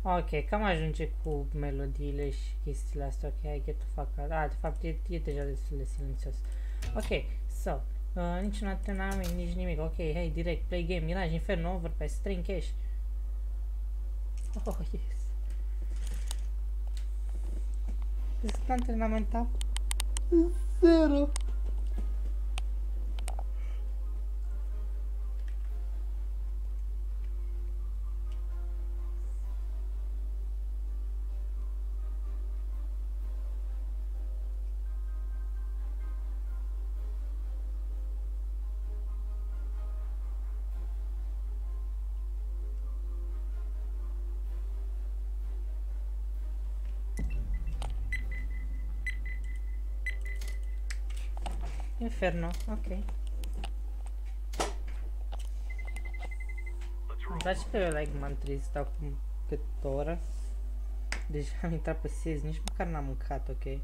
Ok, cam ajunge cu melodiile și chestiile astea. Ok, I get to fuck out. De fapt, e deja destul de silențios. Ok, so, niciun antrenament, nici nimic. Ok, hey, direct, play game, Mirage, Inferno, Overpass, String Cash. Oh, yes. Cât antrenament am? 0. Inferno, ok. Îmi place pe like m-am trezit stau cu cât o oră. Deci am intrat pe SES, nici măcar n-am mâncat, ok?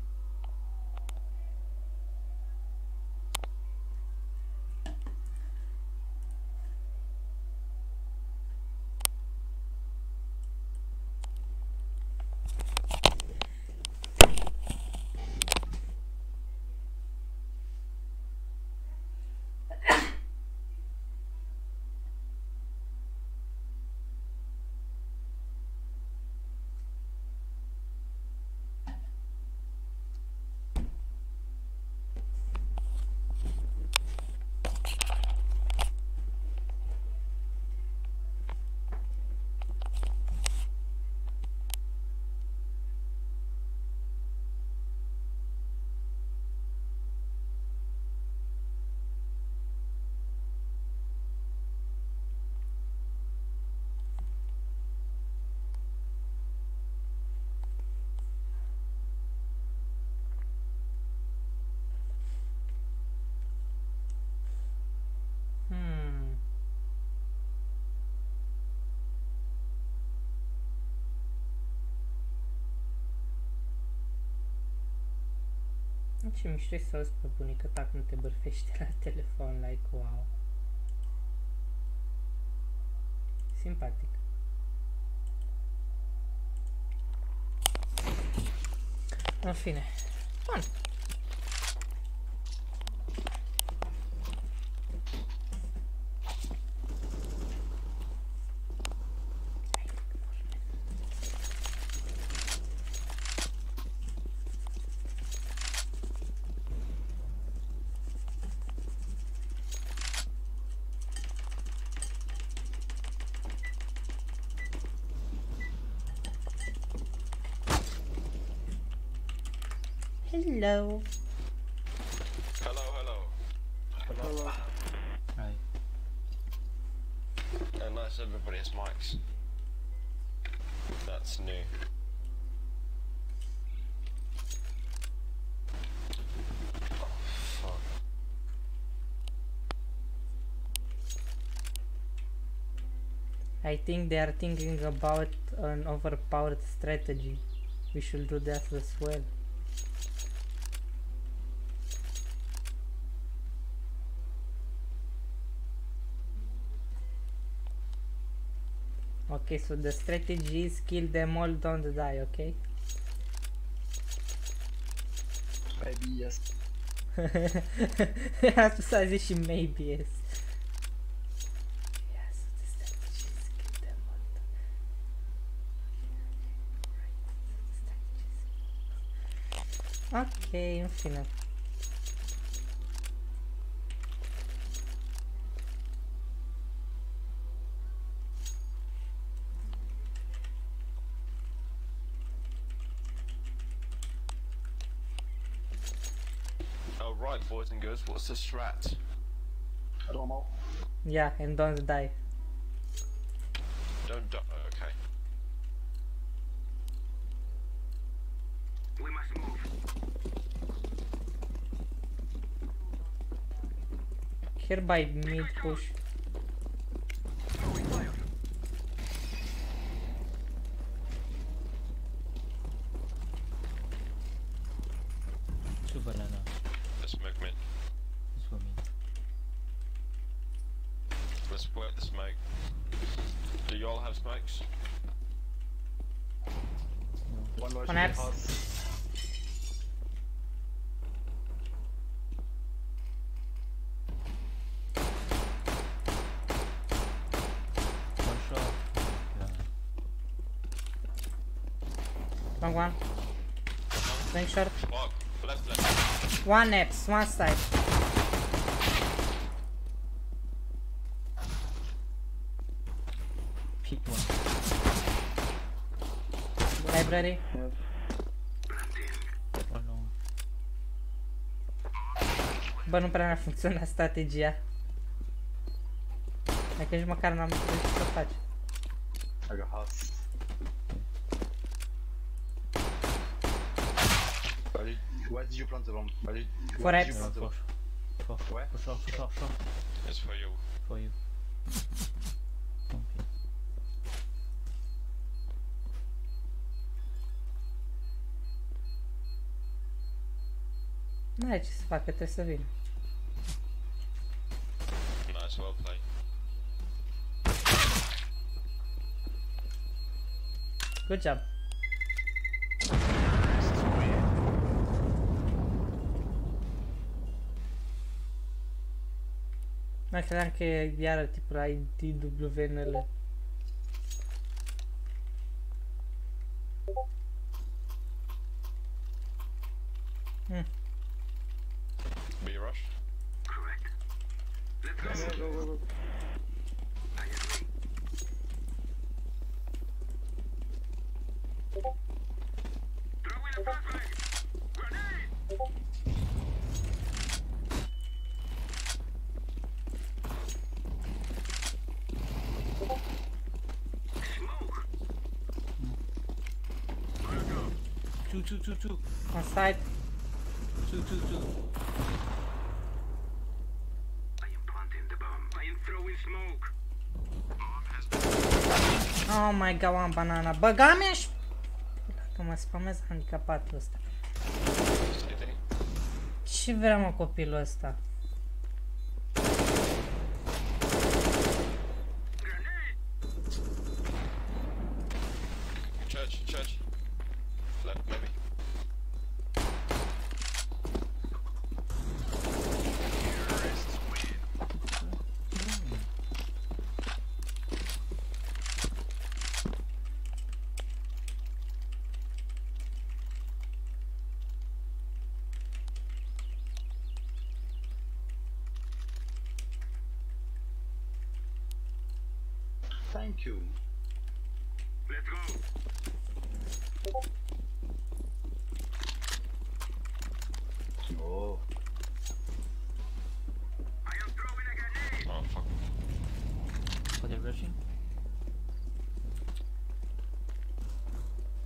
Ce mișto să auzi pe bunica ta cum te bârfește la telefon, like, wow. Simpatic. În fine. Bun. Hello. Hello, hello. Hello. Hi. Unless everybody has mics. That's new. Oh, fuck. I think they are thinking about an overpowered strategy. We should do that as well. Okay, so the strategy is kill them all, don't die, okay? Maybe yes. Asta s-a zis și maybe yes. Yeah, so the strategy is kill them all. Ok, în fine. Right, boys and girls, what's the strat? I don't know. Yeah, and don't die. Don't die. Okay. We must move. Hereby mid push. Two banana. Let's smoke mid. This for me. Let's work the smoke. Do you all have smokes? One large On apps. house. One shot. Yeah. Long one. Swing short. Fuck. Left. One apps, one side. Peek one. Library. Yes. One long. Bă, nu prea mi-a funcționat strategia. Dacă nici măcar n-am înțeles ce să faci. I got house. Where did you plant the bomb? For Where did apps. you plant the bomb? Where? For sure. It's for you. For you. Don't peek. N-ai ce să facă, trebuie să vin. Nice, well played. Good job. Mai credeam că e iară tipul IDWNL. Be rush. Go. Two. On side. Two. I am planting the bomb. I am throwing smoke. Oh my god, am banana. Băga mea și... Dacă mă spamez handicapatul ăsta. City. Ce vrea mă copilul ăsta? Church. Left, maybe. Thank you. Let's go. Oh. I am throwing a grenade. Oh, fuck. For the rushing.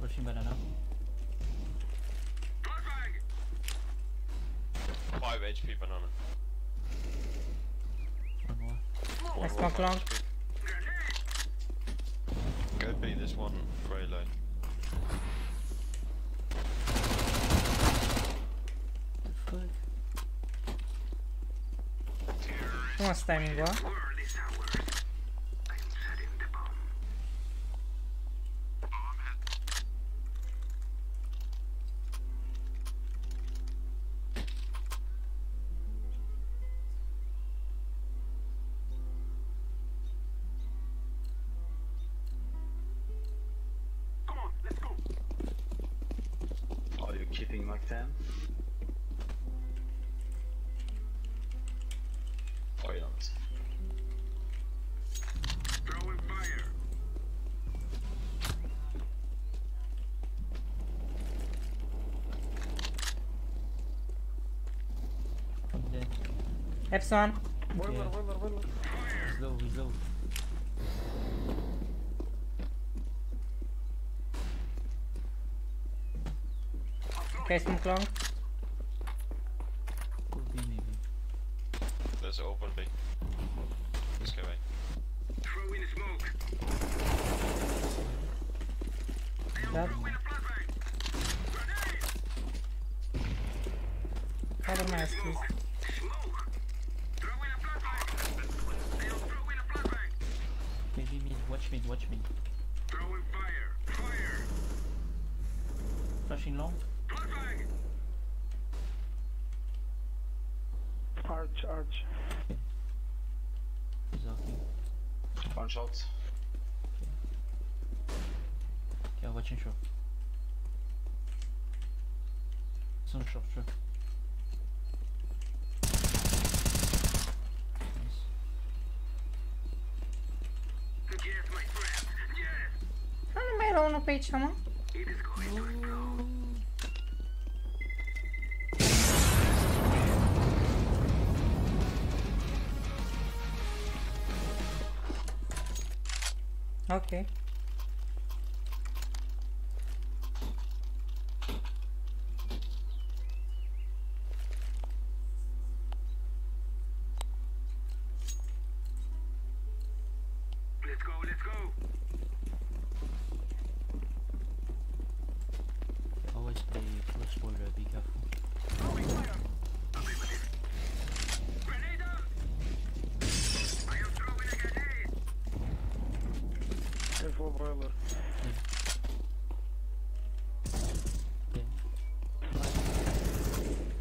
Rushing banana. Flashbang. 5 HP banana. One more. Let's smoke long. Go B, this one very low. Fuck. Frumos timing-ul, World is ours. I am setting the bomb. Come on, let's go. Are you keeping Mac 10? Or you not? Throwing fire. I'm dead. Epson. Yeah. He's low. Okay, smoke long. Could be maybe. There's an open B. Let's go A. Throwing smoke. That. Throwing a flashbang. Grenade. Cover my ass, please. Smoke. Throwing a flashbang. I am throwing a flashbang. Maybe mid. Watch mid. Throwing fire. Fire. Flashing long. Flashbang! Arch, arch. He's okay. One shot. Yeah, watching short. Some short, sure. Nice. Yes, my friend. Yes! Nu mai era unul pe aici, mă? It is going to explode. Ok. Let's go, let's go! Always play first spoiler, be careful. Throwing fire! Affirmative. Grenade out! I am throwing a grenade! Info boiler. Yeah.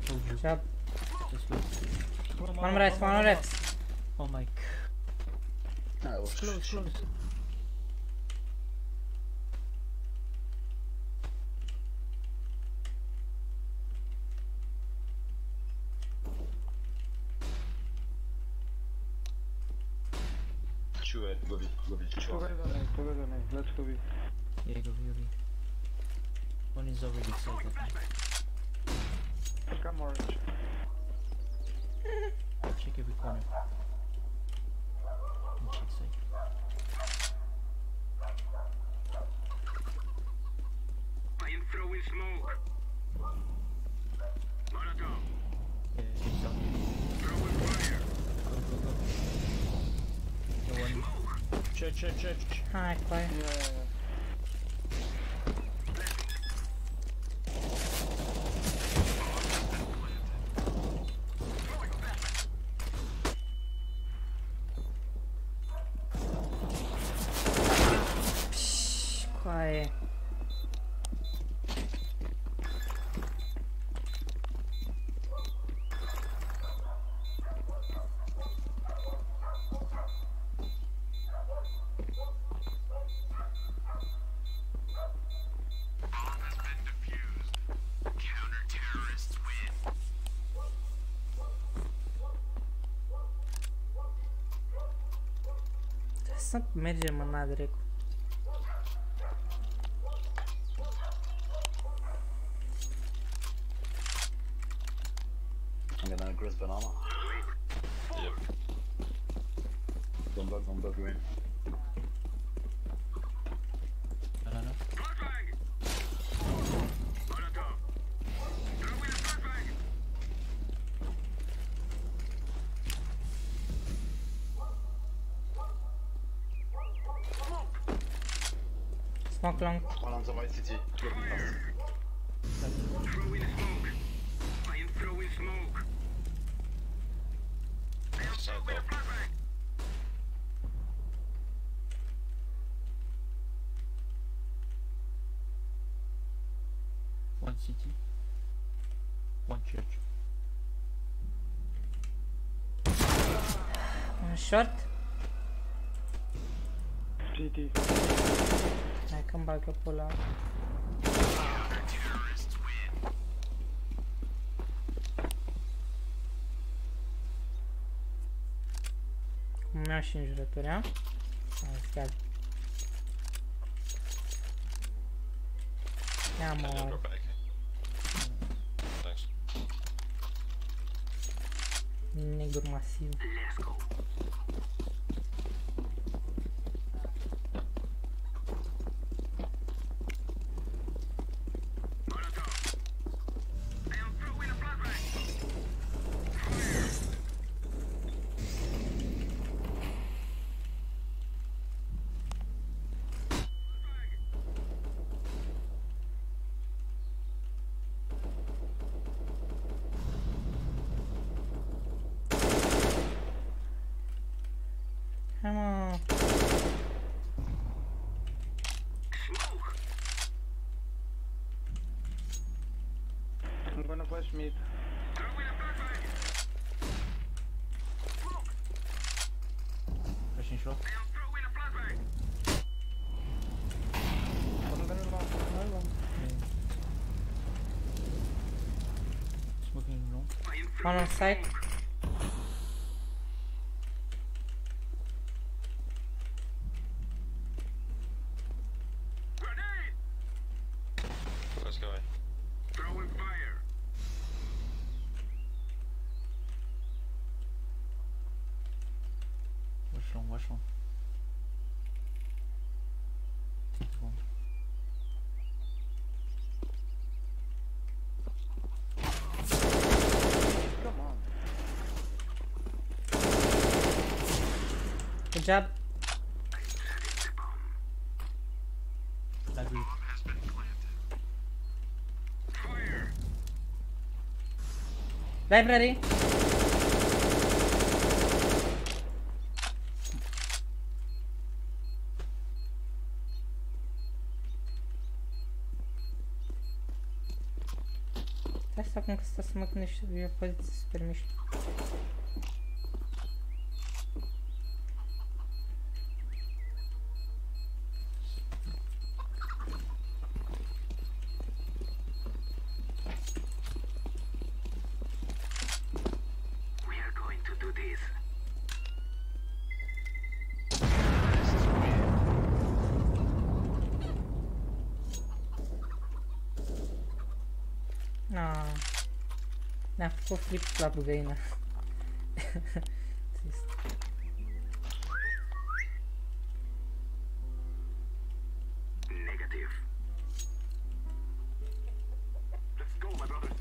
Told you. Job. This way. One rest, one rest. Oh my god. Ah, was Close, close. Two, go B, two. Together, let's go B. Yeah, go, go, go. One is already set, I think. Come orange. Check every corner. And check side. I am throwing smoke. Molotov. Yeah, he's down. Throwing fire. Go, go, go. No one. Church. Hai, coi. Yeah. Coaie. Bomb has been defused. Counter-terrorists win. Să mergem în adrecu. I'm gonna grist banana. Yep. Don't bug you in. Banana. Flashbang! Molotov. Throwing a flashbang! Smoke long. One on the right city. Go B fast. Throwing smoke. I am throwing smoke. I am Side throwing a door. flashbang! One city. One church. Un short. CT. Hai că-mi bag eu pula. Counter-terrorists win. Cum mi-au și înjurături, a? Hai, scad. Ia I never mă, back. Thanks. negru masiv. Let's go. Molotov. I am throwing a flashbang! flash mid. Flashing short. Smoking long. One on site. Let's go. Throwing fire. Watch long, watch long. One. Come on. Good job. Live-urile. Library. Asta cum că stă să mă gândești, e o poziție super mișto. We are going to do this. Ne-a făcut flip la găină. Trist. Negative. Let's go, my brothers.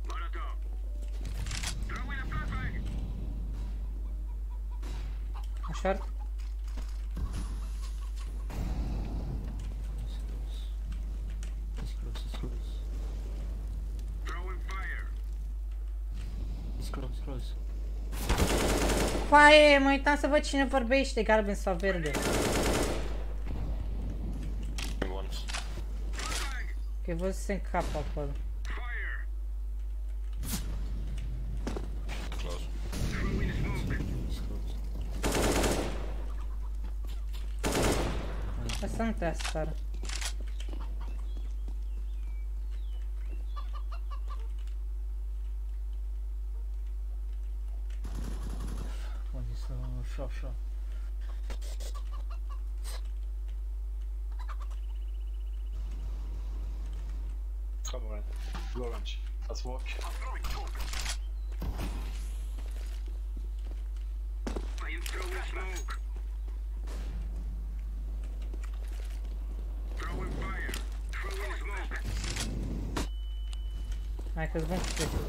Molotov. Throwing a flashbang. Short. It's close, it's close. Throwing fire. It's close, it's close. Foaie, mă uitam să văd cine vorbește, galben sau verde. Once. Că văzusem capul acolo. Fire. Close. Throwing smoke. It's close. Asta nu trebuie să sară. One is short, short. Come on. Go orange. Let's walk. I am throwing smoke. Throwing fire. Throwing smoke. Hai că-ți bun cu pleciul.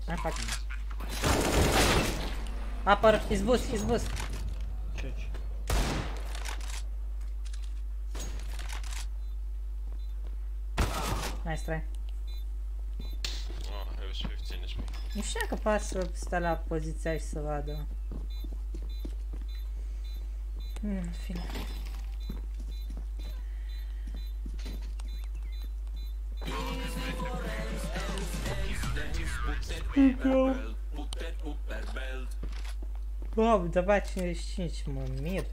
Hai, fac. Apăr, he's boost, he's boost. Church. Nice try. Oh, it was 15 is me. Nu știu că poate să stea la poziția și să vadă. În fine. Wow, de-abia 55, mă mir.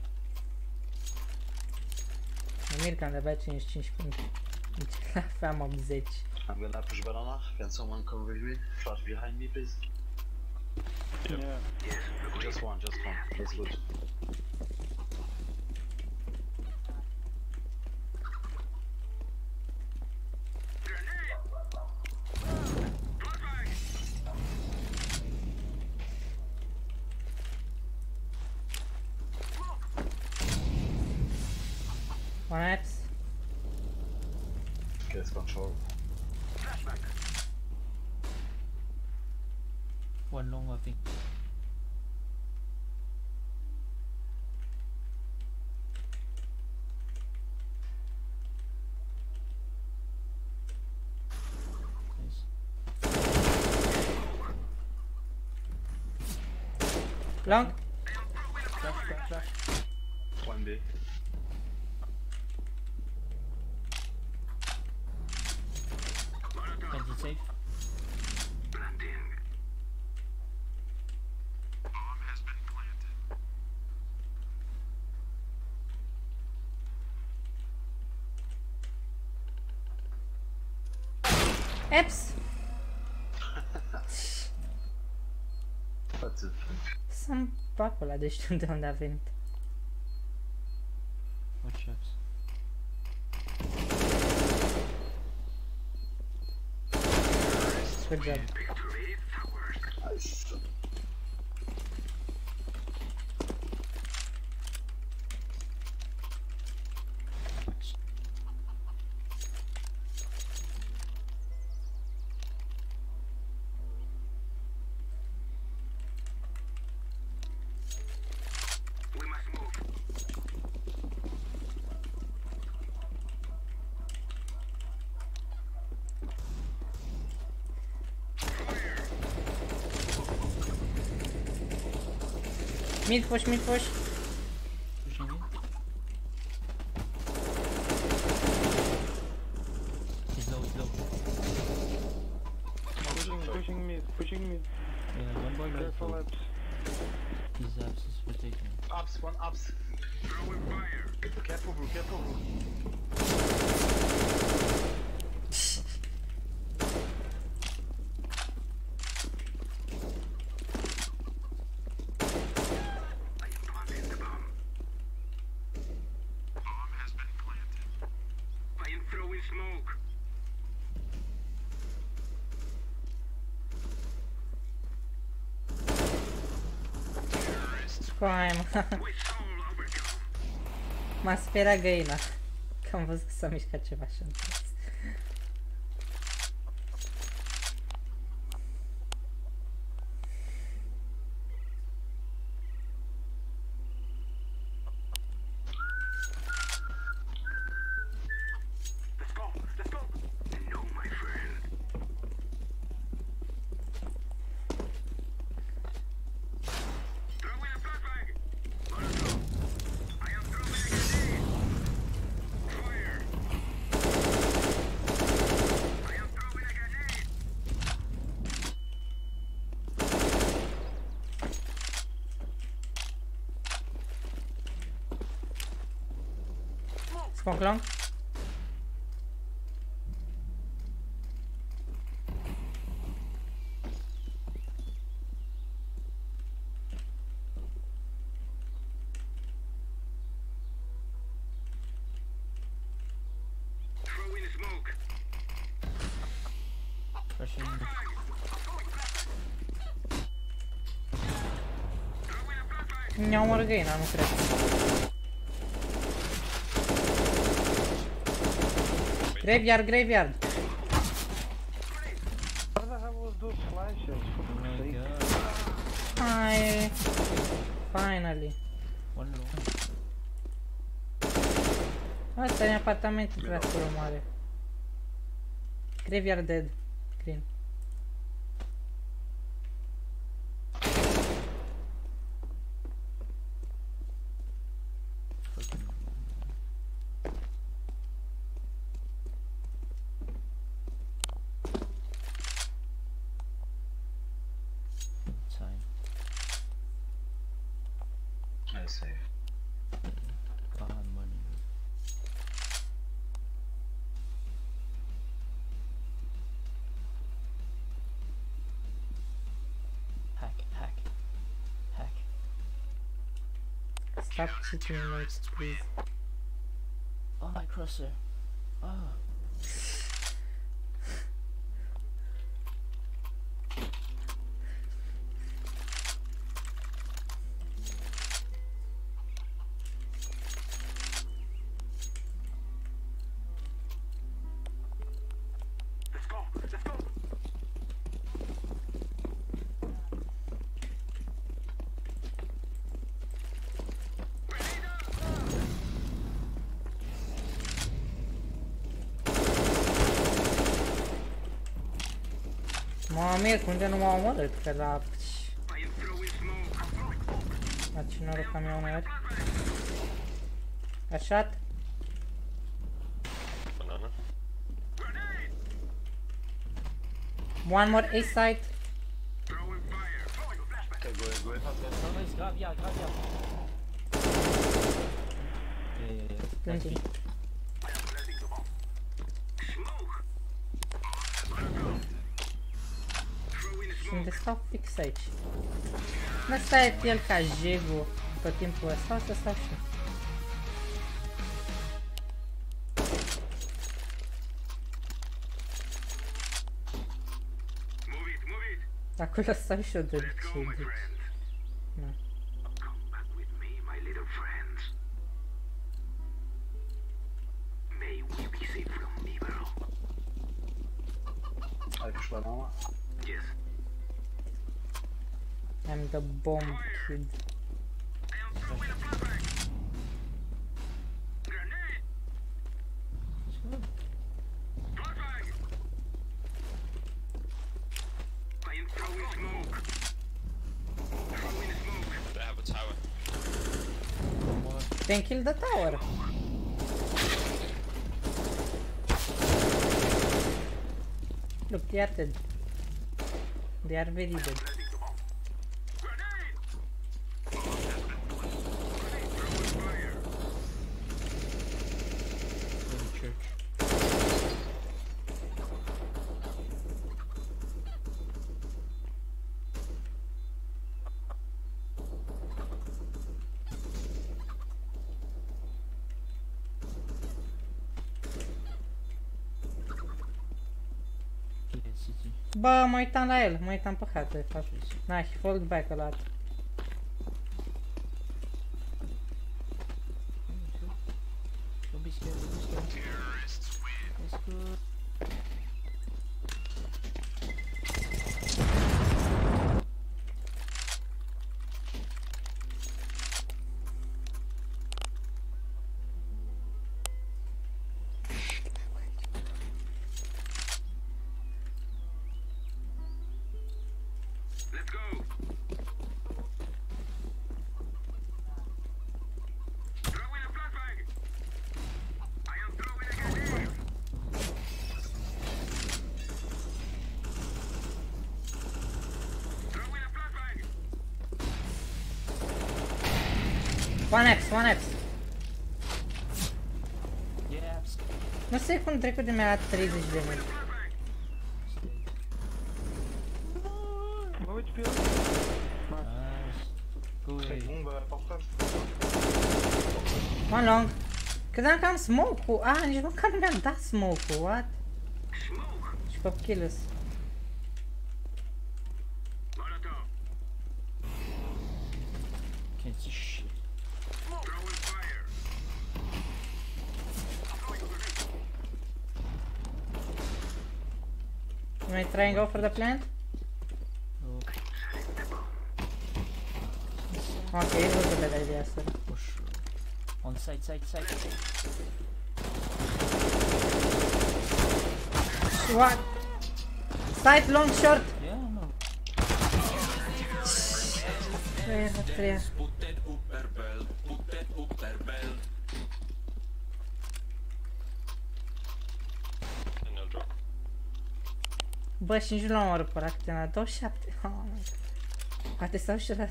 Mă mir că am de-abia 55 puncte. Deci aveam 80. I'm gonna push banana. Can someone come with me? Flash behind me, please. Yeah. Just one, just one. That's good. One X. Okay, it's control. One long, I think. Long. Flash. 1B. Plant it safe. Planting. Bomb has been planted. Eps! Atât. Să-mi bag ăla de știu de unde a venit. What shops? Good job. Victory is ours. Nice. We must move. Mid push. Pushing in. He's low. Pushing mid. Yeah, one boy Careful left. apps. His apps is rotating. Ups, one ups. Throwing fire. Careful, bro. I am planting the bomb. Bomb has been planted. I am throwing smoke. Crime. We soul overkill. M-a speriat găina. Că am văzut că s-a mișcat ceva așa într-o. Let's go. No, my friend. Throwing a flashbang. Molotov. I am throwing a grenade. Fire. I am throwing a grenade. Smoke long. Throwing smoke. Pushing in. Throwing a flashbang. Ne-a omorât găina, nu cred. Graveyard. What the hell was those flashes? For Oh fuck's my sake. god. Hai. Finally. One low. Asta e apartamentul, trebuie să o mare. Graveyard dead. Green. Fucking time. I see. God money. Hack. Stop cheating mates, please. Oh, my crosshair. Oh. Let's go. Mă merg, unde nu m-au omorât, că la... I am throwing smoke. A ce noroc am eu uneori. Așa. Banana. One more A side. Okay, go ahead. No, nice, grab, yeah. Yeah. Planting. Unde stau fix aici. Nu stai el ca jegul tot timpul ăsta, o să stau și eu. Acolo stau și eu de obicei, deci... Na. Ai puși banana? I'm the bomb kid. They have a tower. Then kill the tower. Look, they are dead. They are very dead. Bă, mă uitam la el, mă uitam pe hartă, de fapt. Na, he fold back a lot. Don't be scared, That's good. One X. Yeah, Nu știu cum trecute mi-a dat 30 de metri. Vă uite pe el. nice. Go away. Bun, bă, portat. One long. Credeam că am smoke-ul. Ah, nici măcar nu mi-am dat smoke-ul. What? Și pe killers. Can't see shit. You may try and go for the plant? No. Okay, it was a bad idea, sir. Push. On side. What? Side, long, short. Yeah, no. Treia. And they'll drop. Bă, și nici nu l-am omorât pe ăla câte la 27. Oh, poate stau și ăla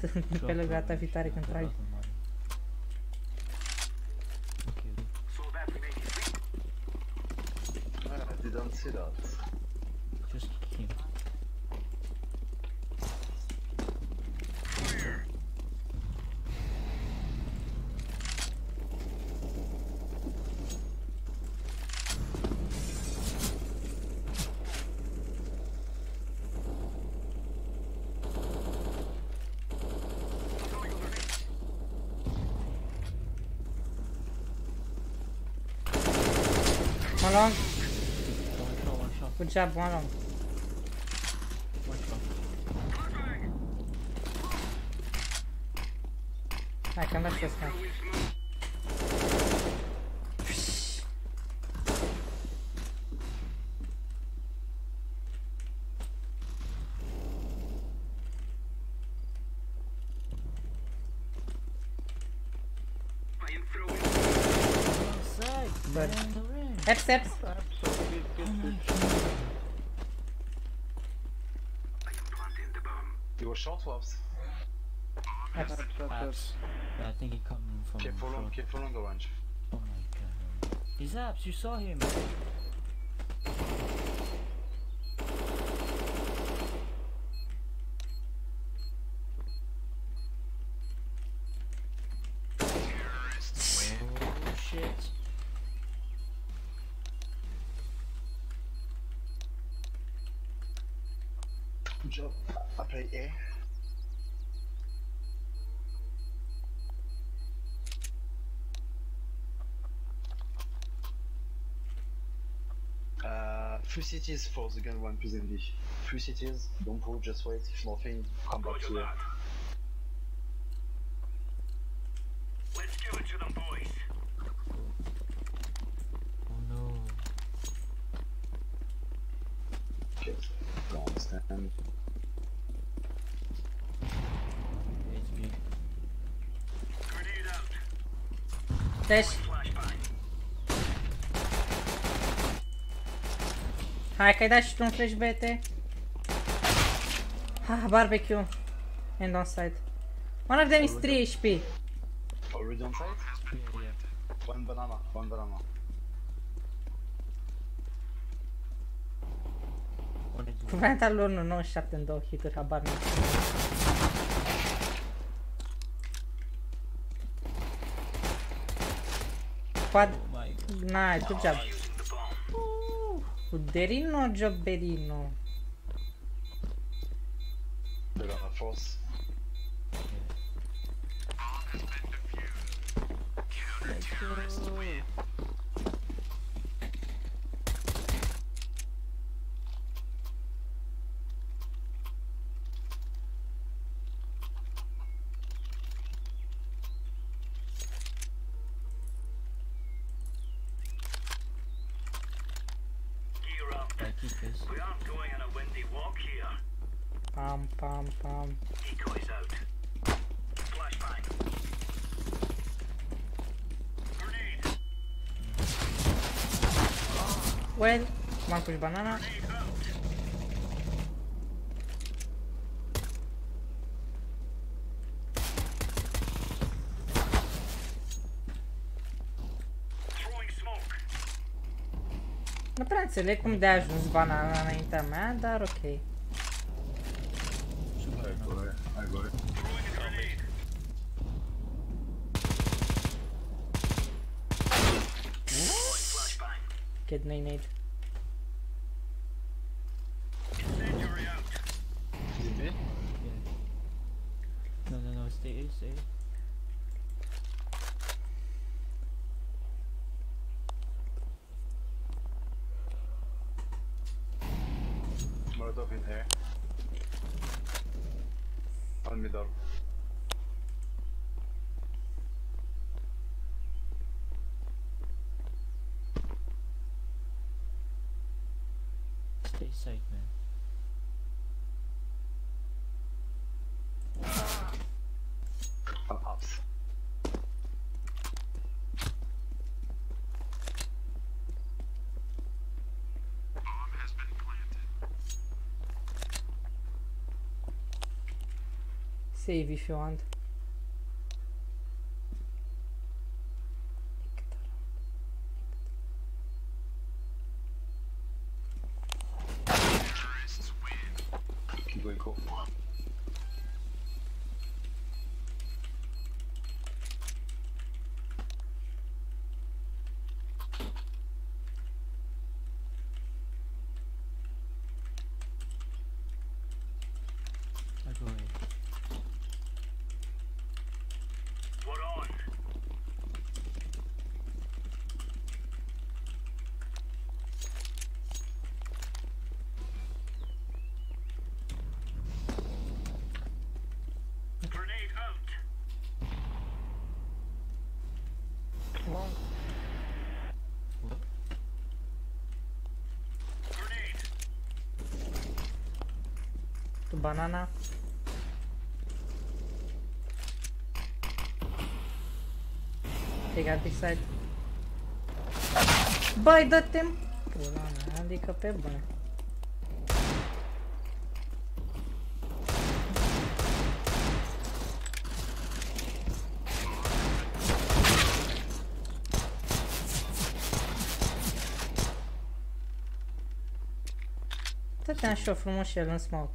pe lângă data viitoare când trag. Okay. I didn't see that. Just kick him. One long. One shot. Good job, one long. One shot. Hai că am dat și ăsta. Sorry. Man, the range. Eps, eps. Absolutely. You were short waps. Eps. Apps. Yeah, I think he coming from short. Careful on the range. Oh my god. He's apps, you saw him. Oh shit. Good job. I play A. Few cities for the gun 1 plus MD. Few cities, don't pull, just wait. If nothing, come back to it. Let's give it to them, boys. Oh no. Okay, don't understand. It's big. Grenade out. Flash. Flashbang. Hai că ai dat și tu un flash BT. Ah, barbecue. And on side. One of them is 3 HP. Already on site? Yeah, yeah. One banana. One is one. Cuvântul lor nu 97 în 2 hituri, habar nu. Quad. Oh my god. Nice, good job. Uderino, jobberino. Banana force. Let's go. Gear up. I keep this. We aren't going on a windy walk here. Pam, pam, pam. Decoys out. Flashbang. Grenade. Well, m-am pus banana. Grenade out. Throwing smoke. Nu prea înțeleg cum de-a ajuns banana înaintea mea, dar ok. I got it. Throwing a grenade. Throwing flashbang. Kid nade. Incendiary out. DB? Yeah. No, stay. Molotov in air. On middle. Stay safe, man. On ups. Save if you want. Keep going cool. I go ahead. We're on. Grenade out. Long. What? Grenade. To banana. Take out this side. Băi, dă-te în pula mea, adică pe bune. Dă-te-am și eu frumos și el în smoke.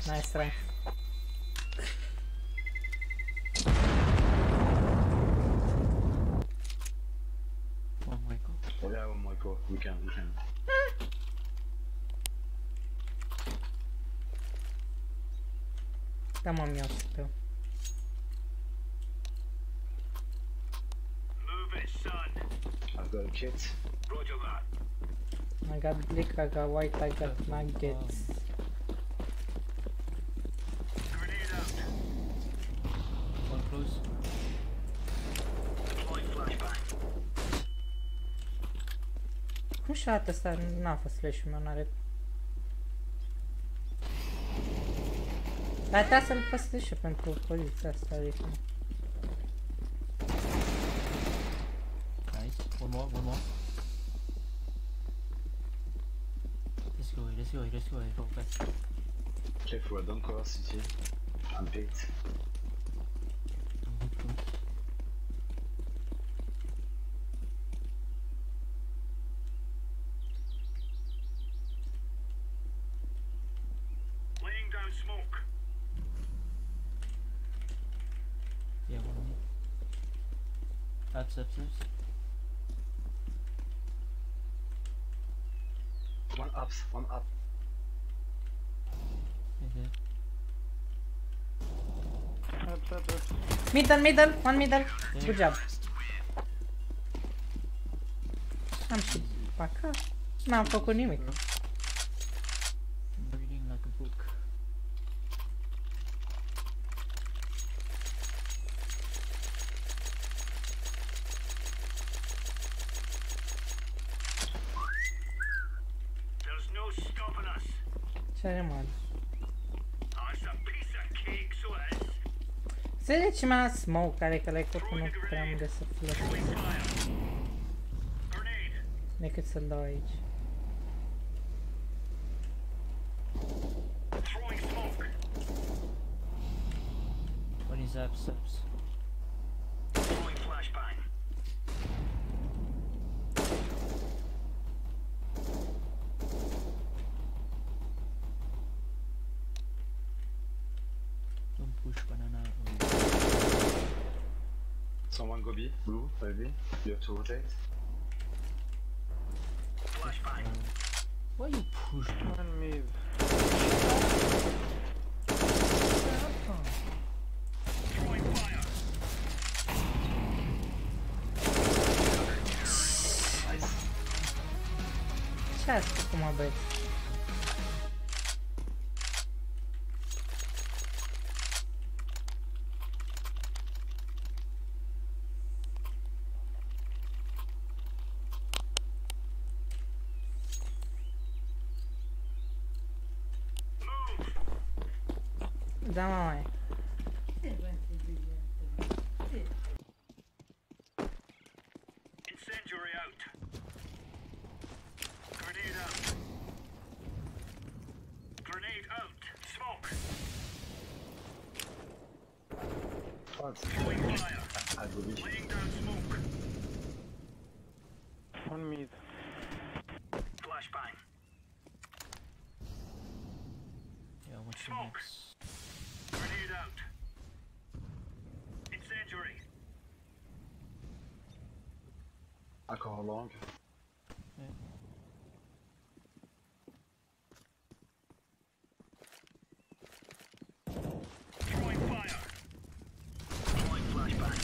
Nice try. Oh my god. Oh yeah, one more go. We can. Da, mă, mi-au stău. Move it, son. I've got a kit. Roger that. I got blick, I got white, I got nuggets. Grenade out. One close. Deploy flashbang. Cum și arată asta? N-a fost flash-ul meu, n-are... Dar trebuie să-l păstrez și pentru poziția asta, adică... Nice. One more. Let's go, go fast. Careful, don't cover city. I'm picked. Laying down smoke. Yeah, one more. Ups. One up. Okay. Up. Middle, one middle. Good job. Am și paca. N-am făcut nimic. I'm reading like a book. There's no stopping us. Ce are mă? Oh, it's a piece of cake, so it is. Înțelege ce mi-a smoke, care că l-ai făcut nu prea unde să fie. Throwing fire. Grenade. Decât să-l dau aici. Throwing smoke. One is ups. Throwing flashbang. Don't push banana. Someone go B. Blue, maybe. You have to rotate. Flashbang. Why you push? One mid. Throwing fire. Ce ați făcut, mă, băieți? Da, mamaie. Incendiary out. Grenade out. Grenade out. Smoke. Throwing fire. I go B. Laying down smoke. One mid. Flashbang. Yeah, what's the Smoke. next? Grenade out. Incendiary. Encore long. Throwing fire. Deploying flashbang.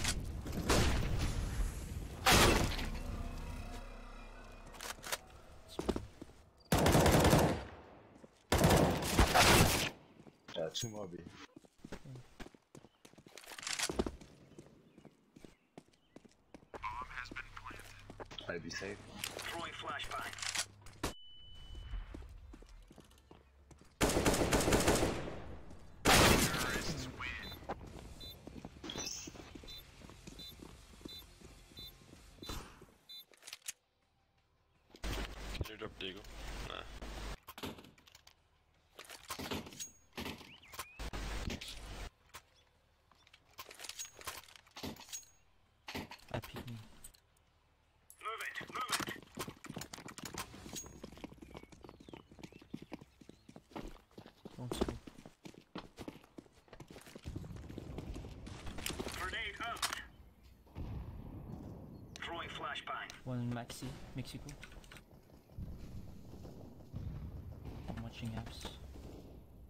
Two more B. I'll be safe. Throwing flashbang. Terrorists win. Can you drop Diego? Nah. I pick me. Move it, move it. Don't smoke. Grenade out. Throwing flashbang. One Maxi, Mexico. I'm watching apps.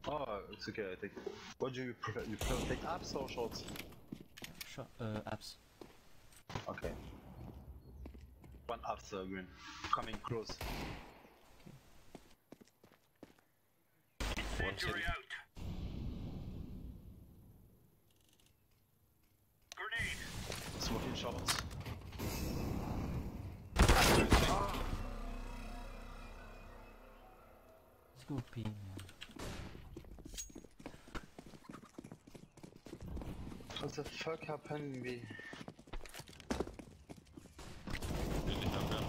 Oh, it's okay, I take. What do you prefer? You prefer take apps or shorts? Apps. Okay. One apps, green. Coming close. Incendiary out. Grenade. Smoking shorts. Let's go P, man. What the fuck happened? We. Really have gun.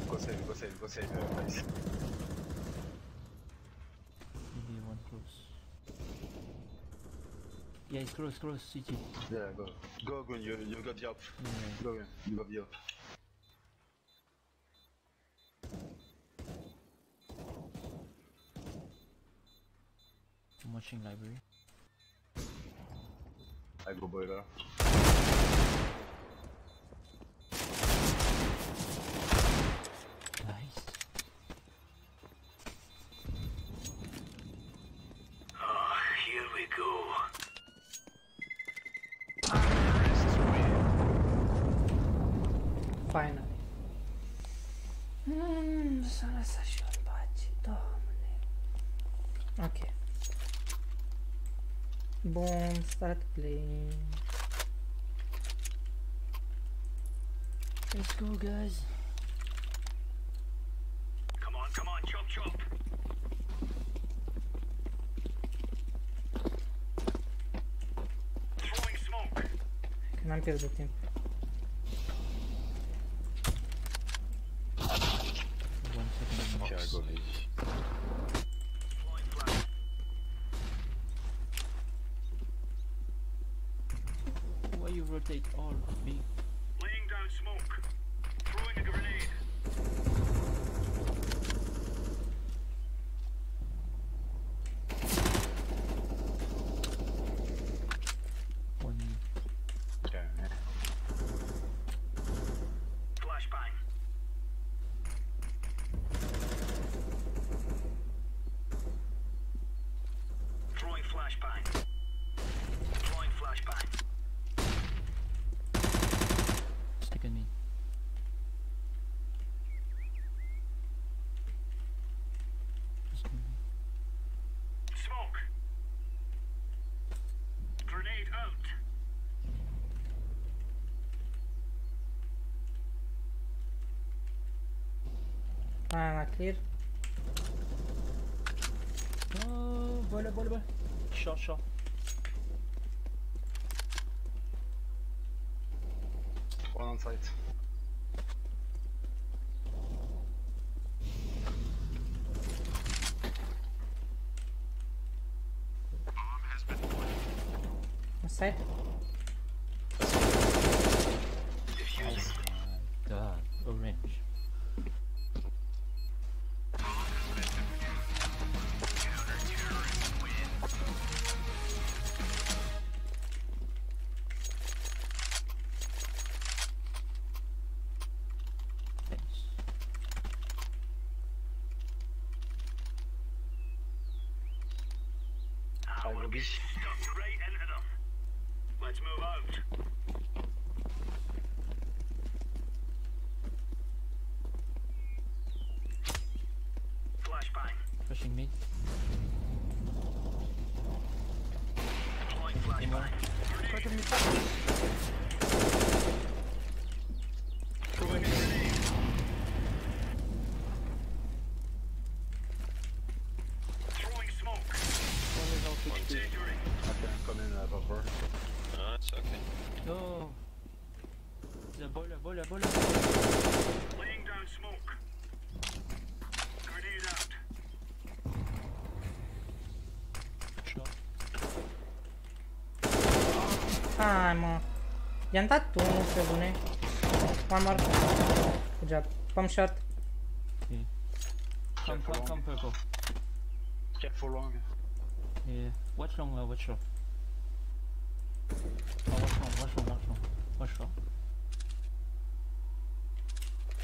Go save, guys. Maybe one close. Yeah, it's close, CT. Yeah, go. Go, Gun, you got the up. Yeah. Go, Gun, you got the up. I'm watching library. I go boiler. Nice. Oh, here we go. Finally. Să lăsa și o pace, Doamne. Ok. Bun, start playing. Let's go, guys. Come on, chop, chop. Throwing smoke. Că n-am pierdut timp. One second. Okay, I go B. Throwing flash. Why you rotate all B? Laying down smoke. Throwing a grenade. One mid. Okay. Flashbang. Throwing flashbang. Throwing flashbang. Stick on me. Just go B. Smoke. Grenade out. Banana clear. Oh, boiler. Short. One on site. On side. Diffusing. God, orange. Thanks. I will be stuck right into them. Let's move out. Oh! The boiler. Laying down smoke. Grenade out. Shot. Hai mă. I-am dat unul pe bune. One more. Good job. Pump shot. Okay. Come, purple. Careful long. Yeah. Watch long. Oh, watch long.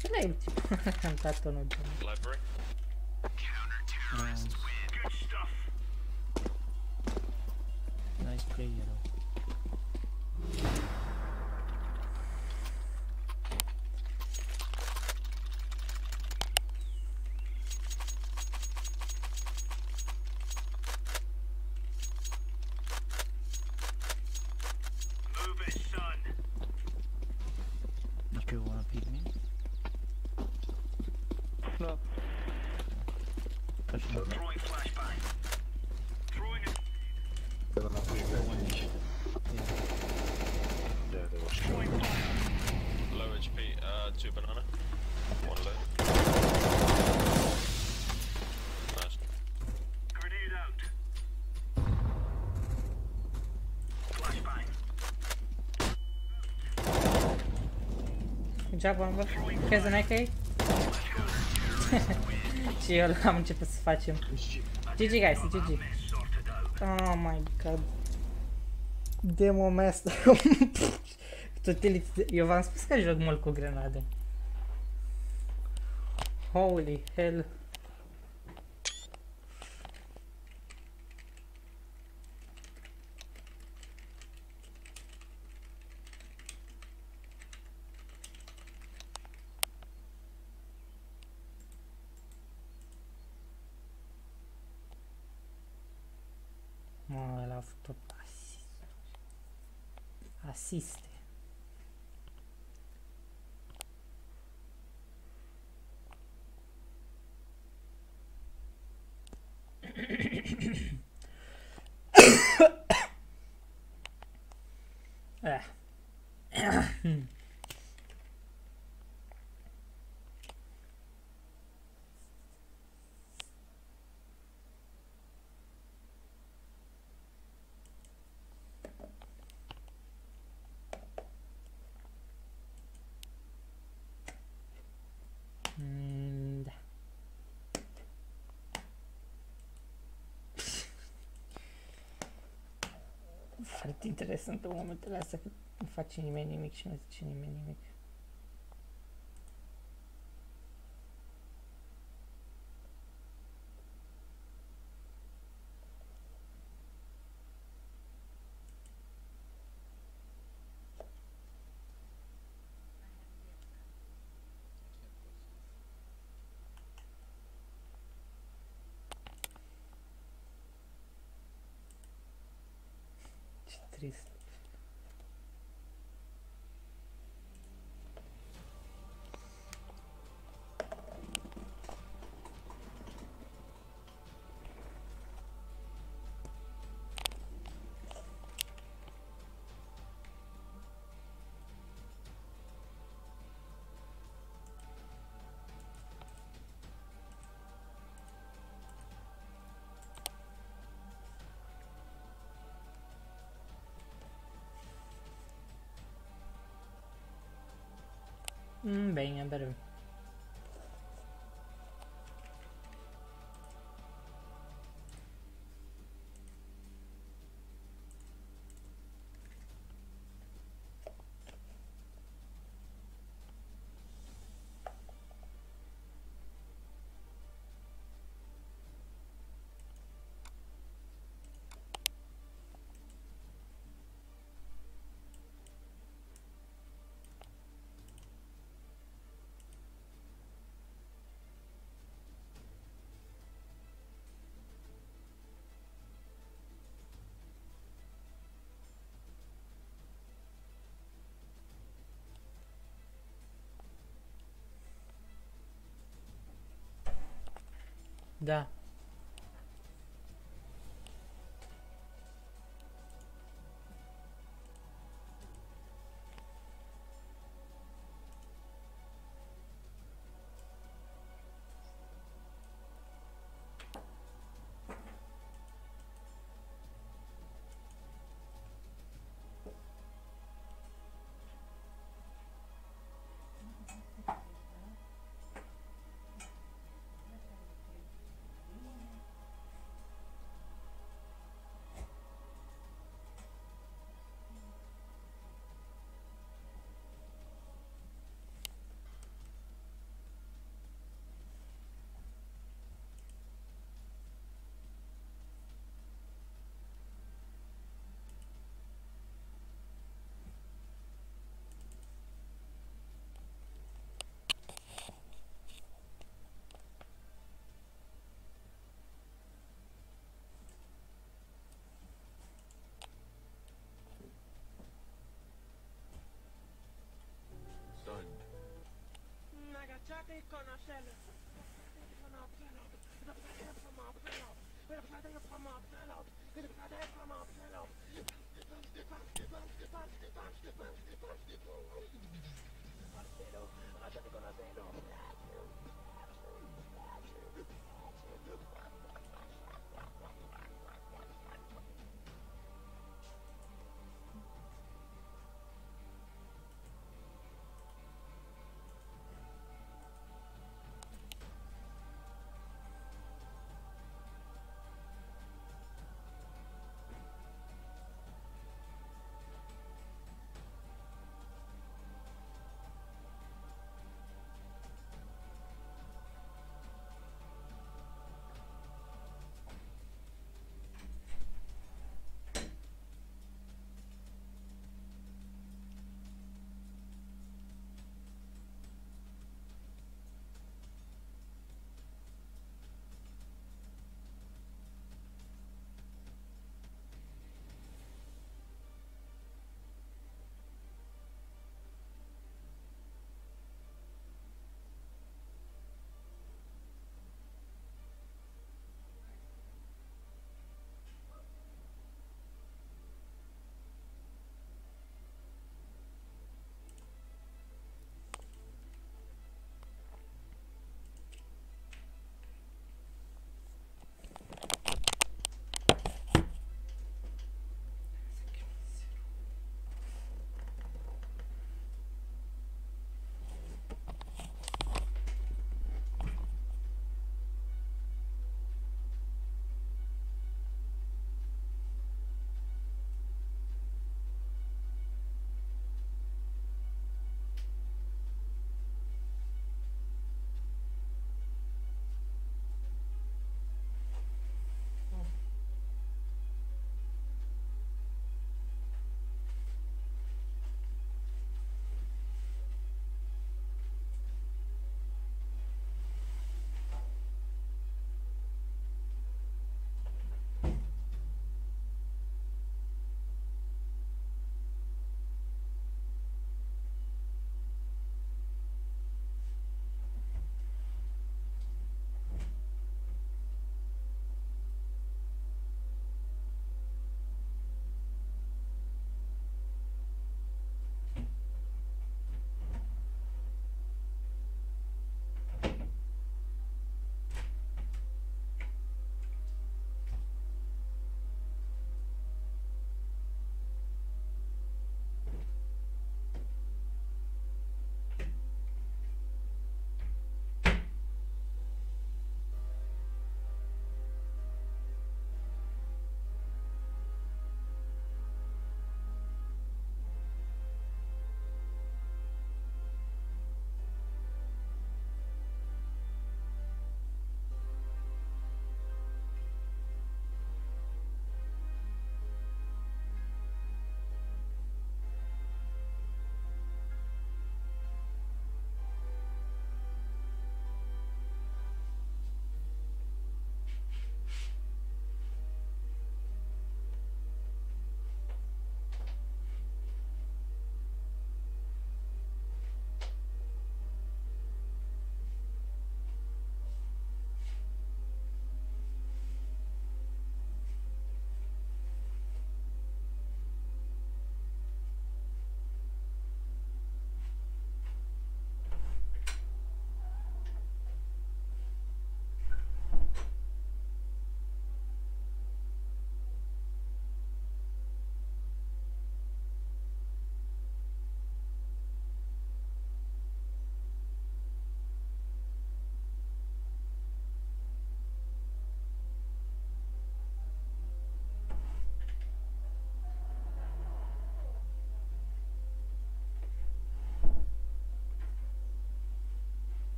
Ce n-ai am dat unul. Library. Nice. Good stuff. Nice play, yellow. Move it, son. You wanna peek me? No. Touch me. Throwing flashbang. Throwing it. Yeah, they were Throwing fire. Low HP, 2 banana. 1 low. Nice. Grenade out. Flashbang. Good job, Amber. Here's an AK. Și eu am început să facem. GG guys, GG. Mess sorted out. Oh my god. Demo master. Eu v-am spus că joc mult cu grenade. Holy hell. Mă, ăla a făcut asiste. Da. Foarte interesant în momentele astea că nu face nimeni nimic și nu zice nimeni nimic. Ce trist. Bem, better. Da.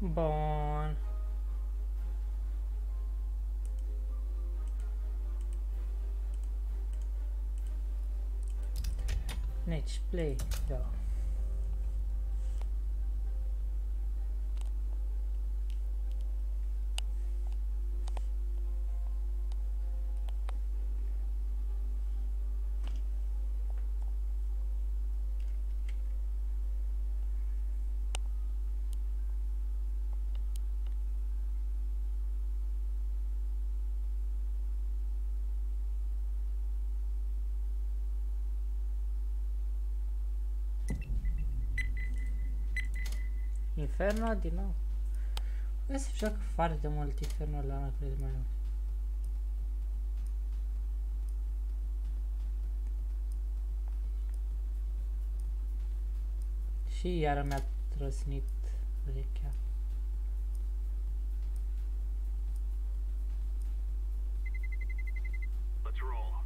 Bun. Deci, play, da. Inferno din nou. Nu se joacă foarte mult Inferno ăla, cred mai mult. Și iară mi-a trăsnit urechea. Let's roll.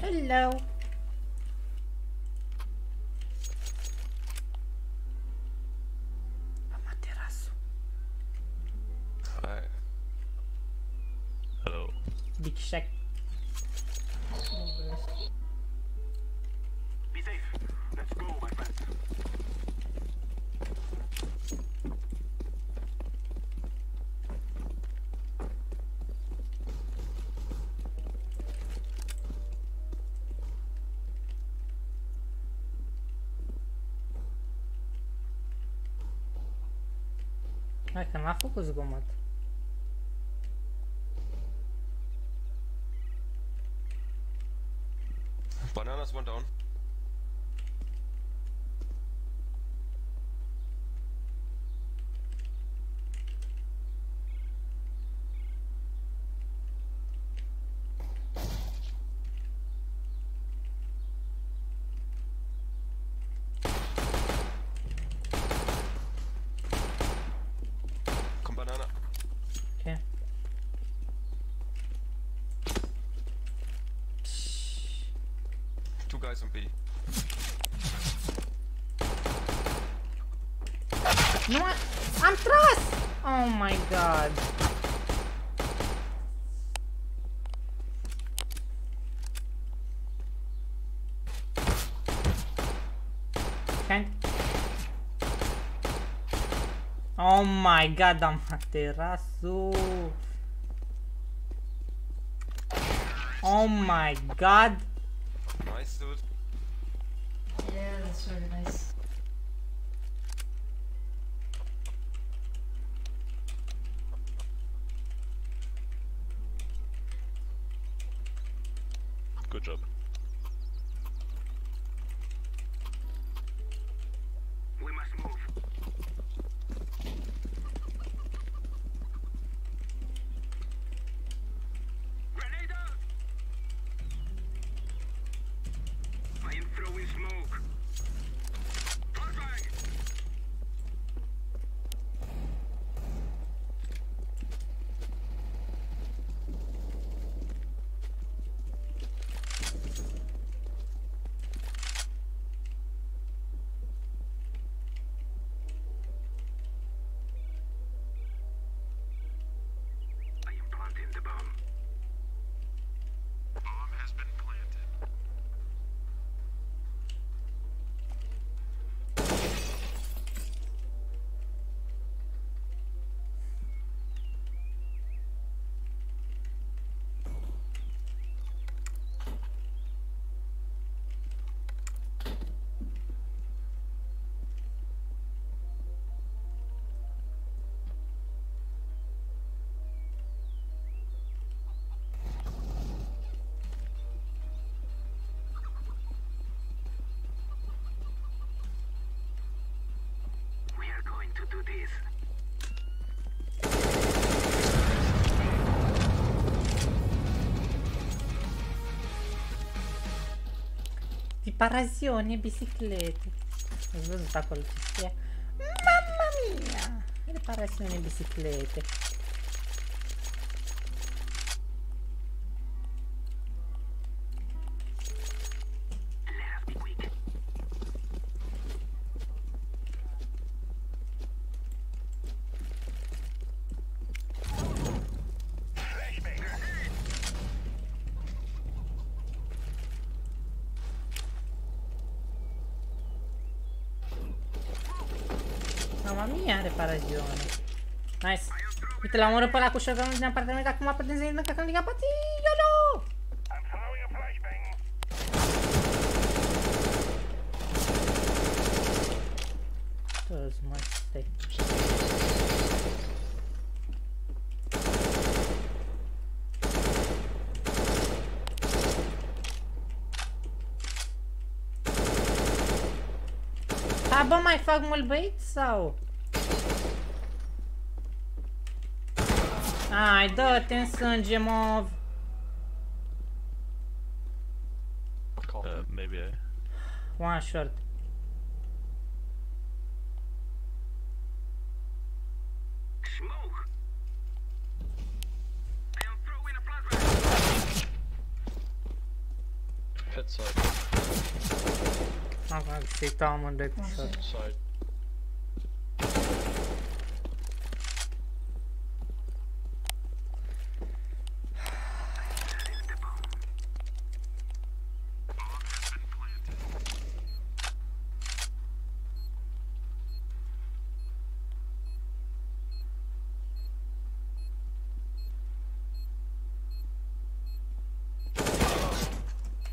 Hello. Amaterasu. Hi. Hello. Big Shack. Be safe. Let's go, my friends. Hai că n-a făcut zgomot. Bananas one down. Come banana. Ok. Two guys on B. Nu am tras! Oh my god. Can... Oh my god, am materasul. Oh my god. Nice, dude. Yeah, that's really nice. Good job. We must move. Grenade out! I am throwing smoke. Flashbang! Riparazione biciclette. Ați văzut acolo ce scrie? Mamma mia! Riparazione biciclette. Mamma mia, reparazione. Nice. Uite, l-am omorât pe ăla cu shotgun-ul din apartament, acum putem să intrăm ca în capăt. YOLO! Toți, mă, stai. Ha, bă, mai fac mult bait sau? Ai, dă-te în sânge, mov. Maybe One short. Smoke. I am throwing a flashbang. pit side. Am găsit amândoi cu short. Side.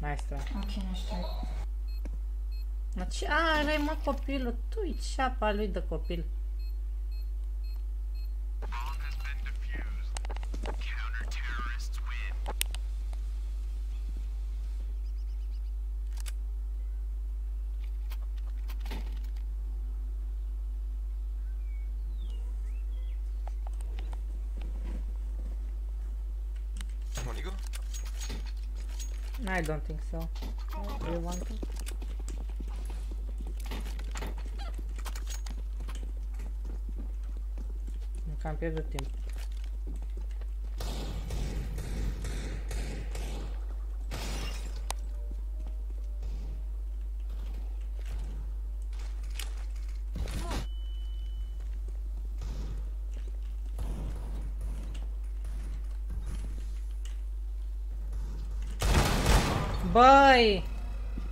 Nice try. Ok, nice try. Mă, ce are, mă, copilul? Tu-i ceapa lui de copil. Want to go? I don't think so. Do you want to? Încă am pierdut timp. Băi!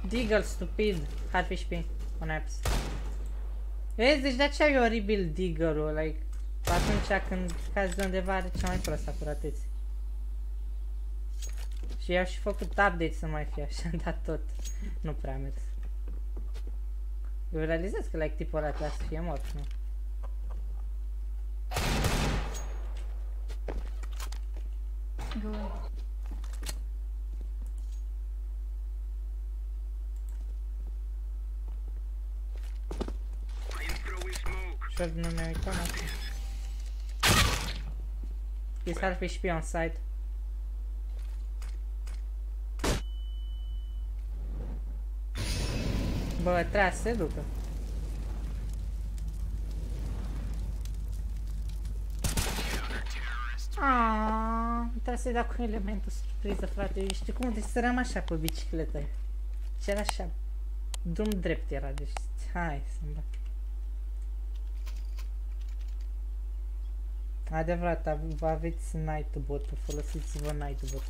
Deagle, stupid! Hardfish P. On apps. Vezi, deci de aceea e oribil Deagle-ul, like... Atunci când cazi de undeva are cea mai proastă acuratețe. Și i-au și făcut update să mai fie așa, dar tot nu prea a mers. Eu realizez că like tipul ăla trebuie să fie mort, nu? Go. I am throwing smoke. Short nu mi-a uitat acum. He's Hardfish P on site. Bă, trebuie să se ducă. Aaaa, trebuie să-i dau cu elementul surpriză, frate. Eu știu cum, deci săream așa pe bicicletă. Și era așa, drum drept era, deci hai să-mi bag. Adevărat, aveți Nightbot-ul, folosiți-vă Nightbot.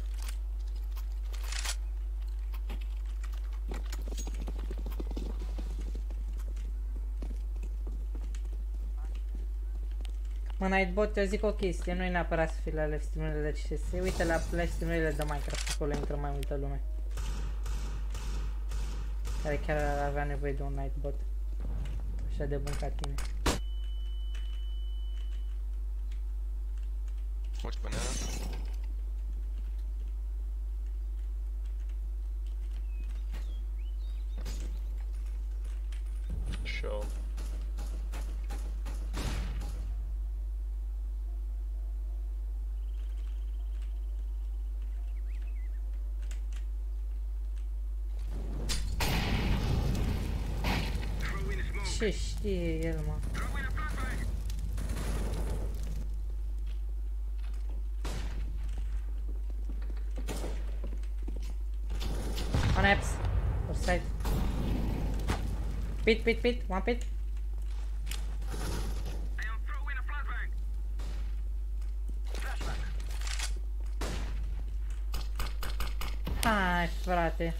Mă, Nightbot, eu zic o chestie, nu e neapărat să fii la live stream-urile de CS, uite la live stream-urile de Minecraft, acolo intră mai multă lume. Care chiar ar avea nevoie de un Nightbot. Așa de bun ca tine. Watch banana. Show. ce știe el, mă? On apps. Or side. Pit. One pit. Hai, frate.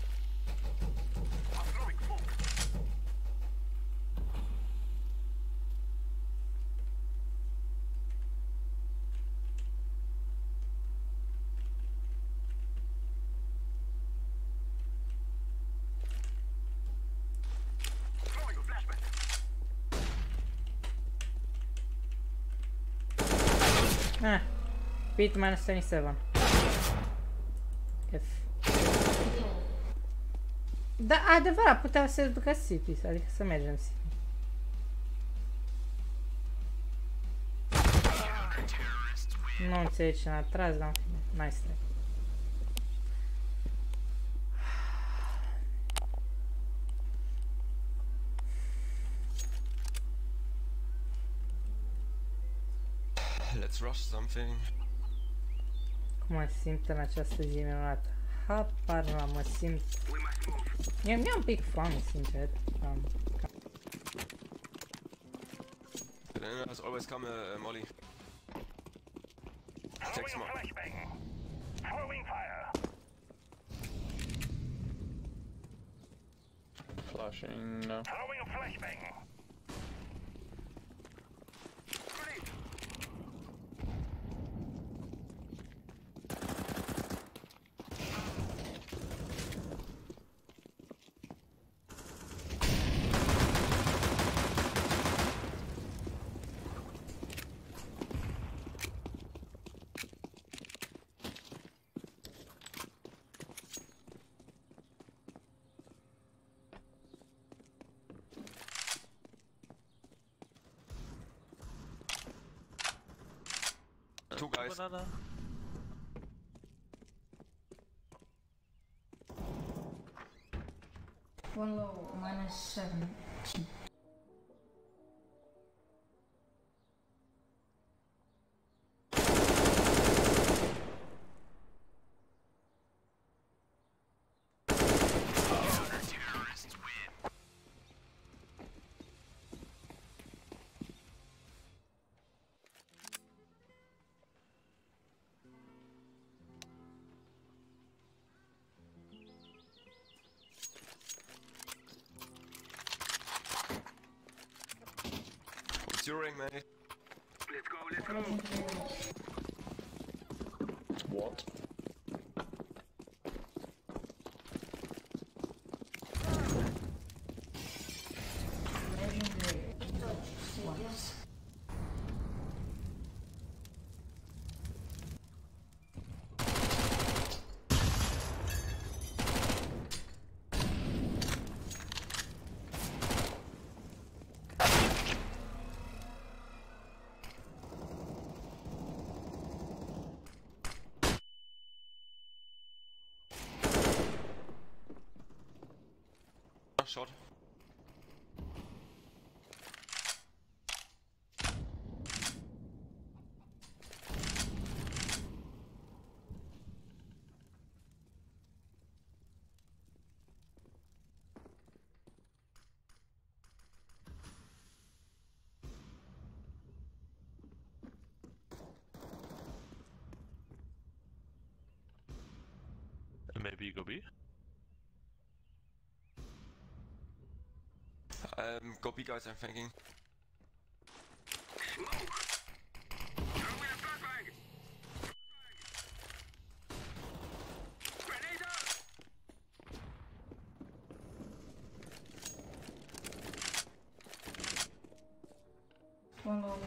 Ah, pit minus 27. F. Da, adevărat, puteau să ducă City, adică să mergem City. Nu înțeleg ce n-a tras, dar nice try. Let's rush something. Cum mă simt în această zi minunată? Habar nu mă simt... Mi-e un pic foame, sincer. There's always come a molly. Take some more. Flashing, no. Two guys. One low, -7. What's your ring, mate? What? Shot. Maybe you go B? Go B, guys, I'm thinking. One low.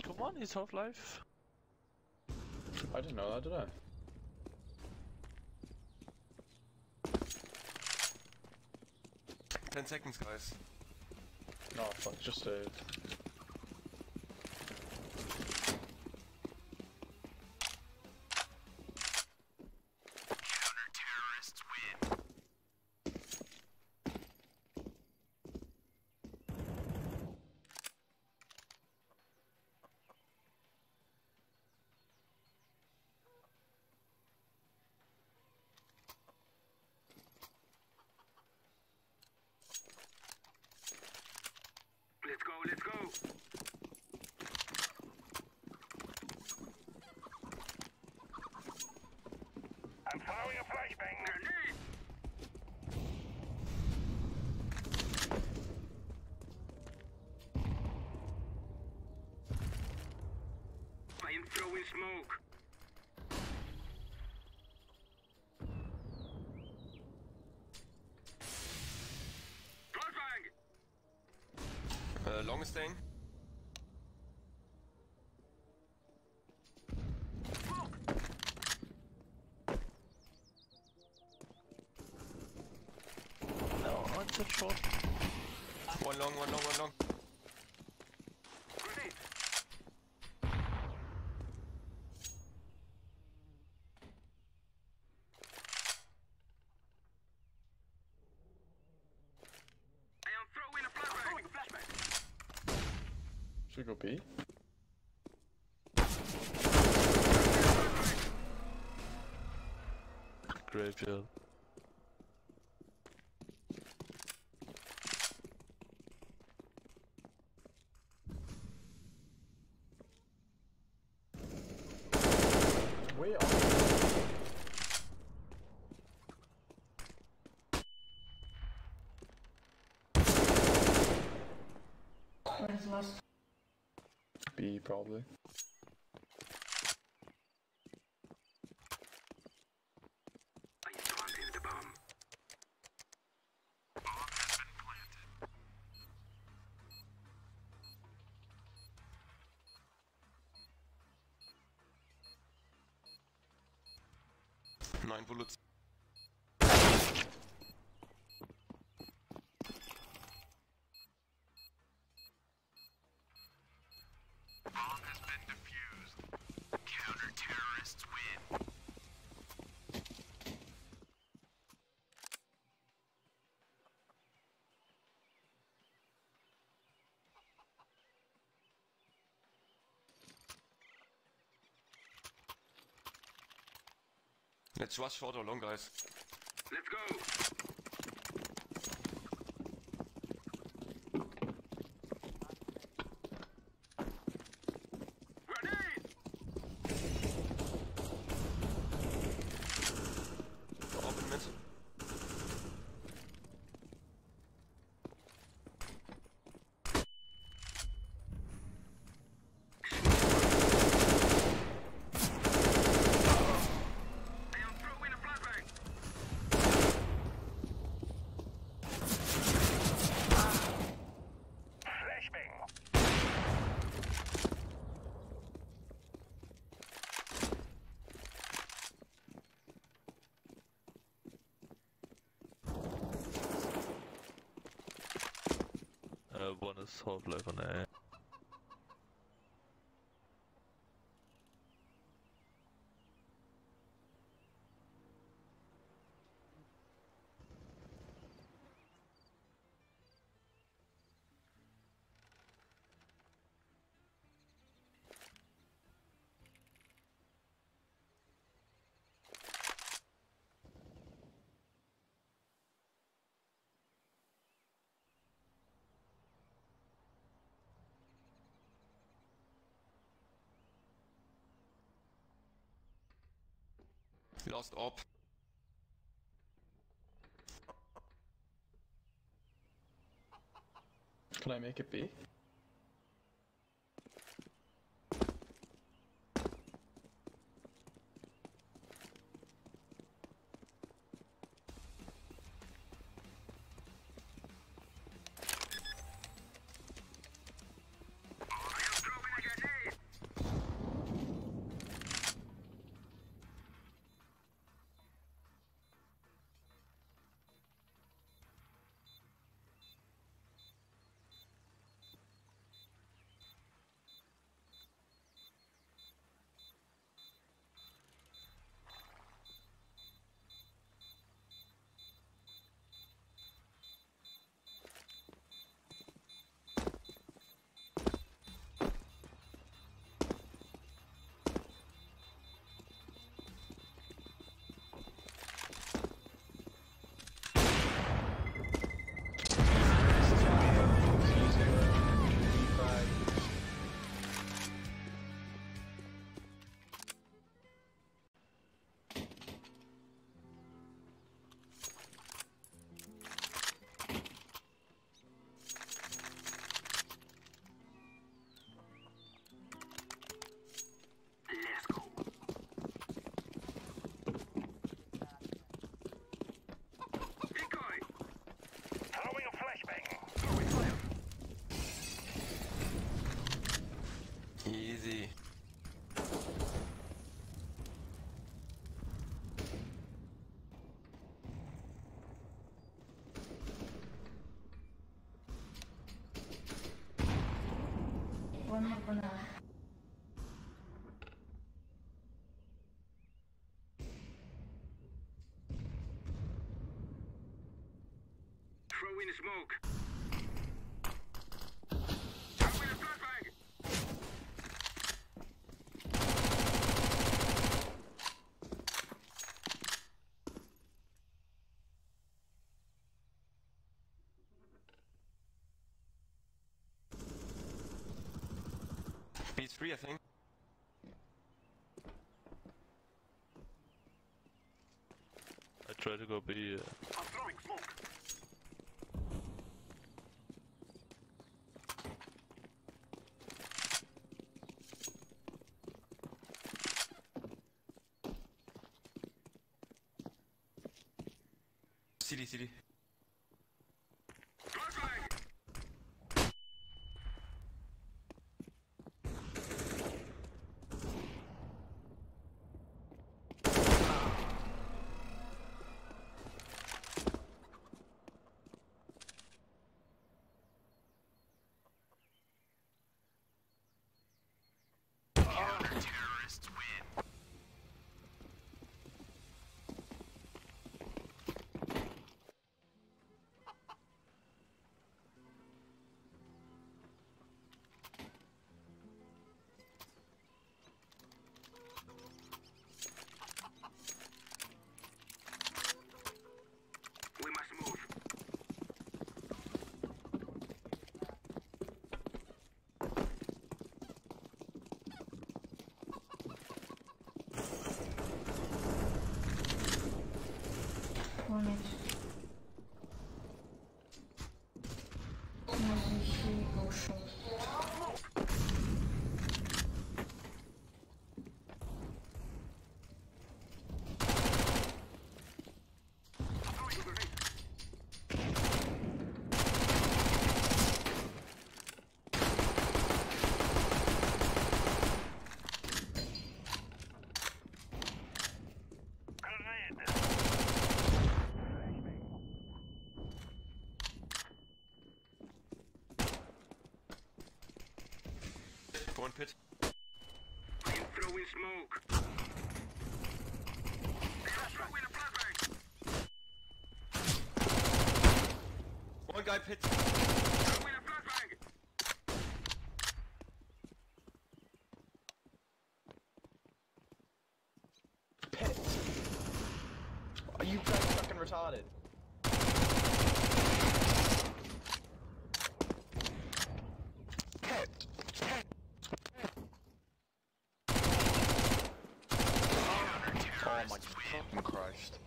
Come on, he's Half-Life. I didn't know that, did I? Ten seconds, guys. No, fuck, just a... Counter-terrorists win. Let's go. I'm throwing a flashbang. Grenade. I am throwing smoke. Flashbang. Long is staying. No, it's a short. One long, one long, one long. Grenade. I am throwing a flashbang. Throwing a flashbang. Should we go B? Graveyard. Way off. Where is last? B probably. I am planting the bomb. Bomb has been planted. 9 bullets. Bomb has been defused. Counter-terrorists win. Let's rush short or long, guys. Let's go. Grenade. Open mid. I am throwing a flashbang. Flashbang. One is half-life on A. Lost op. Can I make it B? I am throwing a grenade. One more banana. Throw in smoke. Throw in a flashbang. B3, I think. I try to go B. I'm throwing smoke. CD. Flashbang. Terrorists win. We must move. One minute. Maybe he go short. Throwing a grenade. Grenade. One pit. I am throwing smoke. They are throwing a flashbang. One guy pit. Throwing a flashbang. Pit! Are you guys fucking retarded? Pit! Oh my fucking Christ.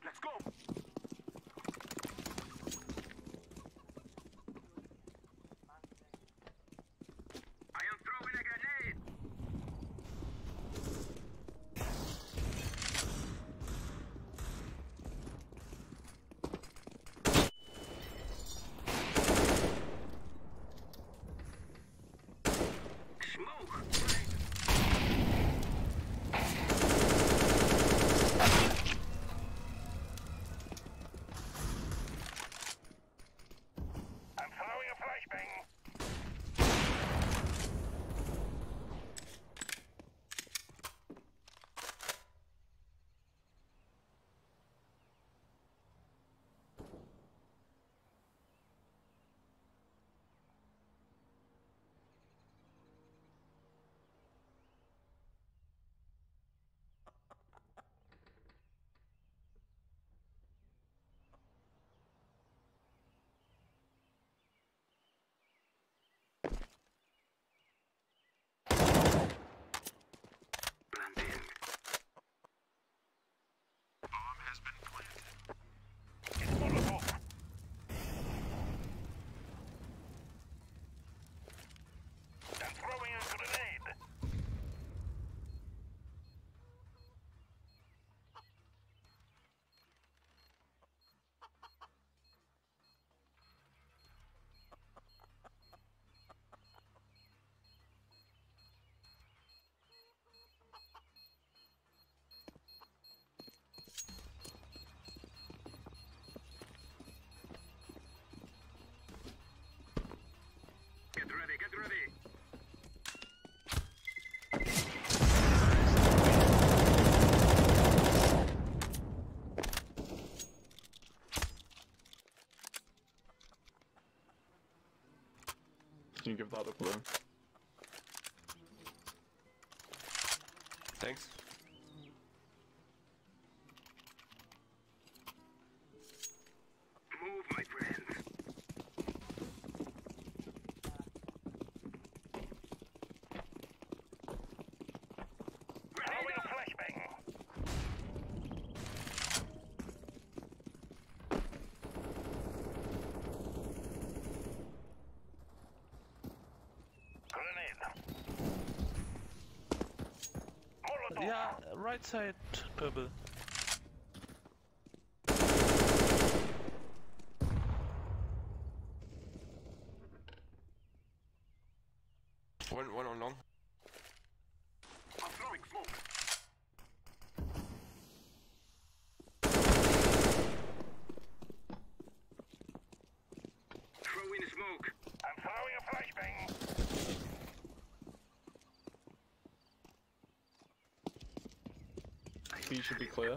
Let's go. I am throwing a grenade. Can you give that a blue? Thanks. Move, my friends. Throwing a flashbang. Yeah, right side, purple. One on long. I'm throwing smoke. Throwing smoke. I'm throwing a flashbang. B should be clear.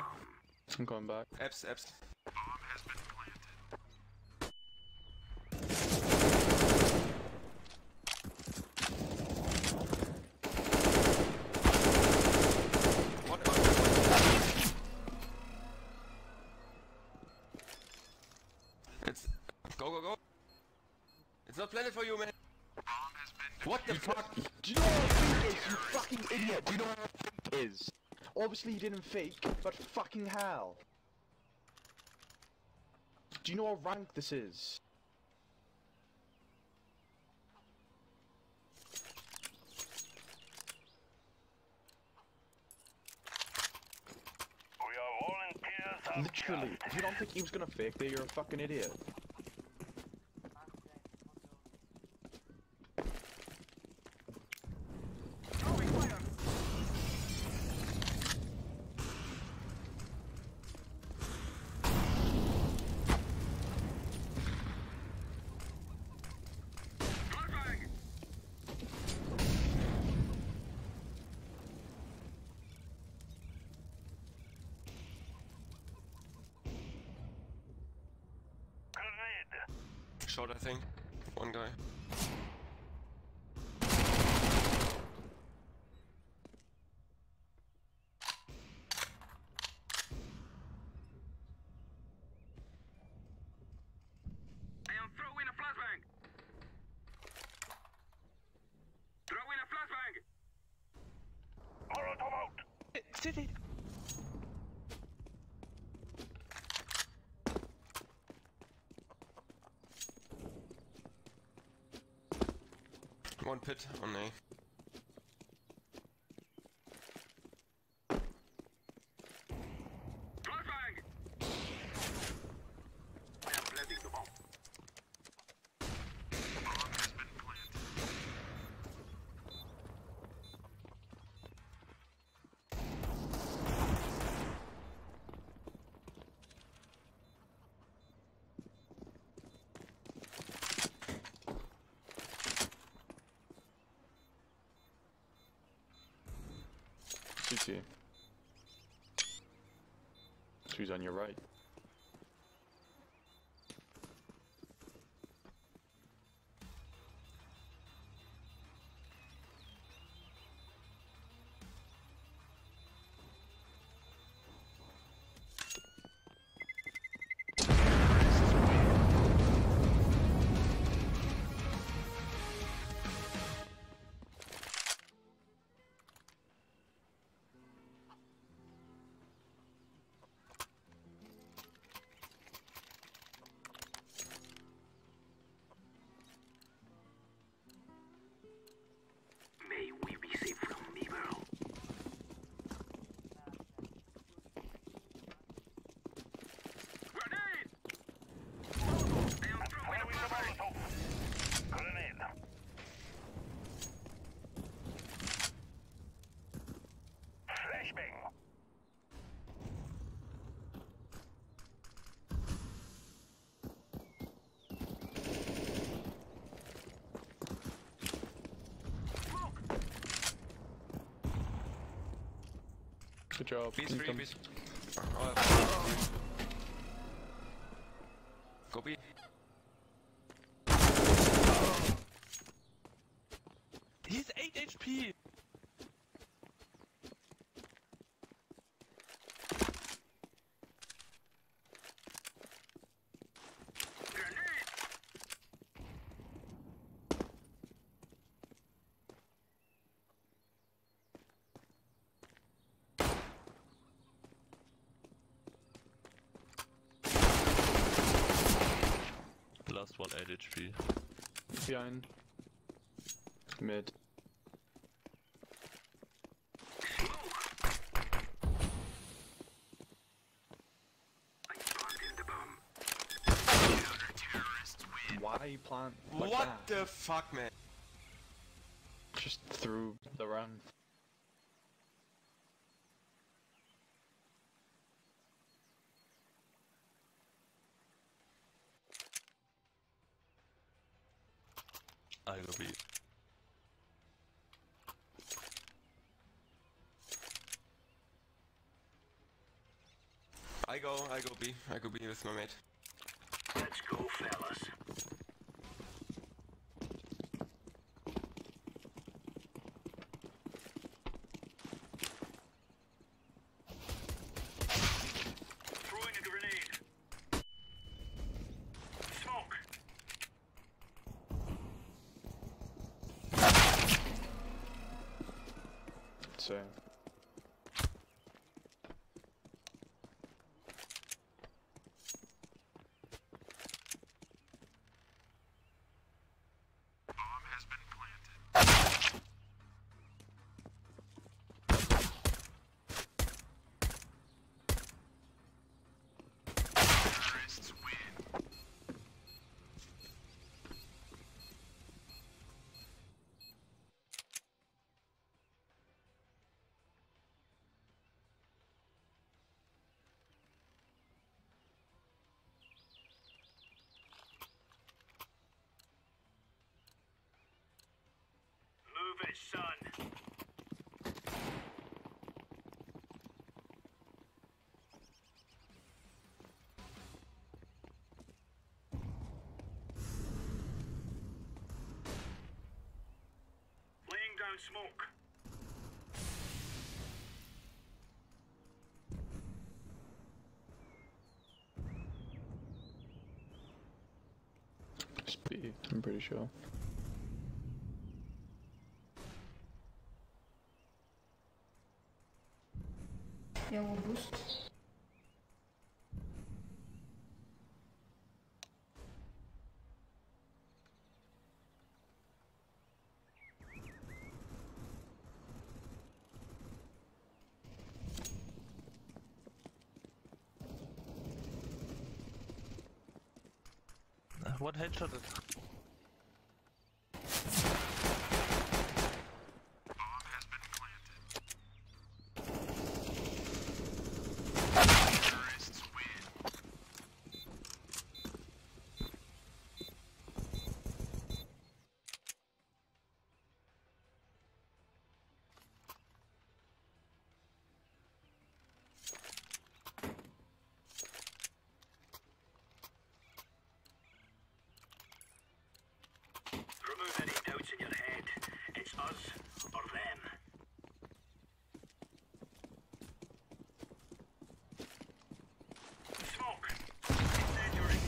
I'm going back. Apps. It's go. It's not planted for you, man. What the fuck? Do you know what a fake is, you fucking idiot? Do you know what a fake is? Obviously you didn't fake, but fucking hell. Do you know what rank this is? We are volunteers. Literally, if you don't think he was gonna fake there, you're a fucking idiot. Short, I think. One guy. I am throwing a flashbang. Throwing a flashbang. Molotov out. City. One pit on A. Flashbang. I am planting the bomb. Bomb has been planted. CT. Who's on your right? May we be safe from evil. Grenade! I am throwing a flashbang. Grenade. Flashbang. Good job. B's Can you free, come- B's. Oh, go B. HP. Behind. Mid. Why plant like What that? the fuck, man? Just through the run. I go B. I go B. I go B with my mate. Let's go, fellas. Throwing a grenade. Smoke. So. Move it, son. Laying down smoke. Speed, I'm pretty sure. Я will boost. What headshot it? Remove any doubts in your head. It's us or them. Smoke. Incendiary.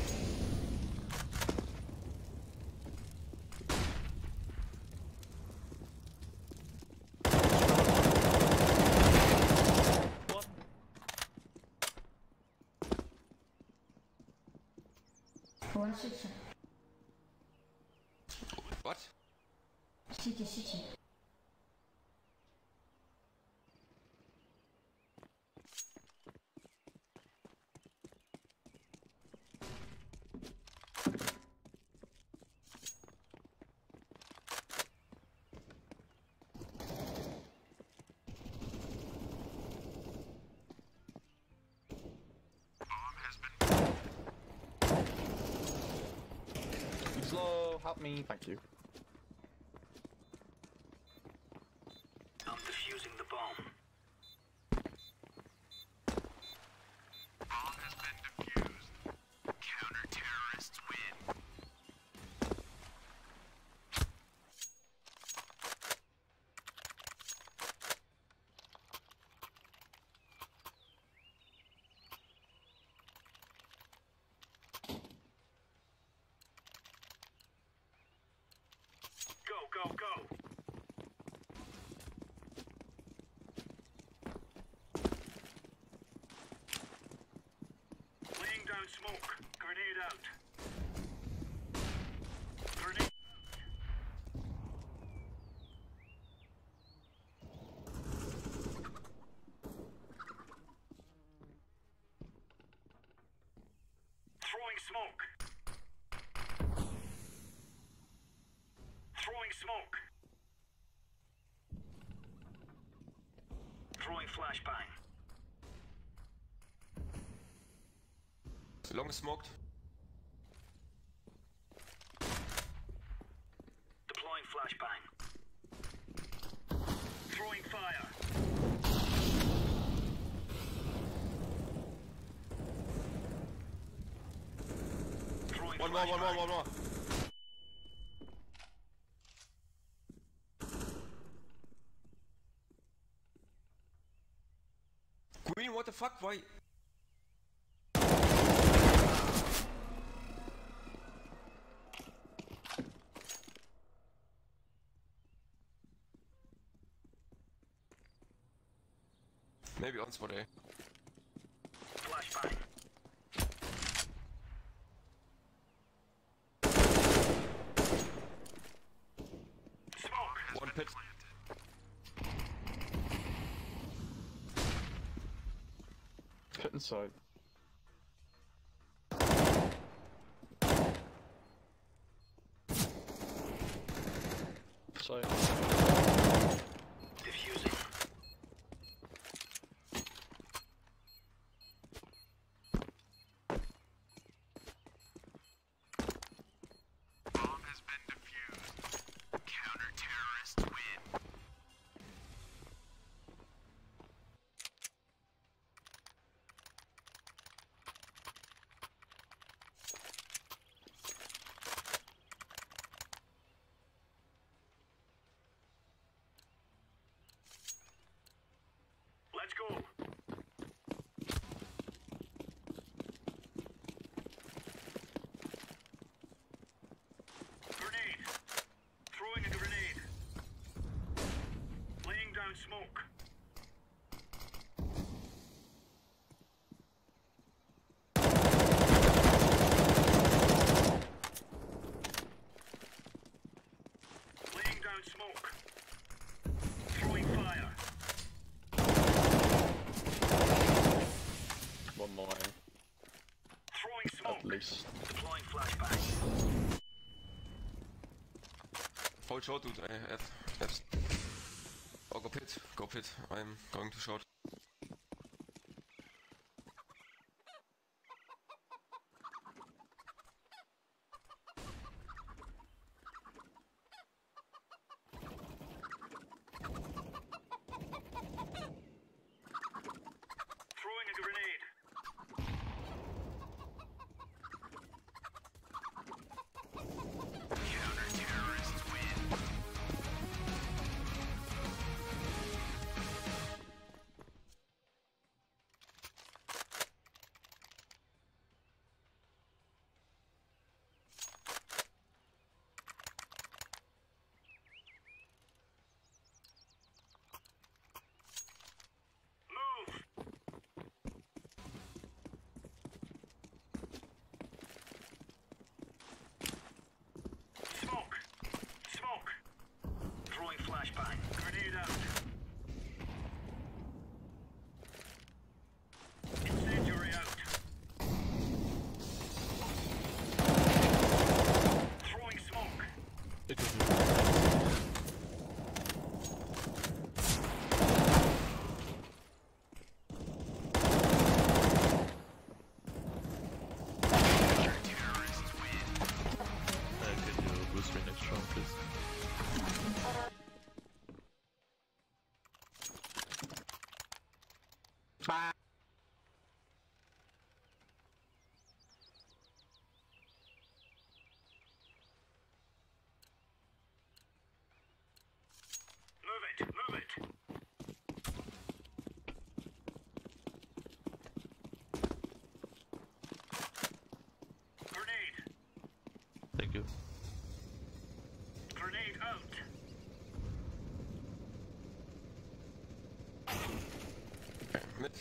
What? One city. What? City. Slow, help me, thank you. I'm defusing the bomb. Go. Laying down smoke. Grenade out. Long is smoked. Deploying flashbang. Throwing fire. Throwing One more. Green, what the fuck? Why? Maybe on spot A. Flashbang. Smoke. One pit. Pit inside. Sorry. Diffusing. Bomb has been defused. Counter-terrorists win. Let's go. Grenade. Throwing a grenade. Laying down smoke. Laying down smoke. Throwing fire. One more. Throwing smoke. At least. Deploying flashbang. Hold short, dude. Yes. Oh, go pit. I'm going to short. Throwing a grenade. Counter-terrorists win. Move. Smoke. Smoke. Throwing flashbang. Grenade out. Incendiary out. Throwing smoke. It is Terrorists win. Can you boost me next round, please? Move it. Grenade. Thank you. Grenade out. Okay, mid.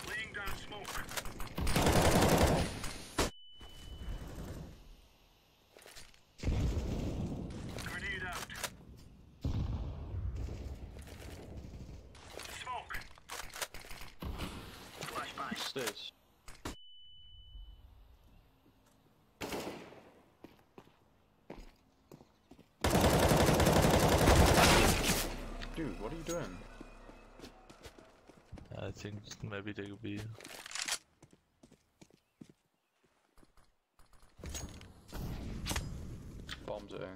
Laying down smoke. Grenade out. Smoke. Flashbang. Stairs. Dude, what are you doing? I think maybe they will be. bombs, eh?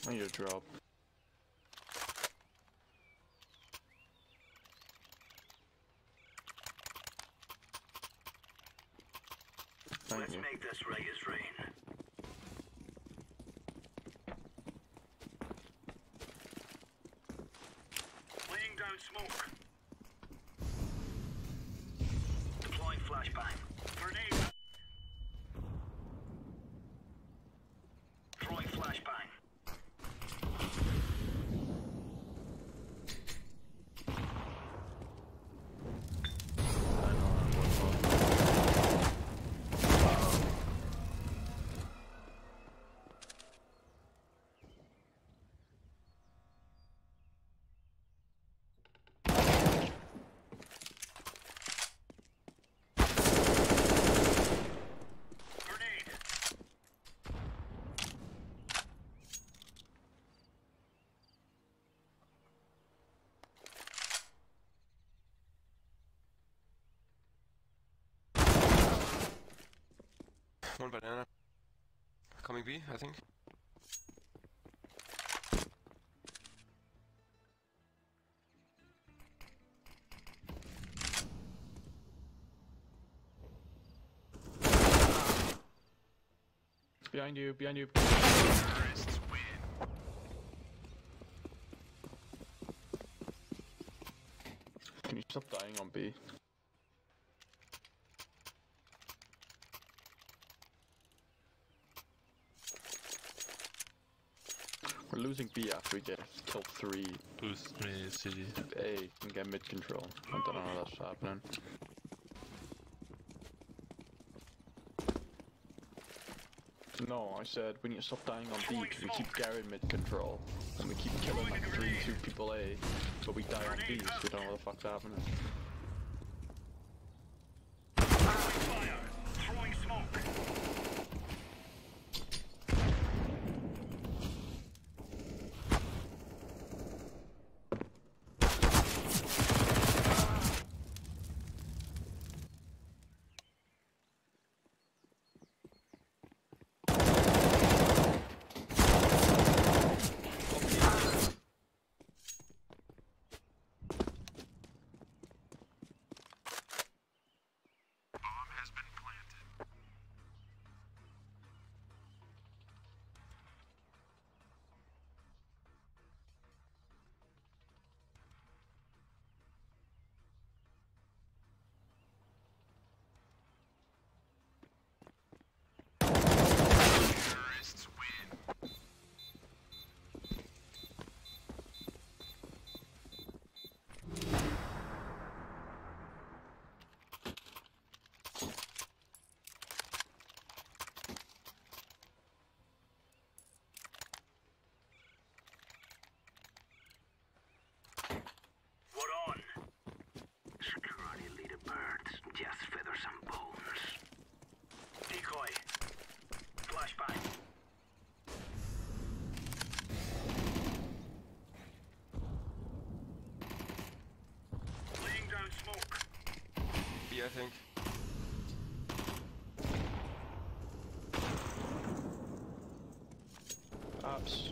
I need a drop. Thank you. Make this right as rain. Laying down smoke. Deploying flashbang. Grenade. Throwing flashbang. One banana. Coming B, I think. Behind you, behind you. Can you stop dying on B? We're losing B after we get killed 3. Boost me, CD. A can get mid control. I don't know how that's happening. No, I said we need to stop dying on B because we keep getting mid control. And we keep killing like 2 people A, but we die on B, so we don't know what the fuck's happening. Fire. Throwing smoke. I think. Ops.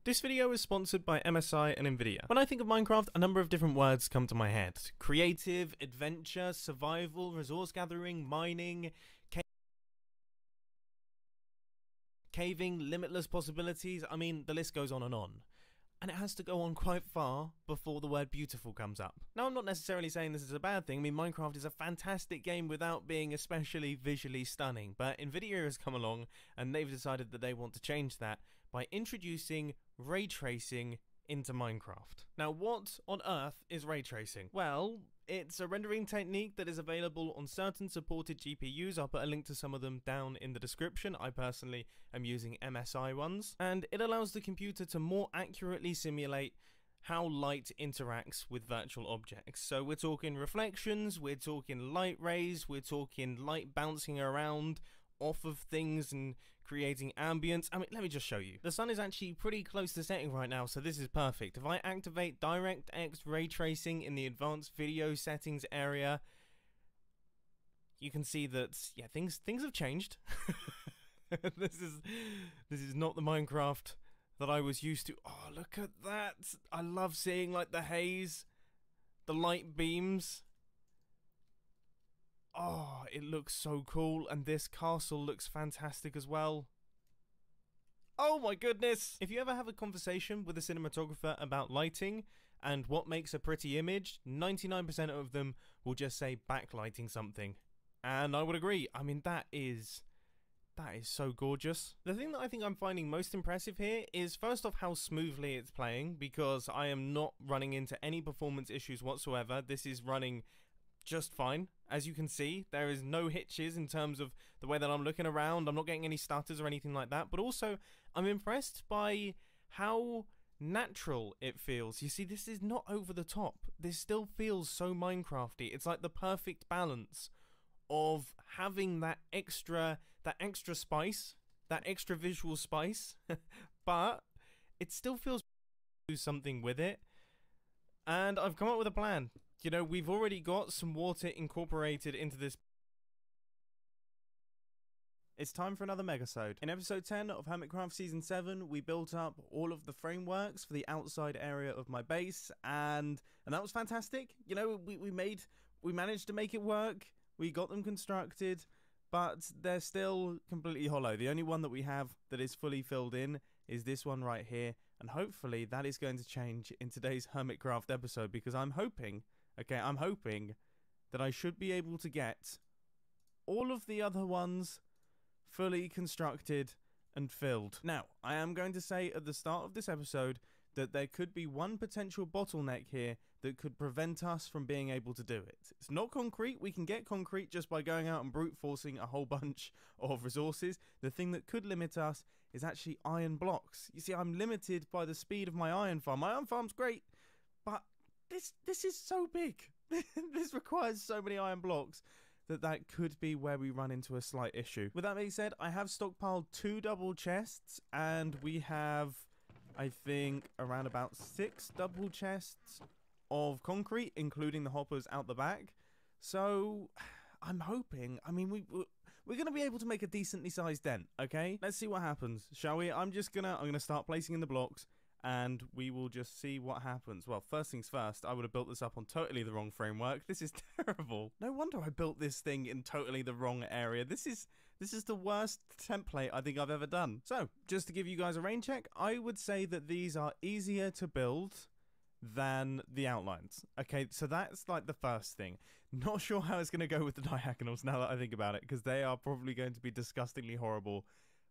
This video is sponsored by MSI and Nvidia. When I think of Minecraft, a number of different words come to my head. Creative, adventure, survival, resource gathering, mining, caving, limitless possibilities. I mean, the list goes on. And it has to go on quite far before the word beautiful comes up. Now, I'm not necessarily saying this is a bad thing. I mean, Minecraft is a fantastic game without being especially visually stunning. But Nvidia has come along and they've decided that they want to change that by introducing ray tracing into Minecraft. Now, what on earth is ray tracing? Well, it's a rendering technique that is available on certain supported GPUs. I'll put a link to some of them down in the description. I personally am using MSI ones. And it allows the computer to more accurately simulate how light interacts with virtual objects. So we're talking reflections, we're talking light rays, we're talking light bouncing around off of things and creating ambience. I mean, let me just show you. The sun is actually pretty close to setting right now, so this is perfect. If I activate DirectX ray tracing in the advanced video settings area, you can see that, yeah, things have changed. This is not the Minecraft that I was used to. Oh, look at that. I love seeing like the haze, the light beams. Oh, it looks so cool, and this castle looks fantastic as well. Oh my goodness! If you ever have a conversation with a cinematographer about lighting and what makes a pretty image, 99% of them will just say backlighting something. And I would agree. I mean, that is so gorgeous. The thing that I think I'm finding most impressive here is first off how smoothly it's playing, because I am not running into any performance issues whatsoever. This is running just fine. As you can see, there is no hitches in terms of the way that I'm looking around. I'm not getting any stutters or anything like that, but also I'm impressed by how natural it feels. You see, this is not over the top. This still feels so Minecrafty. It's like the perfect balance of having that extra spice, that extra visual spice, but it still feels do something with it. And I've come up with a plan. You know, we've already got some water incorporated into this. It's time for another megasode. In episode 10 of Hermitcraft Season 7, we built up all of the frameworks for the outside area of my base, and that was fantastic. You know, we managed to make it work. We got them constructed, but they're still completely hollow. The only one that we have that is fully filled in is this one right here, and hopefully that is going to change in today's Hermitcraft episode, because I'm hoping that I should be able to get all of the other ones fully constructed and filled. Now, I am going to say at the start of this episode that there could be one potential bottleneck here that could prevent us from being able to do it. It's not concrete. We can get concrete just by going out and brute forcing a whole bunch of resources. The thing that could limit us is actually iron blocks. You see, I'm limited by the speed of my iron farm. My iron farm's great, but this is so big. This requires so many iron blocks that could be where we run into a slight issue. With that being said, I have stockpiled 2 double chests, and we have, I think, around about 6 double chests of concrete, including the hoppers out the back. So I'm hoping, I mean, we're going to be able to make a decently sized dent, okay? Let's see what happens, shall we? I'm gonna start placing in the blocks, and we will just see what happens. Well, first things first, I would have built this up on totally the wrong framework. This is terrible. No wonder I built this thing in totally the wrong area. This is the worst template I think I've ever done. So, just to give you guys a rain check, I would say that these are easier to build than the outlines. Okay, so that's like the first thing. Not sure how it's going to go with the diagonals now that I think about it, because they are probably going to be disgustingly horrible,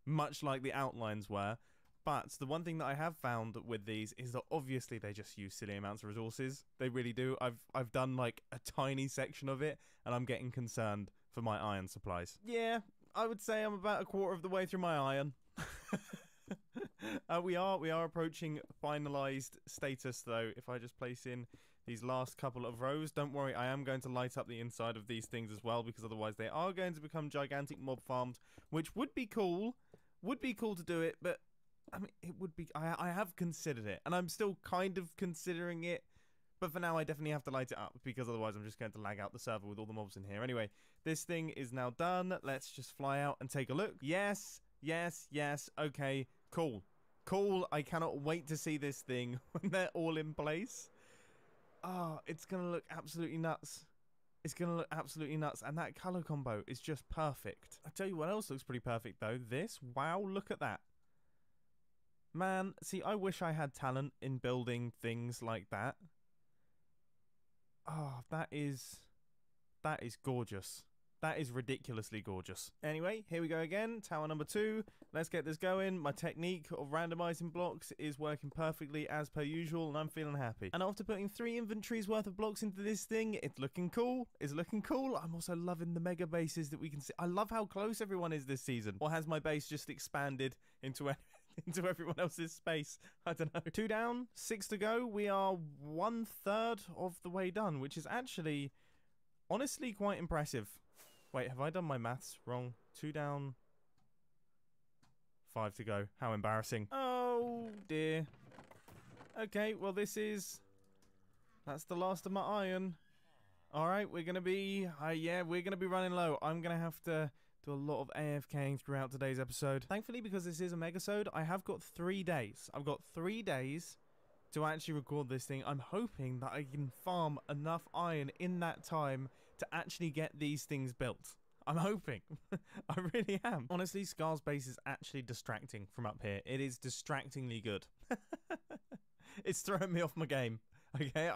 much like the outlines were. But the one thing that I have found with these is that obviously they just use silly amounts of resources. They really do. I've done like a tiny section of it, and I'm getting concerned for my iron supplies. Yeah, I would say I'm about a quarter of the way through my iron. We are approaching finalized status though. If I just place in these last couple of rows, don't worry, I am going to light up the inside of these things as well, because otherwise they are going to become gigantic mob farms, which would be cool. Would be cool to do it, but I mean, it would be. I have considered it, and I'm still kind of considering it, but for now I definitely have to light it up, because otherwise I'm just going to lag out the server with all the mobs in here. Anyway, this thing is now done. Let's just fly out and take a look. Yes, yes, yes. Okay, cool. cool. I cannot wait to see this thing when they're all in place. Oh, it's going to look absolutely nuts. It's going to look absolutely nuts. And that color combo is just perfect. I tell you what else looks pretty perfect, though. This, wow, look at that. Man, see, I wish I had talent in building things like that. Oh, that is gorgeous. That is ridiculously gorgeous. Anyway, here we go again. Tower number 2. Let's get this going. My technique of randomizing blocks is working perfectly as per usual, and I'm feeling happy. And after putting 3 inventories worth of blocks into this thing, it's looking cool. It's looking cool. I'm also loving the mega bases that we can see. I love how close everyone is this season. Or has my base just expanded into everyone else's space? I don't know. 2 down, 6 to go. We are 1/3 of the way done, which is actually honestly quite impressive. Wait, have I done my maths wrong? 2 down, 5 to go. How embarrassing. Oh, dear. Okay, well, that's the last of my iron. All right, we're going to be, we're going to be running low. I'm going to have to do a lot of AFKing throughout today's episode. Thankfully, because this is a megasode, I have got 3 days. I've got 3 days to actually record this thing. I'm hoping that I can farm enough iron in that time to actually get these things built. I'm hoping. I really am. Honestly, Scar's base is actually distracting from up here. It is distractingly good. It's throwing me off my game. Okay,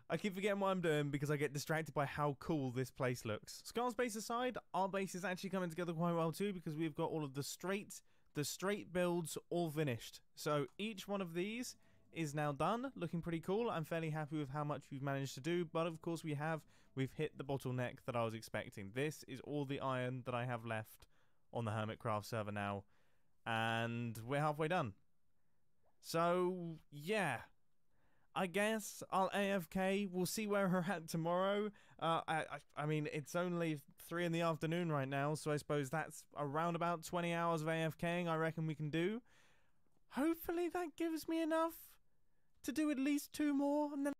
I keep forgetting what I'm doing because I get distracted by how cool this place looks. Scar's base aside, our base is actually coming together quite well too, because we've got all of the straight builds all finished. So each one of these is now done, looking pretty cool. I'm fairly happy with how much we've managed to do, but of course we've hit the bottleneck that I was expecting. This is all the iron that I have left on the Hermitcraft server now, and we're halfway done. So yeah, I guess I'll AFK. We'll see where we're at tomorrow. I mean, it's only 3 in the afternoon right now, so I suppose that's around about 20 hours of AFKing I reckon we can do. Hopefully that gives me enough to do at least 2 more, and then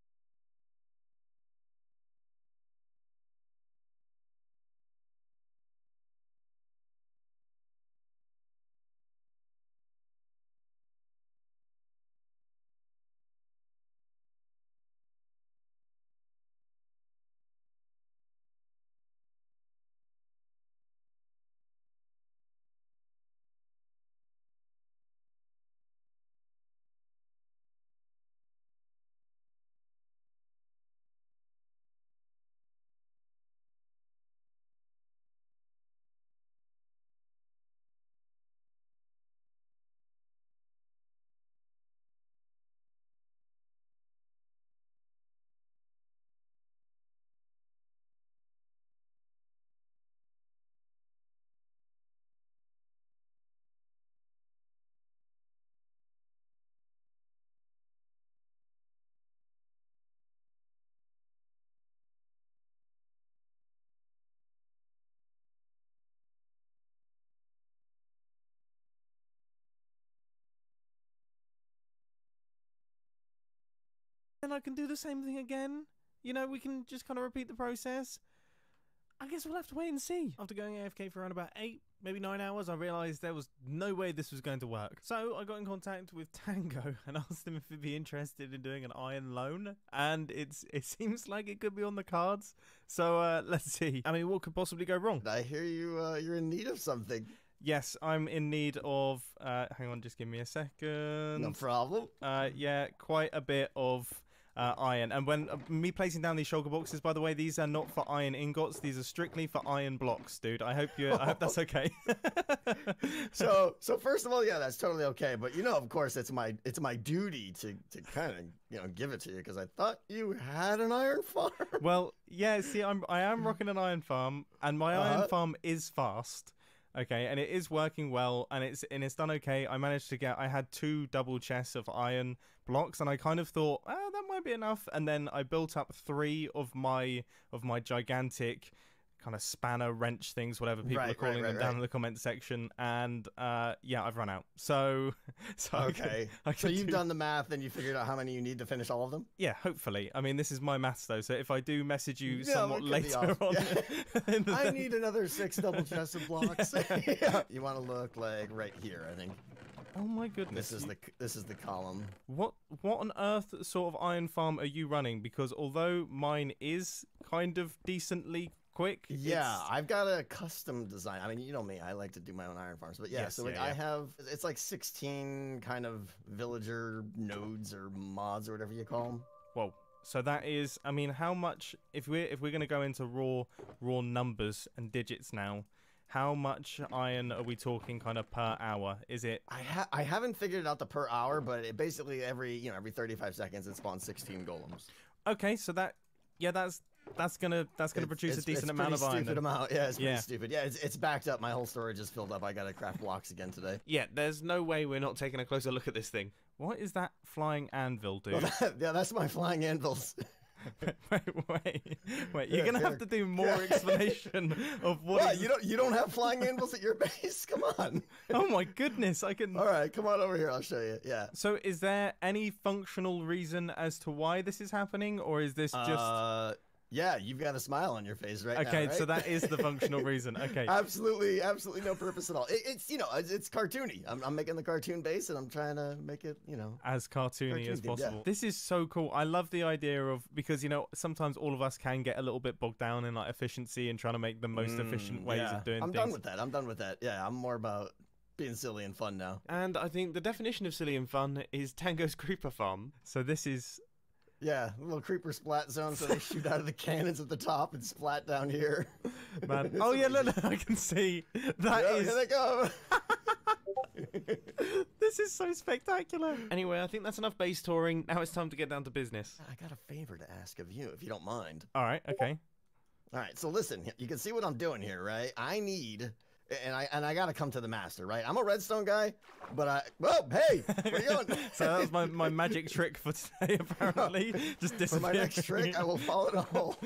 I can do the same thing again. You know, we can just kind of repeat the process. I guess we'll have to wait and see. After going AFK for around about 8, maybe 9 hours, I realised there was no way this was going to work. So I got in contact with Tango and asked him if he'd be interested in doing an iron loan. And it seems like it could be on the cards. So let's see. I mean, what could possibly go wrong? I hear you're in need of something. Yes, I'm in need of, hang on, just give me a second. No problem. Yeah, quite a bit of iron. And when me placing down these shulker boxes, by the way, these are not for iron ingots. These are strictly for iron blocks, dude. I hope that's okay. So first of all, yeah, that's totally okay. But you know, of course, it's my duty to kind of give it to you, because I thought you had an iron farm. Well, yeah. See, I am rocking an iron farm, and my iron farm is fast. Okay, and it is working well, and it's done okay. I had 2 double chests of iron blocks, and I kind of thought, that might be enough. And then I built up 3 of my gigantic kind of spanner wrench things, whatever people are calling them, down in the comment section. And yeah, I've run out. So okay. So you've done the math and you figured out how many you need to finish all of them? Yeah, hopefully. I mean, this is my maths though, so if I do message you somewhat later on, I need another 6 double chests of blocks. Yeah. You want to look like right here, I think. Oh my goodness. This is the column. What on earth sort of iron farm are you running? Because although mine is kind of decently quick. Yeah, I've got a custom design. I mean, you know me, I like to do my own iron farms. But yeah, Yes, so like yeah, I have, it's like 16 kind of villager nodes or mods or whatever you call them. Whoa. So that is, I mean, how much, if we're going to go into raw numbers and digits now, how much iron are we talking kind of per hour? Is it? I haven't figured out the per hour, but it basically every 35 seconds it spawns 16 golems. Okay, so that's gonna produce a decent amount of iron. Stupid amount. Yeah, it's pretty stupid. Yeah, it's backed up. My whole storage is filled up. I gotta craft blocks again today. Yeah, there's no way we're not taking a closer look at this thing. What is that flying anvil, dude? Well, yeah, that's my flying anvils. wait! You're gonna have to do more explanation of what. You don't have flying anvils at your base? Come on! Oh my goodness! I can. All right, come on over here. I'll show you. Yeah. So, is there any functional reason as to why this is happening, or is this just? Yeah, you've got a smile on your face right now. Okay, right? so that is the functional reason. Okay. Absolutely no purpose at all. It's it's cartoony. I'm making the cartoon base and I'm trying to make it, as cartoony as possible. Yeah. This is so cool. I love the idea of, because sometimes all of us can get a little bit bogged down in like efficiency and trying to make the most efficient ways of doing things. I'm done with that. Yeah, I'm more about being silly and fun now. And I think the definition of silly and fun is Tango's creeper farm. So this is. Yeah, a little creeper splat zone, so they shoot out of the cannons at the top and splat down here. Man, oh yeah, look, I can see that is. Here they go. This is so spectacular. Anyway, I think that's enough base touring. Now it's time to get down to business. I got a favor to ask of you, if you don't mind. All right, okay. All right, so listen, you can see what I'm doing here, right? I need. And I gotta come to the master, right? I'm a redstone guy, but hey, where you going? So that was my magic trick for today, apparently. Just disappear. For my next trick, I will follow the hole.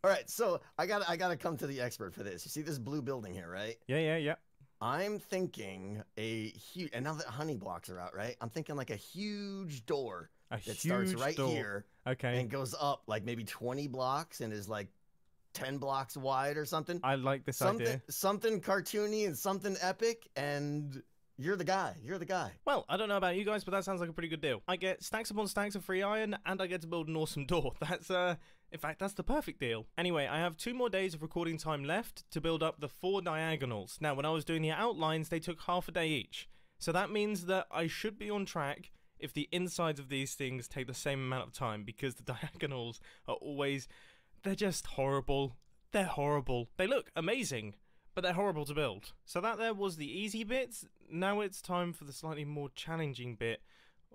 All right, so I gotta come to the expert for this. You see this blue building here, right? Yeah. I'm thinking a huge, and now that honey blocks are out, right? I'm thinking like a huge door that starts right here, okay, and goes up like maybe 20 blocks and is like 10 blocks wide or something. I like this idea. Something cartoony and something epic, and you're the guy. Well, I don't know about you guys, but that sounds like a pretty good deal. I get stacks upon stacks of free iron, and I get to build an awesome door. That's, in fact, that's the perfect deal. Anyway, I have 2 more days of recording time left to build up the 4 diagonals. Now, when I was doing the outlines, they took half a day each. So that means that I should be on track if the insides of these things take the same amount of time, because the diagonals are always... They're just horrible. They're horrible. They look amazing, but they're horrible to build. So that there was the easy bits. Now it's time for the slightly more challenging bit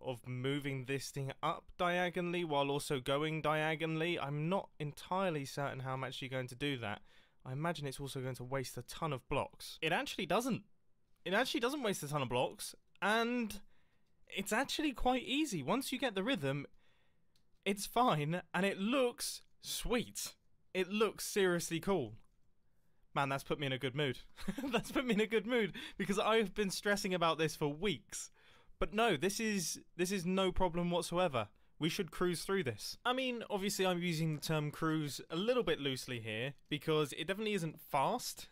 of moving this thing up diagonally while also going diagonally. I'm not entirely certain how I'm actually going to do that. I imagine it's also going to waste a ton of blocks. It actually doesn't. It actually doesn't waste a ton of blocks, and it's actually quite easy. Once you get the rhythm, it's fine, and it looks... sweet. It looks seriously cool. Man, that's put me in a good mood. That's put me in a good mood because I've been stressing about this for weeks. But no, this is no problem whatsoever. We should cruise through this. I mean, obviously I'm using the term cruise a little bit loosely here because it definitely isn't fast.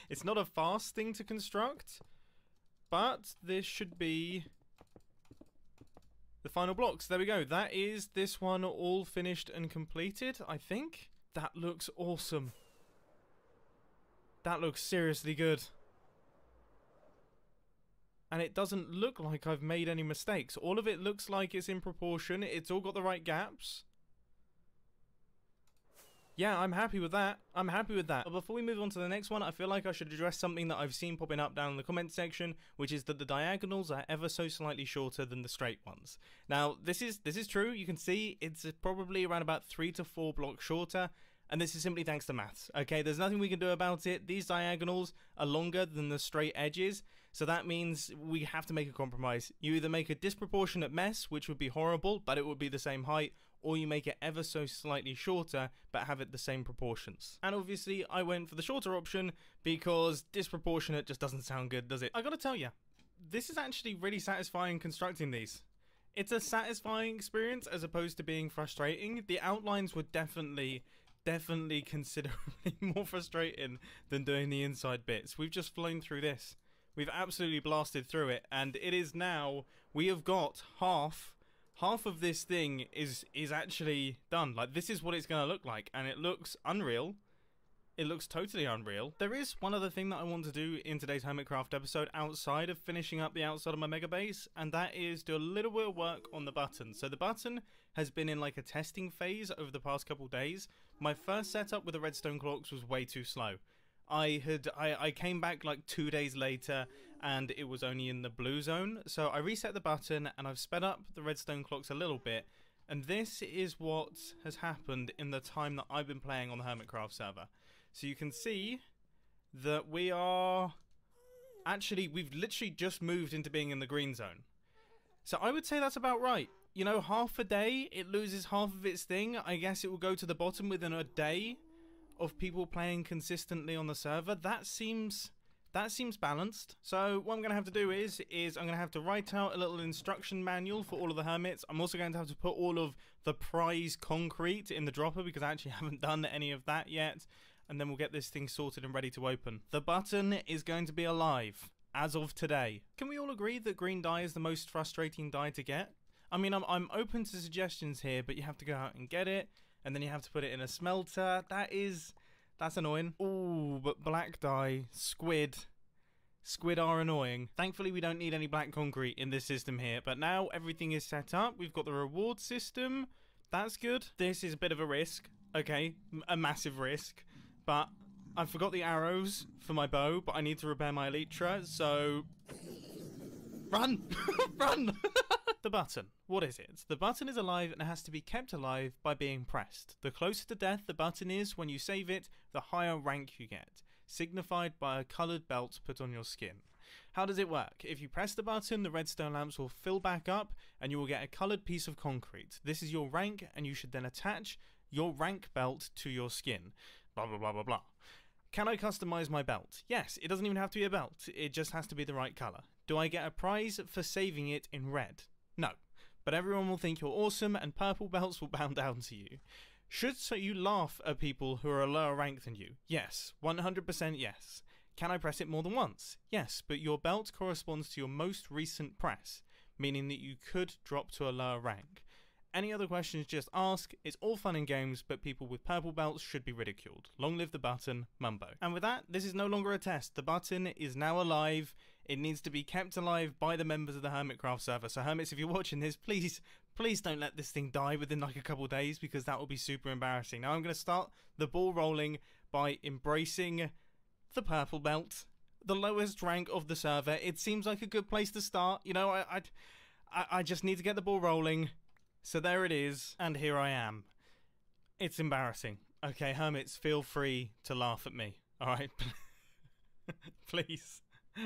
It's not a fast thing to construct, but this should be the final blocks. There we go. That is this one all finished and completed, I think. That looks awesome. That looks seriously good. And it doesn't look like I've made any mistakes. All of it looks like it's in proportion. It's all got the right gaps. Yeah, I'm happy with that. I'm happy with that. But before we move on to the next one, I feel like I should address something that I've seen popping up down in the comment section, which is that the diagonals are ever so slightly shorter than the straight ones. Now, this is true. You can see it's probably around about 3 to 4 blocks shorter, and this is simply thanks to maths. Okay, there's nothing we can do about it. These diagonals are longer than the straight edges, so that means we have to make a compromise. You either make a disproportionate mess, which would be horrible, but it would be the same height, or you make it ever so slightly shorter, but have it the same proportions. And obviously, I went for the shorter option, because disproportionate just doesn't sound good, does it? I gotta tell you, this is actually really satisfying constructing these. It's a satisfying experience, as opposed to being frustrating. The outlines were definitely definitely considerably more frustrating than doing the inside bits. We've just flown through this. We've absolutely blasted through it, and it is now, we have got half of this thing is actually done. Like, this is what it's going to look like, and it looks unreal. It looks totally unreal. There is one other thing that I want to do in today's Hermitcraft episode outside of finishing up the outside of my mega base, and that is do a little bit of work on the button. So the button has been in like a testing phase over the past couple days. My first setup with the redstone clocks was way too slow. I came back like 2 days later and it was only in the blue zone, so I reset the button and I've sped up the redstone clocks a little bit, and this is what has happened in the time that I've been playing on the Hermitcraft server. So you can see that we are actually, we've literally just moved into being in the green zone. So I would say that's about right. You know, half a day it loses half of its thing. I guess it will go to the bottom within a day of people playing consistently on the server. That seems balanced. So what I'm going to have to do is I'm going to have to write out a little instruction manual for all of the hermits. I'm also going to have to put all of the prize concrete in the dropper because I actually haven't done any of that yet. And then we'll get this thing sorted and ready to open. The button is going to be alive as of today. Can we all agree that green dye is the most frustrating dye to get? I mean, I'm open to suggestions here, but you have to go out and get it, and then you have to put it in a smelter. That's annoying. Ooh, but black dye, squid are annoying. Thankfully, we don't need any black concrete in this system here, but now everything is set up. We've got the reward system. That's good. This is a bit of a risk, okay, a massive risk, but I forgot the arrows for my bow, but I need to repair my elytra, so run, run. The button. What is it? The button is alive and it has to be kept alive by being pressed. The closer to death the button is when you save it, the higher rank you get, signified by a coloured belt put on your skin. How does it work? If you press the button, the redstone lamps will fill back up and you will get a coloured piece of concrete. This is your rank, and you should then attach your rank belt to your skin. Blah, blah, blah, blah, blah. Can I customise my belt? Yes, it doesn't even have to be a belt. It just has to be the right colour. Do I get a prize for saving it in red? No, but everyone will think you're awesome and purple belts will bow down to you. Should you laugh at people who are a lower rank than you? Yes, 100% yes. Can I press it more than once? Yes, but your belt corresponds to your most recent press, meaning that you could drop to a lower rank. Any other questions, just ask. It's all fun and games, but people with purple belts should be ridiculed. Long live the button, Mumbo. And with that, this is no longer a test. The button is now alive. It needs to be kept alive by the members of the Hermitcraft server. So hermits, if you're watching this, please don't let this thing die within like a couple days, because that will be super embarrassing. Now I'm going to start the ball rolling by embracing the purple belt, the lowest rank of the server. It seems like a good place to start. You know, I just need to get the ball rolling. So there it is, and here I am. It's embarrassing. Okay, hermits, feel free to laugh at me. Alright? Please.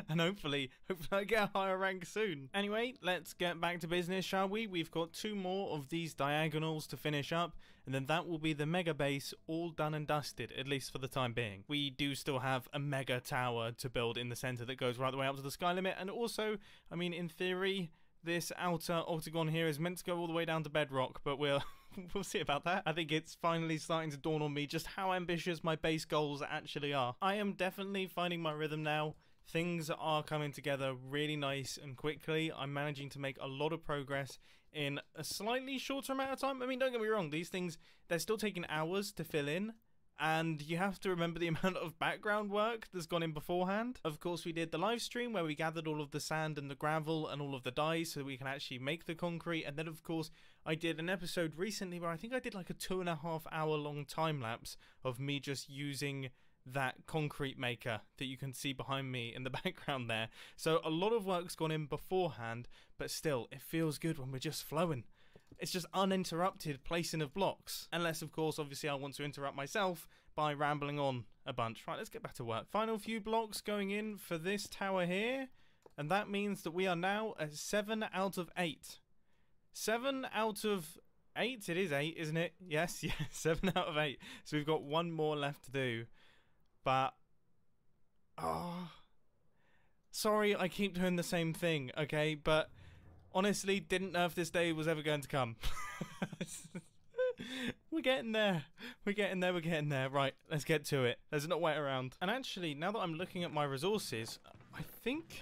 And hopefully I get a higher rank soon. Anyway, let's get back to business, shall we? We've got 2 more of these diagonals to finish up, and then that will be the mega base all done and dusted, at least for the time being. We do still have a mega tower to build in the center that goes right the way up to the sky limit, and also, I mean, in theory, this outer octagon here is meant to go all the way down to bedrock, but we'll see about that. I think it's finally starting to dawn on me just how ambitious my base goals actually are. I am definitely finding my rhythm now. Things are coming together really nice and quickly. I'm managing to make a lot of progress in a slightly shorter amount of time. I mean, don't get me wrong, these things, they're still taking hours to fill in. And you have to remember the amount of background work that's gone in beforehand. Of course, we did the live stream where we gathered all of the sand and the gravel and all of the dye so that we can actually make the concrete. And then, of course, I did an episode recently where I think I did like a 2.5 hour long time lapse of me just using that concrete maker that you can see behind me in the background there. So a lot of work's gone in beforehand, but still, it feels good when we're just flowing. It's just uninterrupted placing of blocks. Unless, of course, obviously I want to interrupt myself by rambling on a bunch. Right, let's get back to work. Final few blocks going in for this tower here. And that means that we are now at 7 out of 8. 7 out of 8? It is 8, isn't it? Yes, 7 out of 8. So we've got 1 more left to do. But, sorry, I keep doing the same thing, okay? But honestly, didn't know if this day was ever going to come. We're getting there. We're getting there. We're getting there. Right, let's get to it. Let's not wait around. And actually, now that I'm looking at my resources, I think,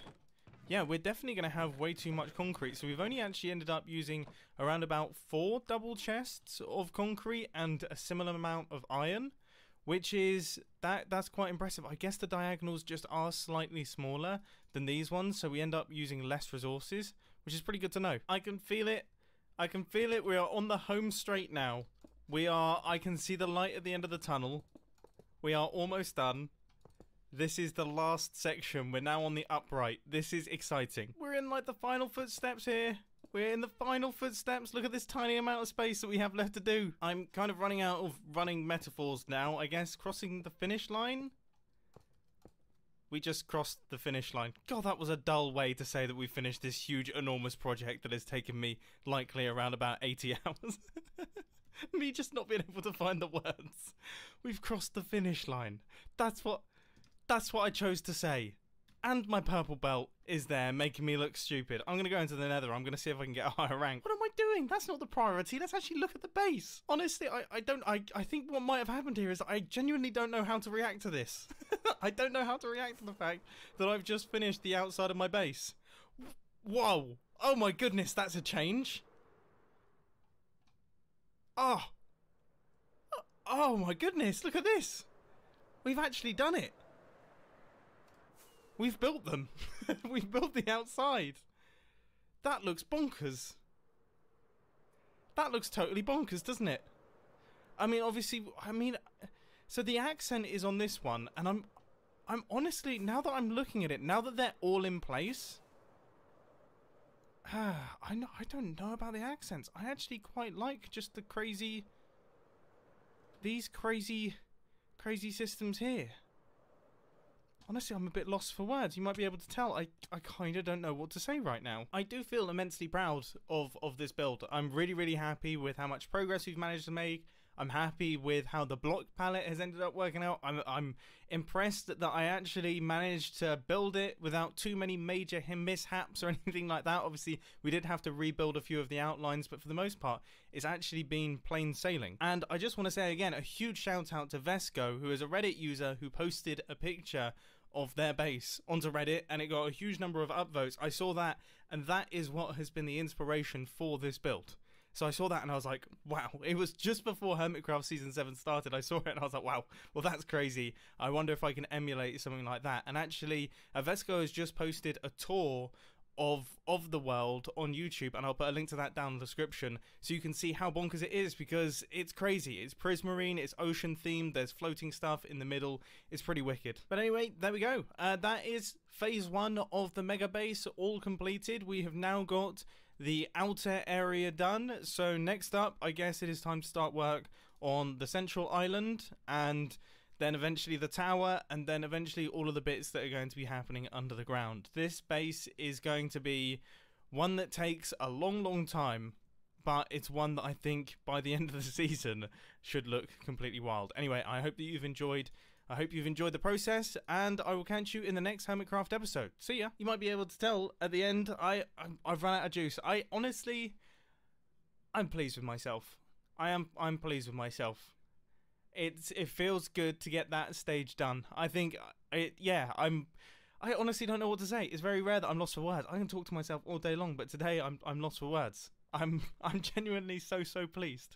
yeah, we're definitely going to have way too much concrete. So we've only actually ended up using around about 4 double chests of concrete and a similar amount of iron, which is, that's quite impressive. I guess the diagonals just are slightly smaller than these ones, so we end up using less resources, which is pretty good to know. I can feel it. I can feel it. We are on the home straight now. I can see the light at the end of the tunnel. We are almost done. This is the last section. We're now on the upright. This is exciting. We're in like the final footsteps here. We're in the final footsteps. Look at this tiny amount of space that we have left to do. I'm kind of running out of running metaphors now, I guess. Crossing the finish line? We just crossed the finish line. God, that was a dull way to say that we finished this huge, enormous project that has taken me likely around about 80 hours. Me just not being able to find the words. We've crossed the finish line. That's what I chose to say. And my purple belt is there, making me look stupid. I'm going to go into the nether. I'm going to see if I can get a higher rank. What am I doing? That's not the priority. Let's actually look at the base. Honestly, I think what might have happened here is I genuinely don't know how to react to this. I don't know how to react to the fact that I've just finished the outside of my base. Whoa. Oh my goodness, that's a change. Oh my goodness, look at this. We've actually done it. We've built them. We've built the outside. That looks bonkers. That looks totally bonkers, doesn't it? I mean, obviously, so the accent is on this one, and I'm honestly, now that I'm looking at it, now that they're all in place, I don't know about the accents. I actually quite like just the these crazy systems here. Honestly, I'm a bit lost for words. You might be able to tell. I kind of don't know what to say right now. I do feel immensely proud of this build. I'm really happy with how much progress we've managed to make. I'm happy with how the block palette has ended up working out. I'm impressed that I actually managed to build it without too many major mishaps or anything like that. Obviously, we did have to rebuild a few of the outlines, but for the most part, it's actually been plain sailing. And I just want to say again, a huge shout out to Vesco, who is a Reddit user who posted a picture of their base onto Reddit, and it got a huge number of upvotes. I saw that, and that is what has been the inspiration for this build. So I saw that and I was like, wow. It was just before Hermitcraft Season 7 started. I saw it and I was like, wow, well, that's crazy. I wonder if I can emulate something like that. And actually, Vesco has just posted a tour of the world on YouTube, and I'll put a link to that down in the description so you can see how bonkers it is, because it's crazy. It's prismarine, it's ocean themed, there's floating stuff in the middle. It's pretty wicked. But anyway, there we go. That is phase 1 of the mega base all completed. We have now got the outer area done. So next up, I guess it is time to start work on the central island, and then eventually the tower, and then eventually all of the bits that are going to be happening under the ground. This base is going to be one that takes a long time, but it's one that I think by the end of the season should look completely wild. Anyway, I hope that you've enjoyed. I hope you've enjoyed the process, and I will catch you in the next Hermitcraft episode. See ya. You might be able to tell at the end, I've run out of juice. I'm pleased with myself. I'm pleased with myself. It feels good to get that stage done. I think I honestly don't know what to say. It's very rare that I'm lost for words. I can talk to myself all day long, but today I'm lost for words. I'm genuinely so pleased.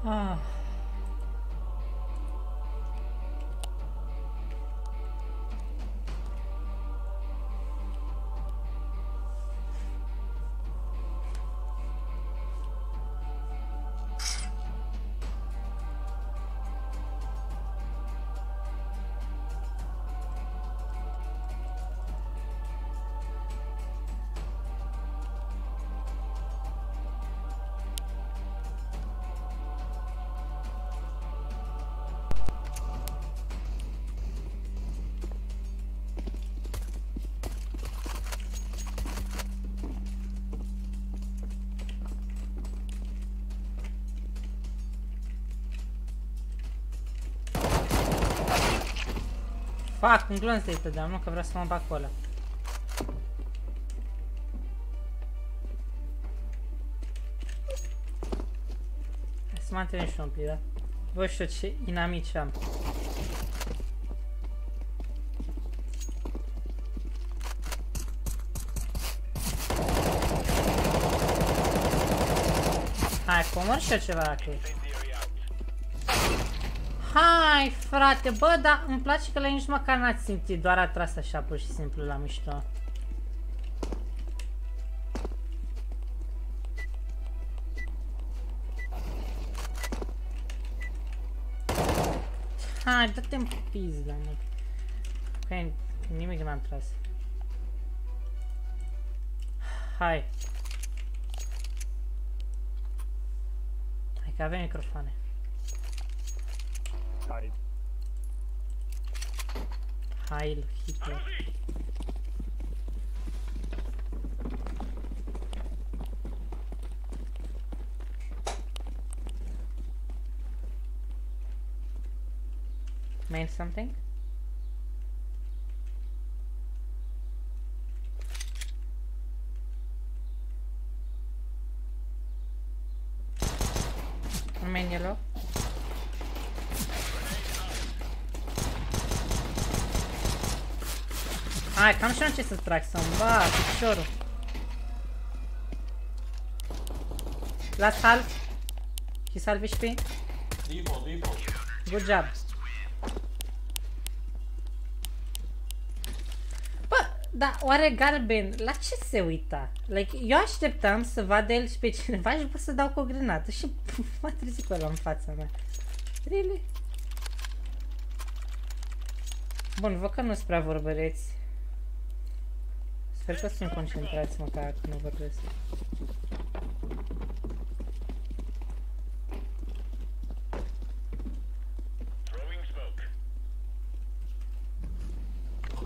Ah. Fac un glonț de dar nu că vreau să mă bag cu ăla. Hai să mă antrenez și un pic, da? Vă știu ce inamici am. Hai, comor și eu ceva dacă e. Hai, frate, bă, dar îmi place că la nici măcar n-ați simțit, doar a tras așa pur și simplu la mișto. Hai, dă-te-mi pizda, mă. Că nimic n-am tras. Hai. Hai că avem microfoane. Hai. Heil Hitler. Mean something? Main yellow. Hai, cam și ce să trag să-mi bat piciorul. Last half. He's half HP. Good job. Bă, dar oare Galben, la ce se uita? Like, eu așteptam să vadă el și pe cineva și după să dau cu o grenadă și m-a trezit cu ăla în fața mea. Really? Bun, văd că nu sunt prea vorbăreți. Sper că sunt concentrați măcar când vorbesc.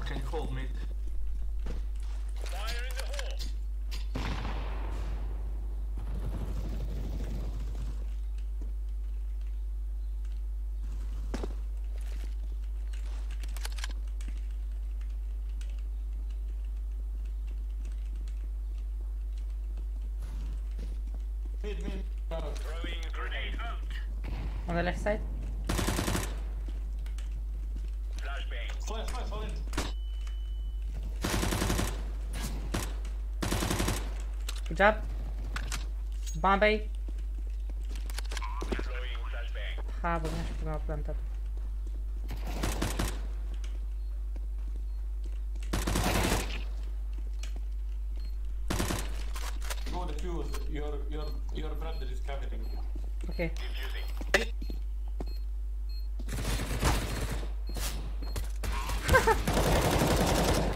Can you hold mid? Fire in the hole. Mid. Throwing grenade out. On the left side. Flashbang. Fall in. Good job. Bombay. Throwing flashbang. Ha, bă, nu știu cum am plantat. Go defuse. Your brother is covering you. Ok.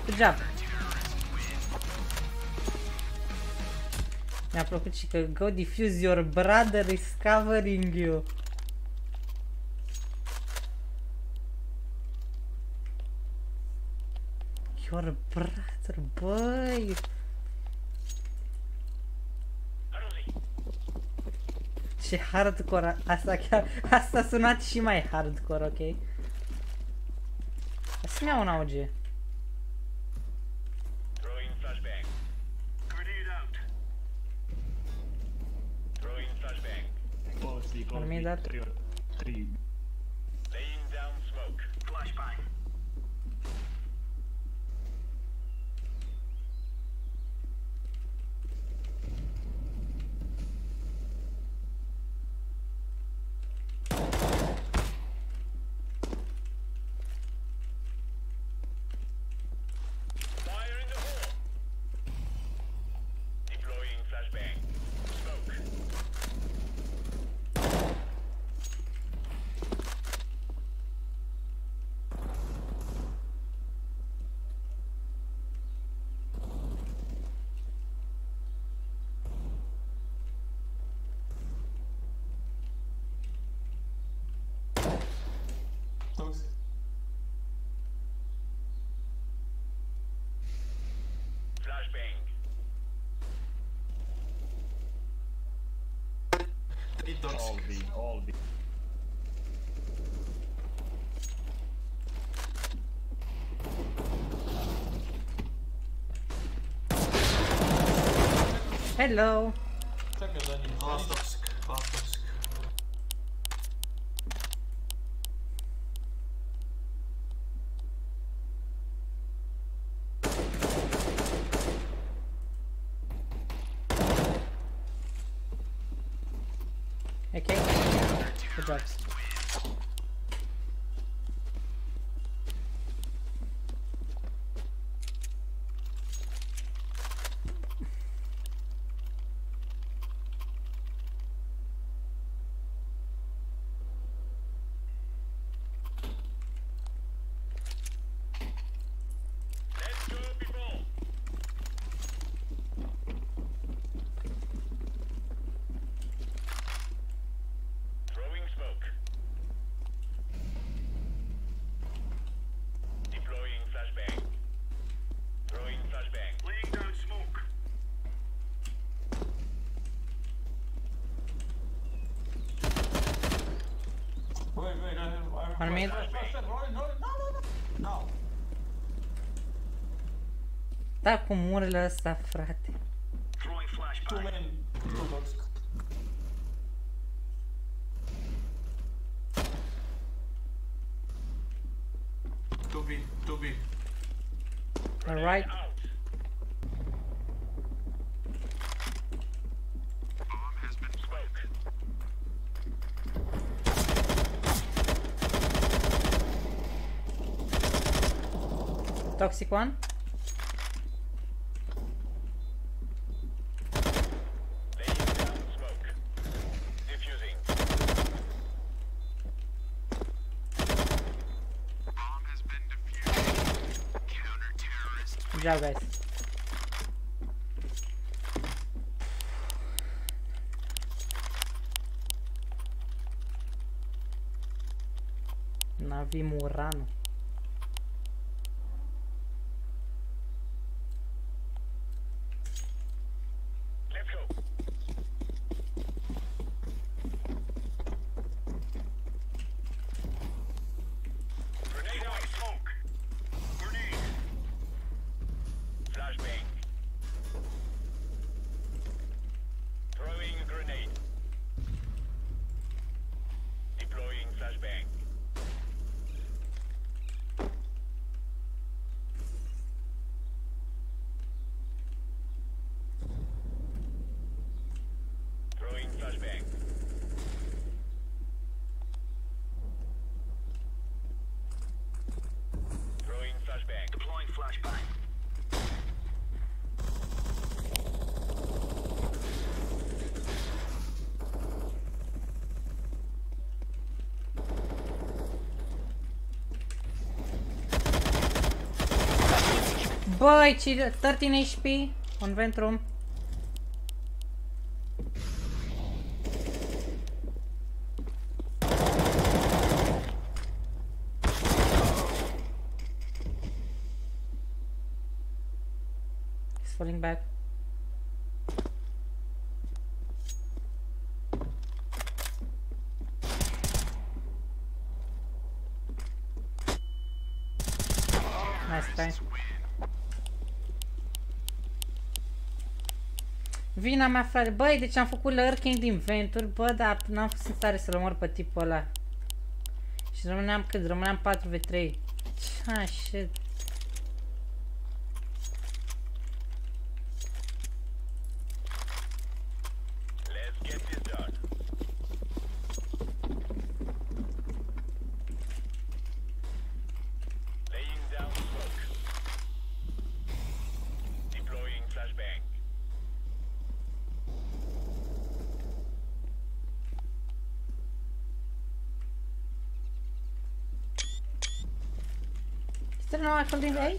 Good job. Mi-a plăcut și că go diffuse, your brother is covering you. Your brother, băi. Ce hardcore, asta chiar, asta a sunat și mai hardcore, ok? Să-mi iau un AUG. Throwing flashbang. Grenade out. Throwing flashbang. On me that. Laying down smoke. Flashbang. All B, all B. Hello. Czekaj za nim. Lastowsk. Okay. Good job. One mid. Da cu murile ăsta, frate. Two men. Two dogs. To be. Alright. Toxic one. Good job, guys. Navi Murano. Băi, 13 HP, un pentru. He's falling back. Nice try. Vina mea, frate. Băi, deci am făcut lurking din venturi, bă, dar n-am fost în stare să-l omor pe tipul ăla. Și rămâneam cât? Rămâneam 4v3. Ah, shit. Is there no actual in A?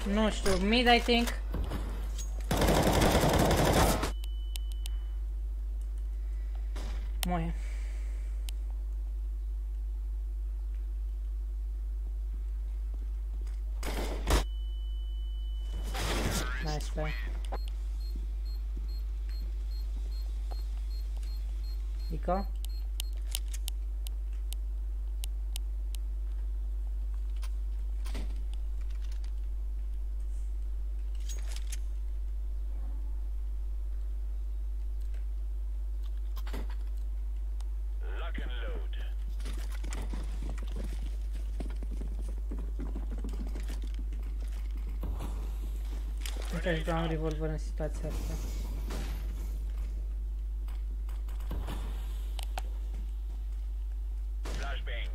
No, știu, mid I think. Moje. Nice play. Nico? Lock and load. Nu te-aș bea un revolver în situația asta. Flashbang.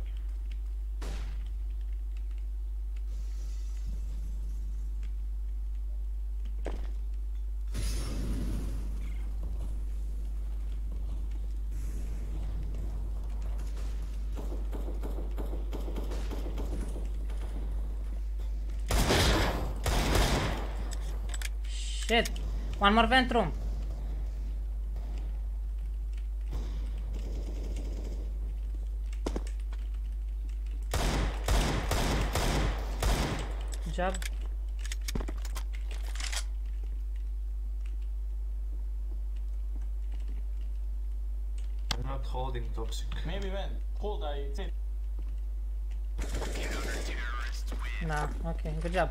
Shit! One more pentru! Good job. I'm not holding toxic. Maybe when hold I take. Nah, okay, good job.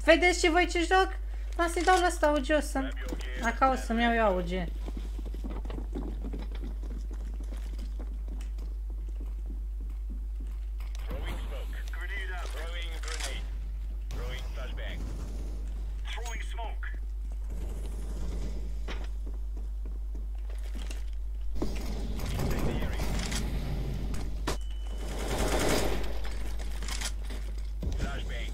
Vedeți și voi ce joc? Vreau să-i dau la asta AUG, o să... Acá o să-mi iau eu AUG. Throwing smoke. Grenade out. Throwing grenade. Throwing flashbang. Throwing smoke. Incendiary. Flashbang.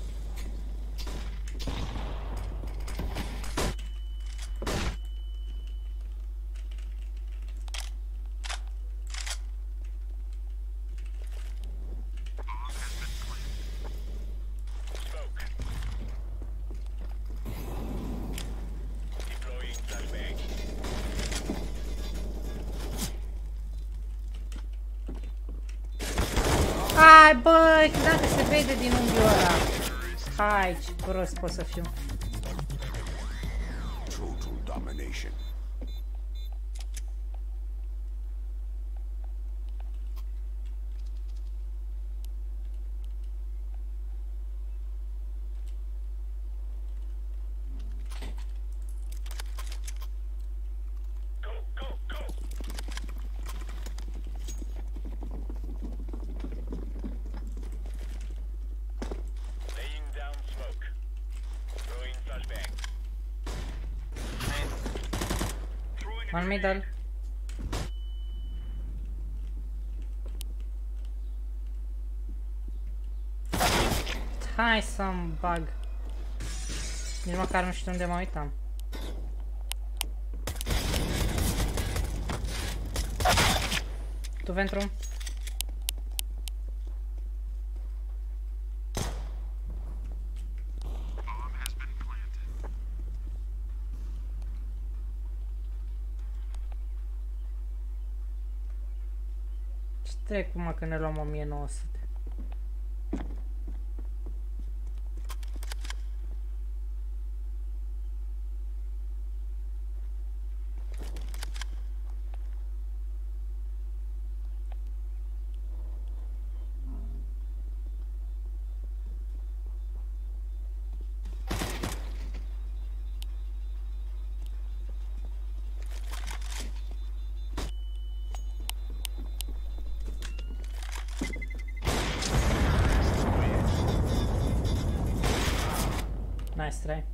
Smoke. Deploying flashbang. Hai, băi, dacă se vede din unghiul ăla. Hai, ce prost pot să fiu. Total domination. Go, go, go. Laying down smoke. Throwing flashbang. Throwing One middle. Hai să-mi bag. Nici măcar nu știu unde mă uitam. Tu pentru? Ce trecu, mă, că ne luăm 1900? Nice try.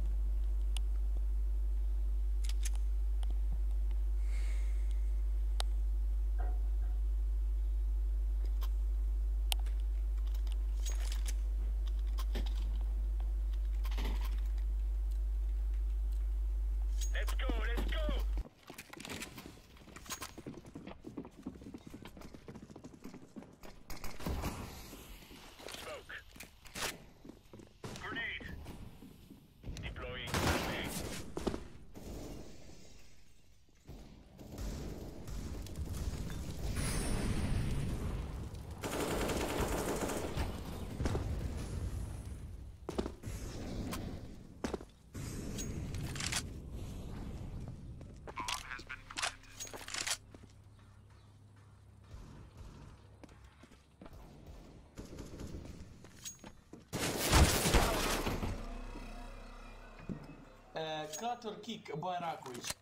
Let's go, let's go. Clutter kick, bă, racu aici.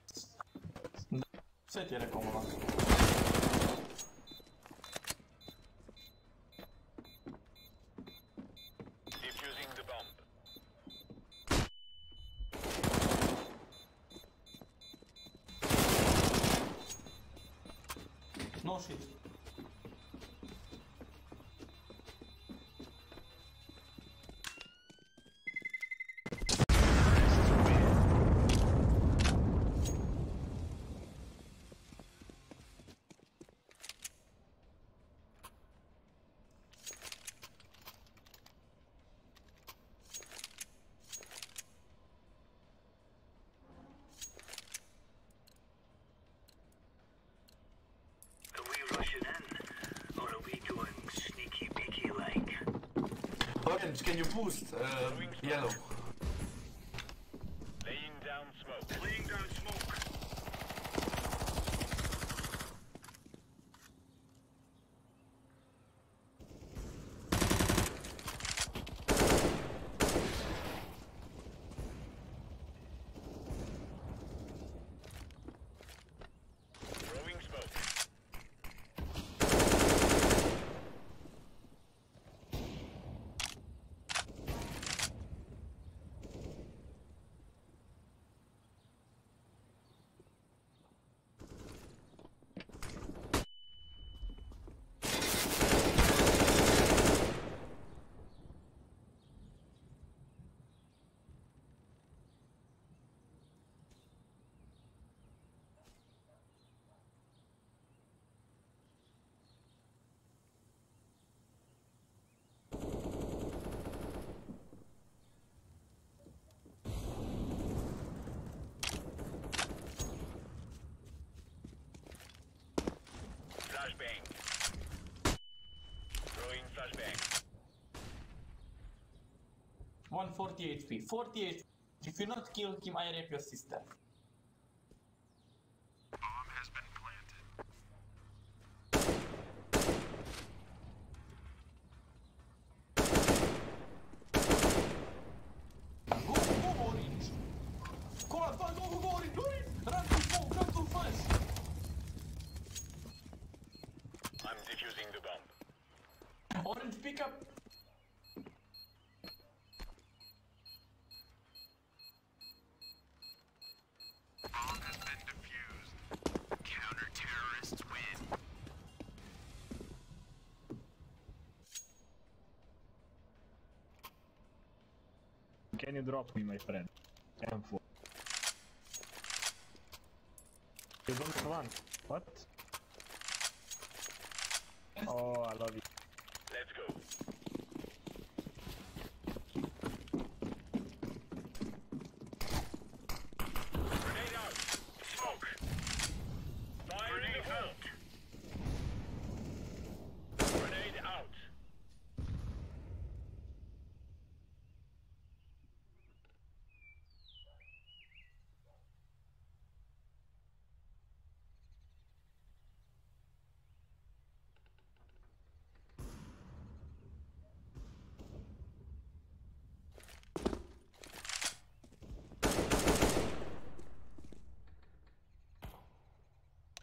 Set e recomandat. Defusing the bomb. No shit. Orange, can you boost yellow? Laying down smoke. Laying down smoke. Throwing smoke. Flashbang. Throwing flashbang. 140 HP. 40 HP. If you not kill him, I rape your sister. Bomb has been planted. Go orange. Come on, go orange. Run to smoke, run to flash. I'm defusing the bomb. Orange, pick up. Bomb has been defused. Counter-terrorists win. Can you drop me, my friend? M4. You don't want? What? Oh, I love you. Let's go. Grenade out. Smoke. Fire in the hole. Grenade out.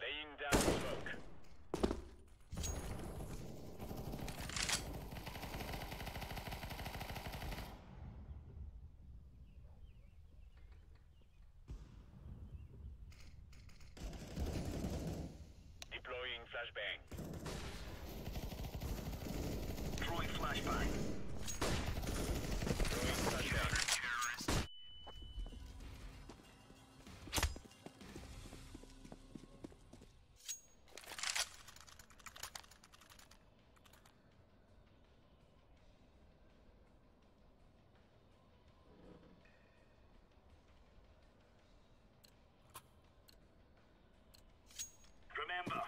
Laying down smoke. Deploying flashbang. Throwing flashbang. Throwing flashbang. Terrorist. Remember,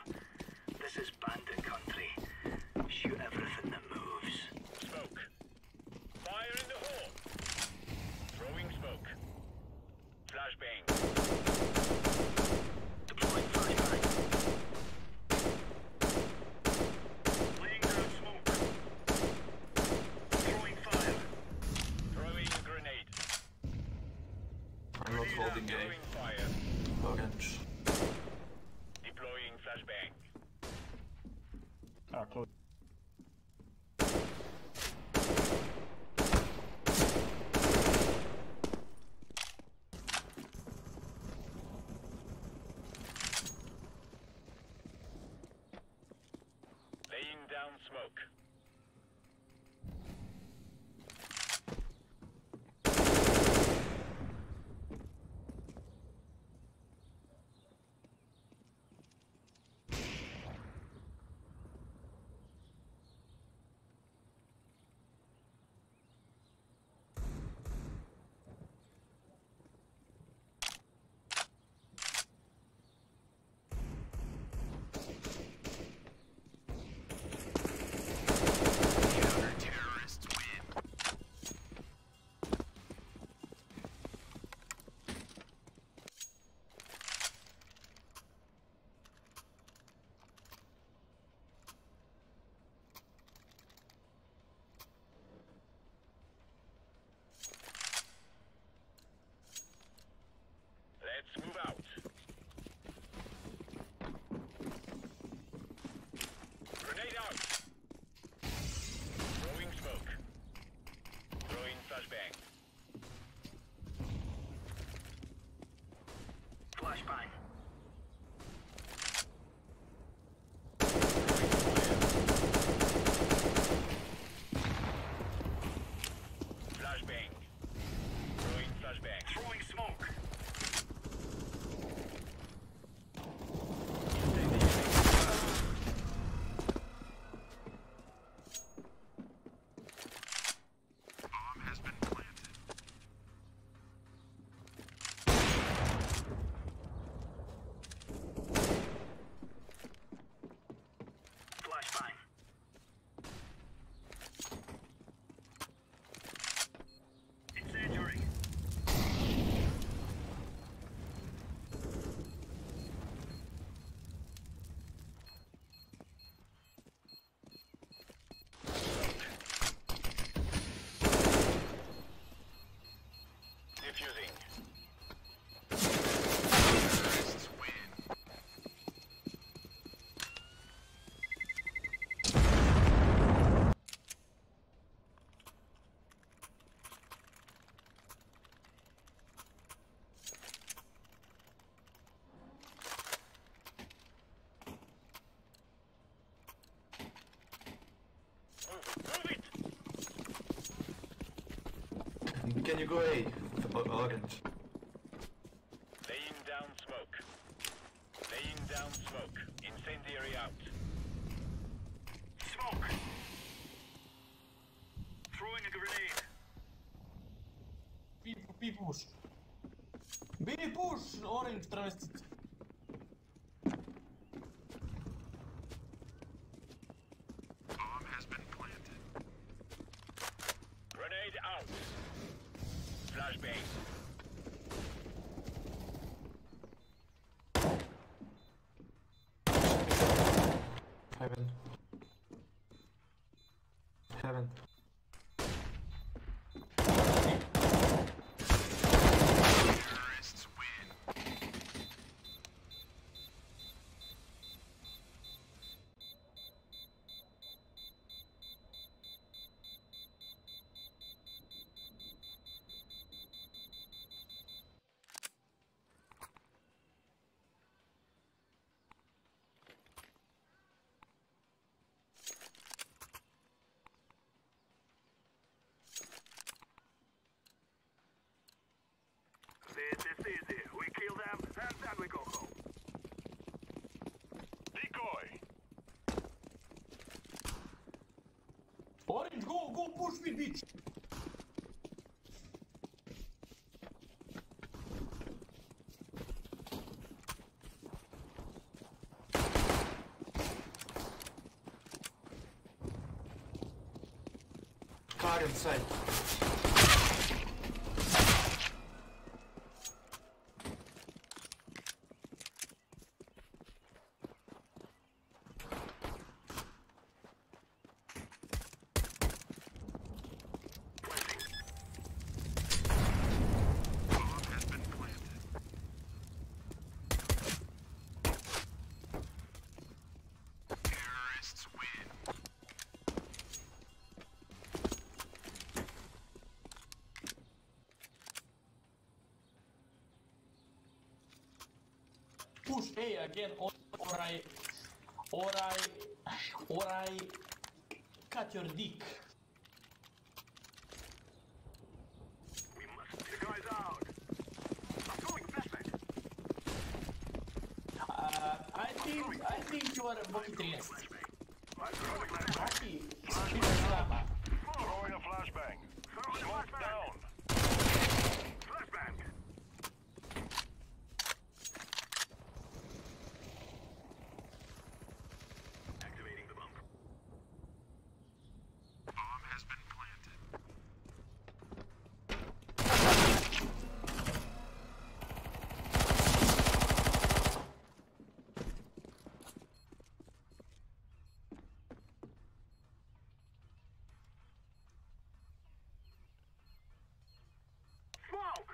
this is bandit country. Shoot everything that moves. Smoke. Fire in the hole. Throwing smoke. Flashbang. Deploying flashbang. Laying down smoke. Throwing fire. Throwing grenade. Holding A. Orange. Deploying flashbang. Ah, close. Laying down smoke. Let's move out. Grenade out. Throwing smoke. Throwing flashbang. Flashbang. Flashbang. Throwing flashbang. Throwing smoke. Flashbang. Incendiary. Defusing. Move it! Can you go A? Orange. Laying down smoke. Laying down smoke. Incendiary out. Smoke! Throwing a grenade. B push. B push! Orange trusted. Grenade out. Flashbang. Heaven. Heaven. This is easy. We kill them, and then we go home. Decoy! Orange, go push me, bitch! Car inside. push A again, or I cut your dick. We must get the guys out. I'm throwing flashback. I think you are a bucket triest. I'm throwing flashback. Rocky, slaba. Throwing a flashbang. Smoke down. Flashbang. Activating the bump. Bomb has been planted. Smoke!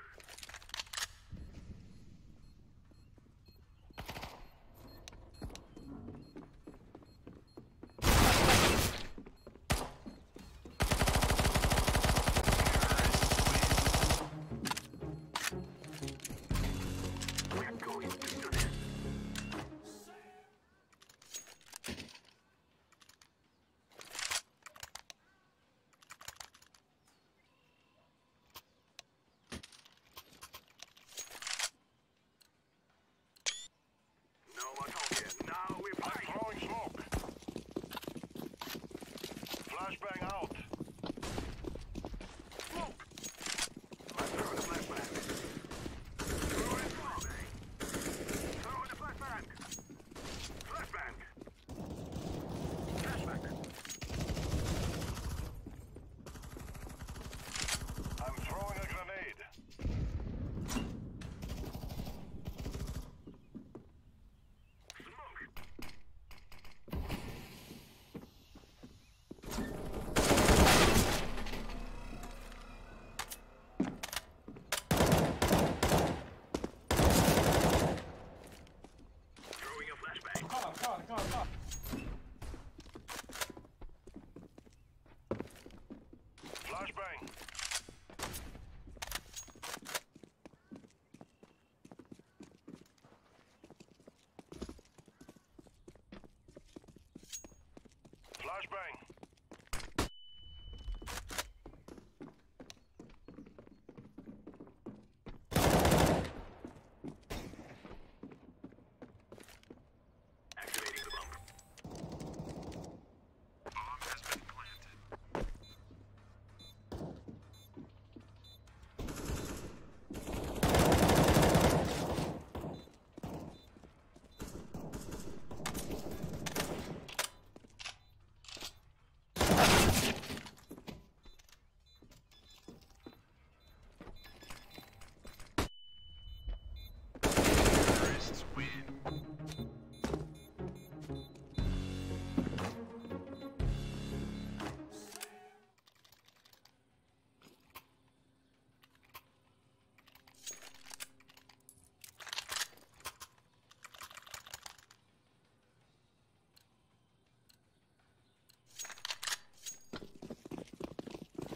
We're going to do this. No one home here. Now we're fighting. Throwing smoke. Flashbang out. Smoke. I'm throwing the flashbang. Throwing flashbang. Throwing the flashbang. Flashbang. Flashbang. I'm throwing a grenade. Smoke. Throwing a flashbang. Come on. Flashbang. Flashbang. Activating the bump. Bomb has been planted. Terrorists win.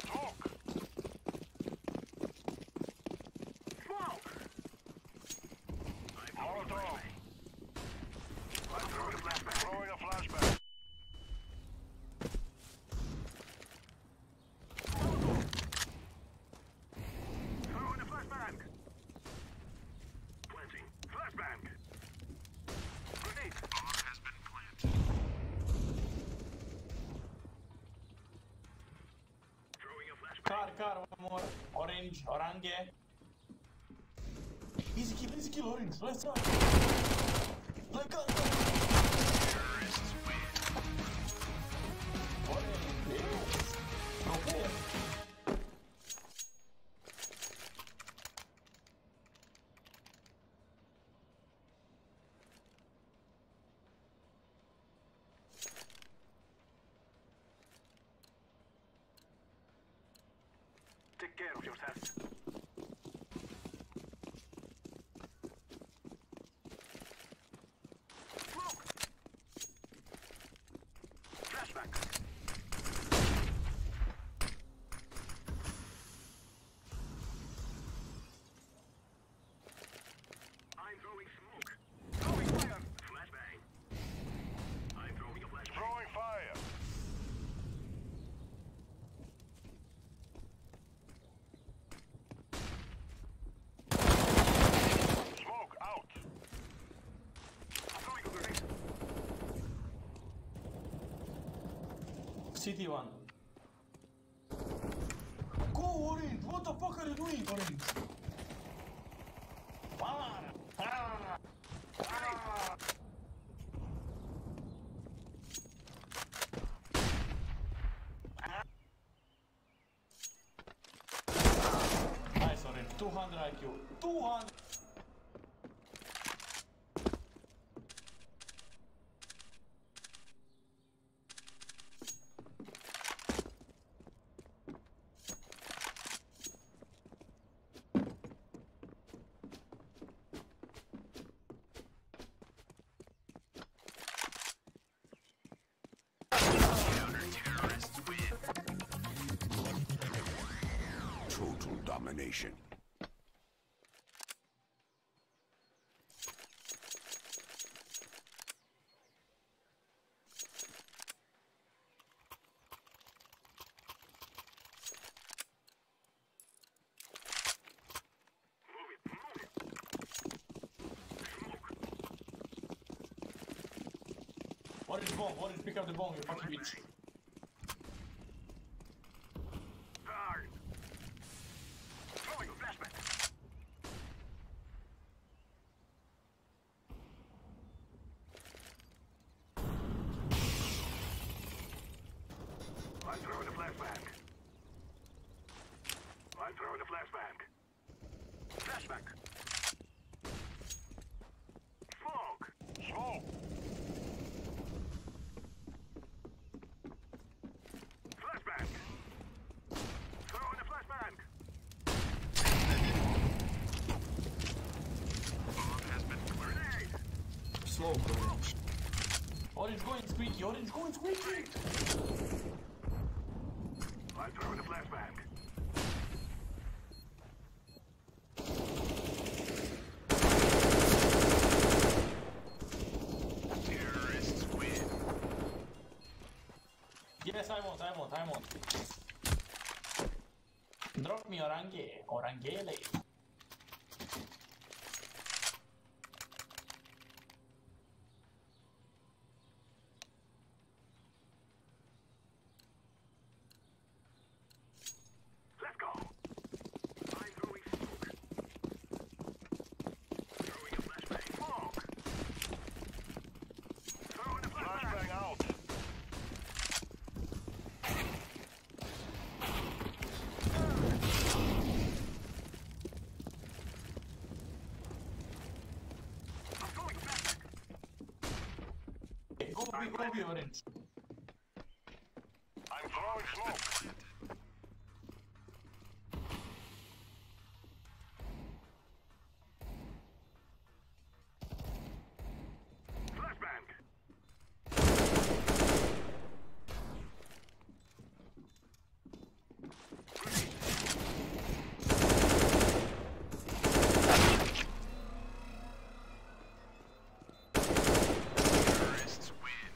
Smoke. Smoke. Molotov. I'm throwing a flashbang. Throwing a flashbang. Throwing a flashbang. Planting. Flashbang. Grenade. Bomb has been planted. Throwing a flashbang. Car, one more. Orange. Easy kill, orange. Let's go. Let's go. Terrorists win. Orange. Yes. Okay. Take care of yourself. Smoke. Flashback. I'm throwing smoke. Throwing City one. Go orange! What the fuck are you doing, orange? Nice orange, 200 IQ. 200! Total domination. Orange bomb, orange, pick up the bomb, you fucking bitch. I'm throwing a flashbang. I'm throwing a flashbang. Flashbang. Smoke. Smoke. Flashbang. Throwing a flashbang. Bomb has been grenade. Smoke, orange. Orange going squeaky, orange going squeaky. I'm throwing a flashbang. Terrorists win. Yes, I want. Drop me orangele. Let's go. I'm throwing smoke. Throwing a flashbang. Smoke. Throwing a flashbang out. I'm throwing a flashbang. Go be orange. I'm throwing smoke. Flashbang. Terrorists win.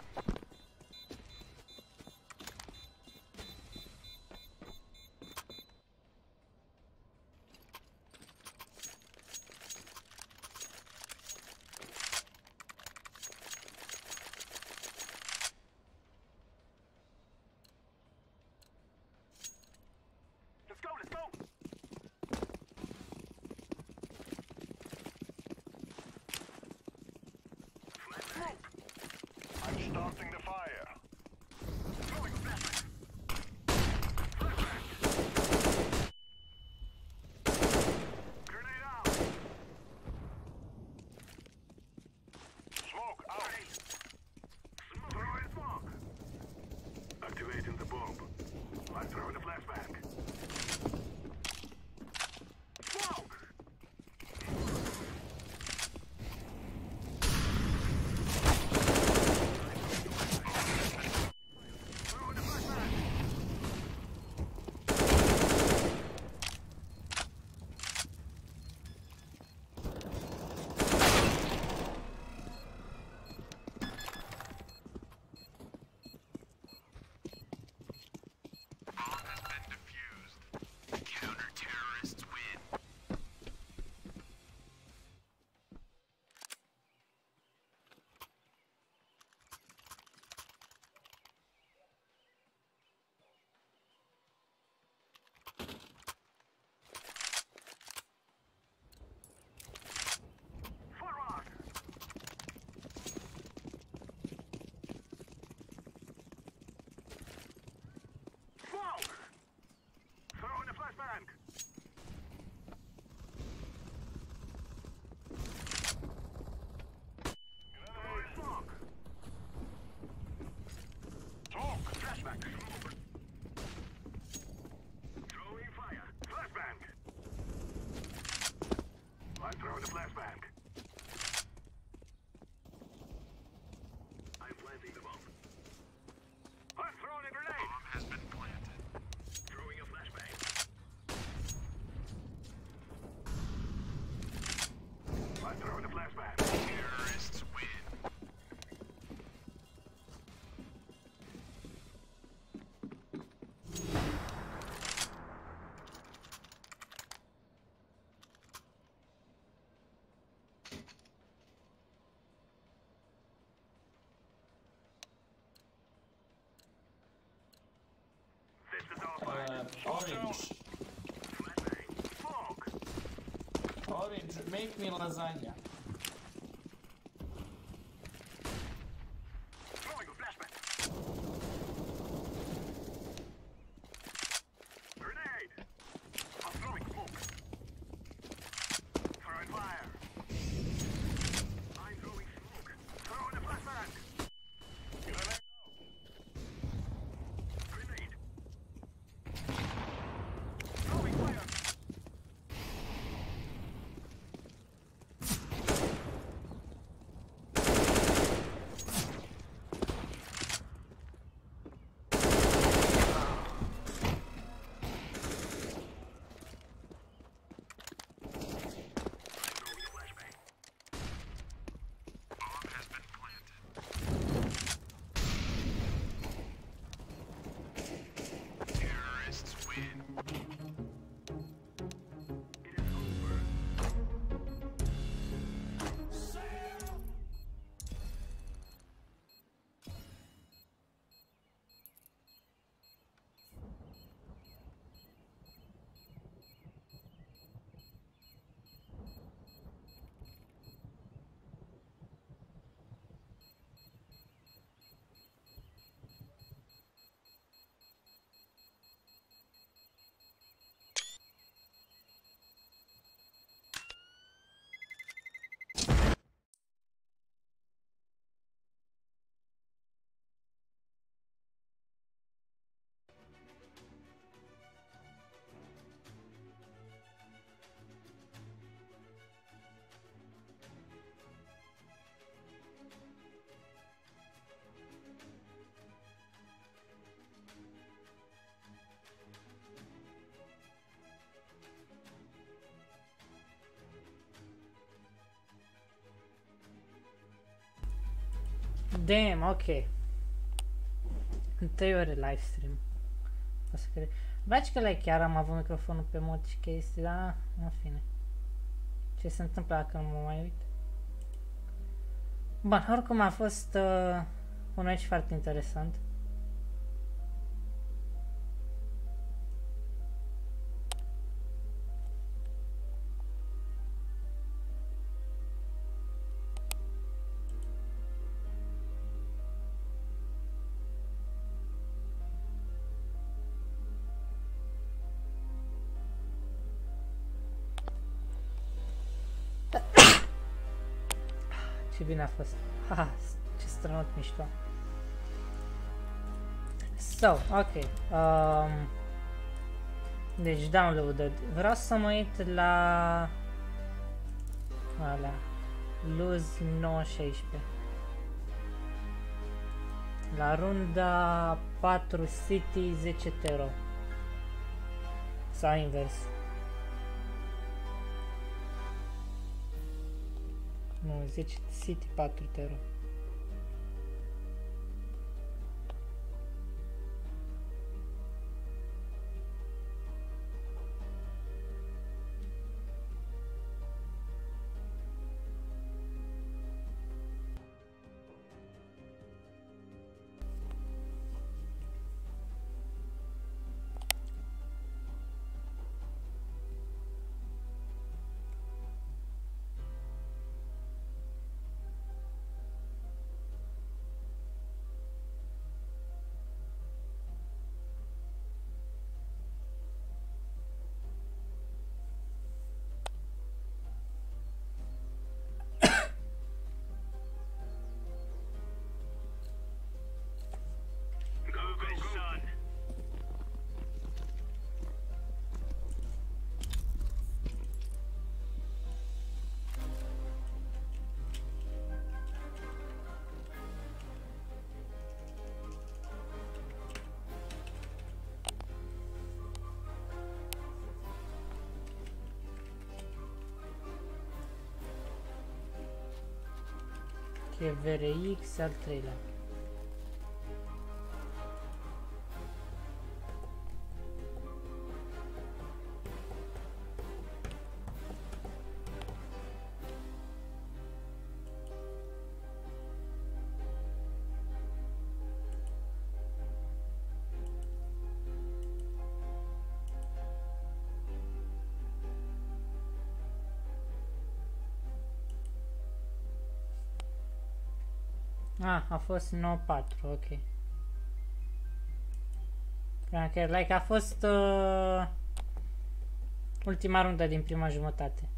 Orange. Orange, make me lasagna. Damn, ok. În 3 ore livestream. O să cred. Baci că like chiar am avut microfonul pe mod și chestii, dar în fine. Ce se întâmplă dacă nu mă mai uit? Bun, oricum a fost un aici foarte interesant. Ce bine a fost. Haha, ce strănut mișto. So, ok. Deci downloaded. Vreau să mă uit la lose 9-16. La runda 4 City 10 Tero. Sau invers. Nu, 10 City 4 Tero. E VRX al 3-lea. A fost 9-4, ok. Like a fost ultima rundă din prima jumătate.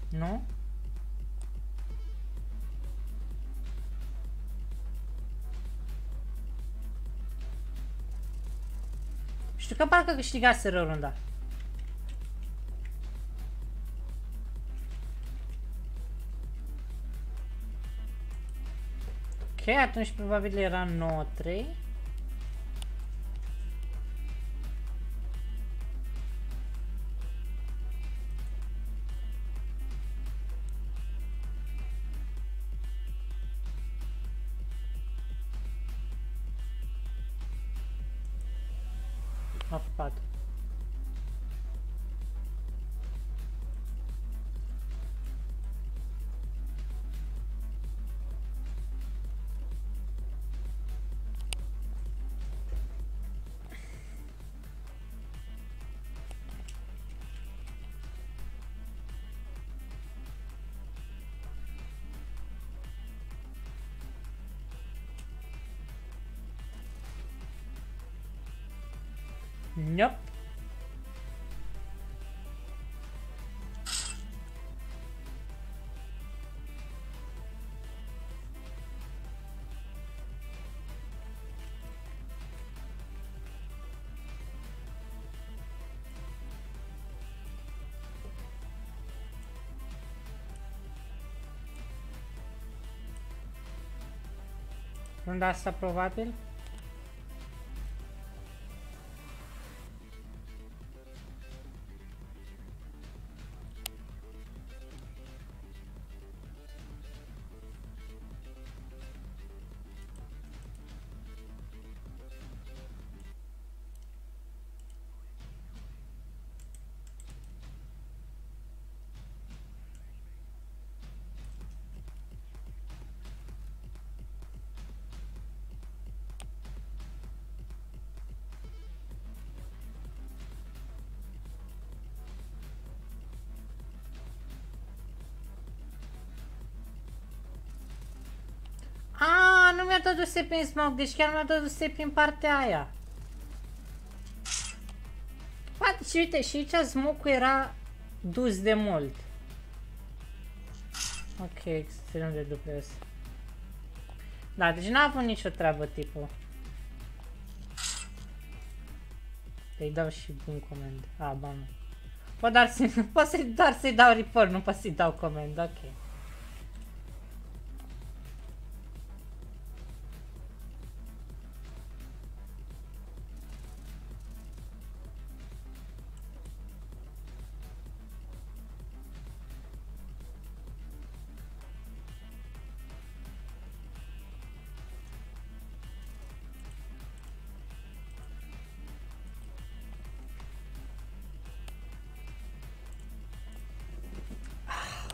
Nu? Știu că parcă câștigaseră runda. Ok, atunci probabil era 9-3. A pupat. Nope. Runda asta probabil. Nu mi-a dat duse prin smoke, deci chiar mi-a dat duse prin partea aia. Și uite, și aici smoke-ul era dus de mult. Ok, extrem de dubios. Da, deci n-a avut nicio treabă tipul. Îi dau și bun comand. A, ba nu. Pot doar să-i dau report, nu pot să-i dau comand, ok.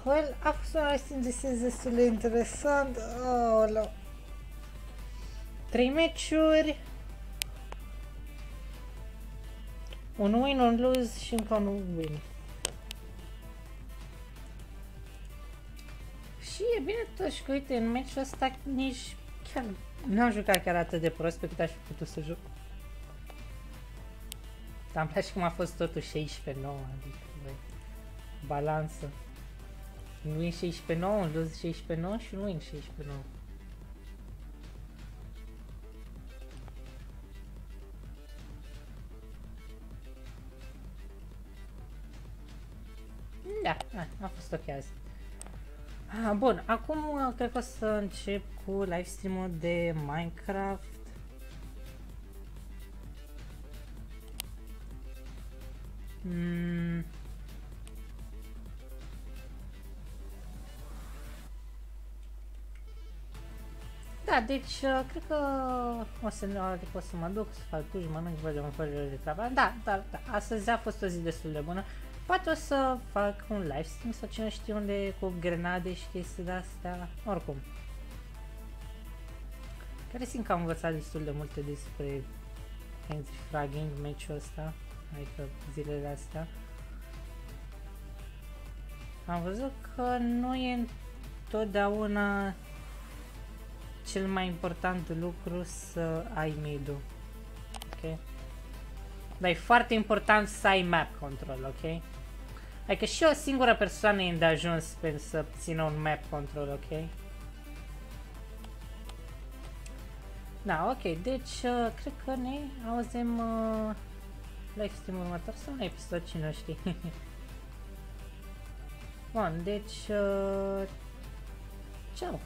Well, a fost un resting de sens destul de interesant. Oh, 3 meciuri, un win, un lose și încă un win. Și e bine totuși că, uite, în meciul ăsta nici chiar n-am jucat chiar atât de prost pe cât aș fi putut să joc. Dar îmi place cum a fost totul 16-9, adică, băi, balansă. Un win 16-9, un lose 16-9 și un win 16-9. Da, a fost ok azi. Bun, acum cred că o să încep cu livestream-ul de Minecraft. Da, deci cred că o să mă duc să fac duș, mănânc, văd un fel de treabă. Da, astăzi a fost o zi destul de bună. Poate o să fac un livestream sau cine știe unde cu grenade și chestii de-astea, oricum. Care simt că am învățat destul de multe despre anti-fragging meciul ăsta, adică zilele astea. Am văzut că nu e întotdeauna cel mai important lucru să ai mid-ul, ok? Dar e foarte important să ai map control, ok? Adică și o singură persoană e îndeajuns pentru să țină un map control, ok? Da, ok, deci cred că ne auzim live stream următor sau un episod, cine știe. Bun, deci ceau!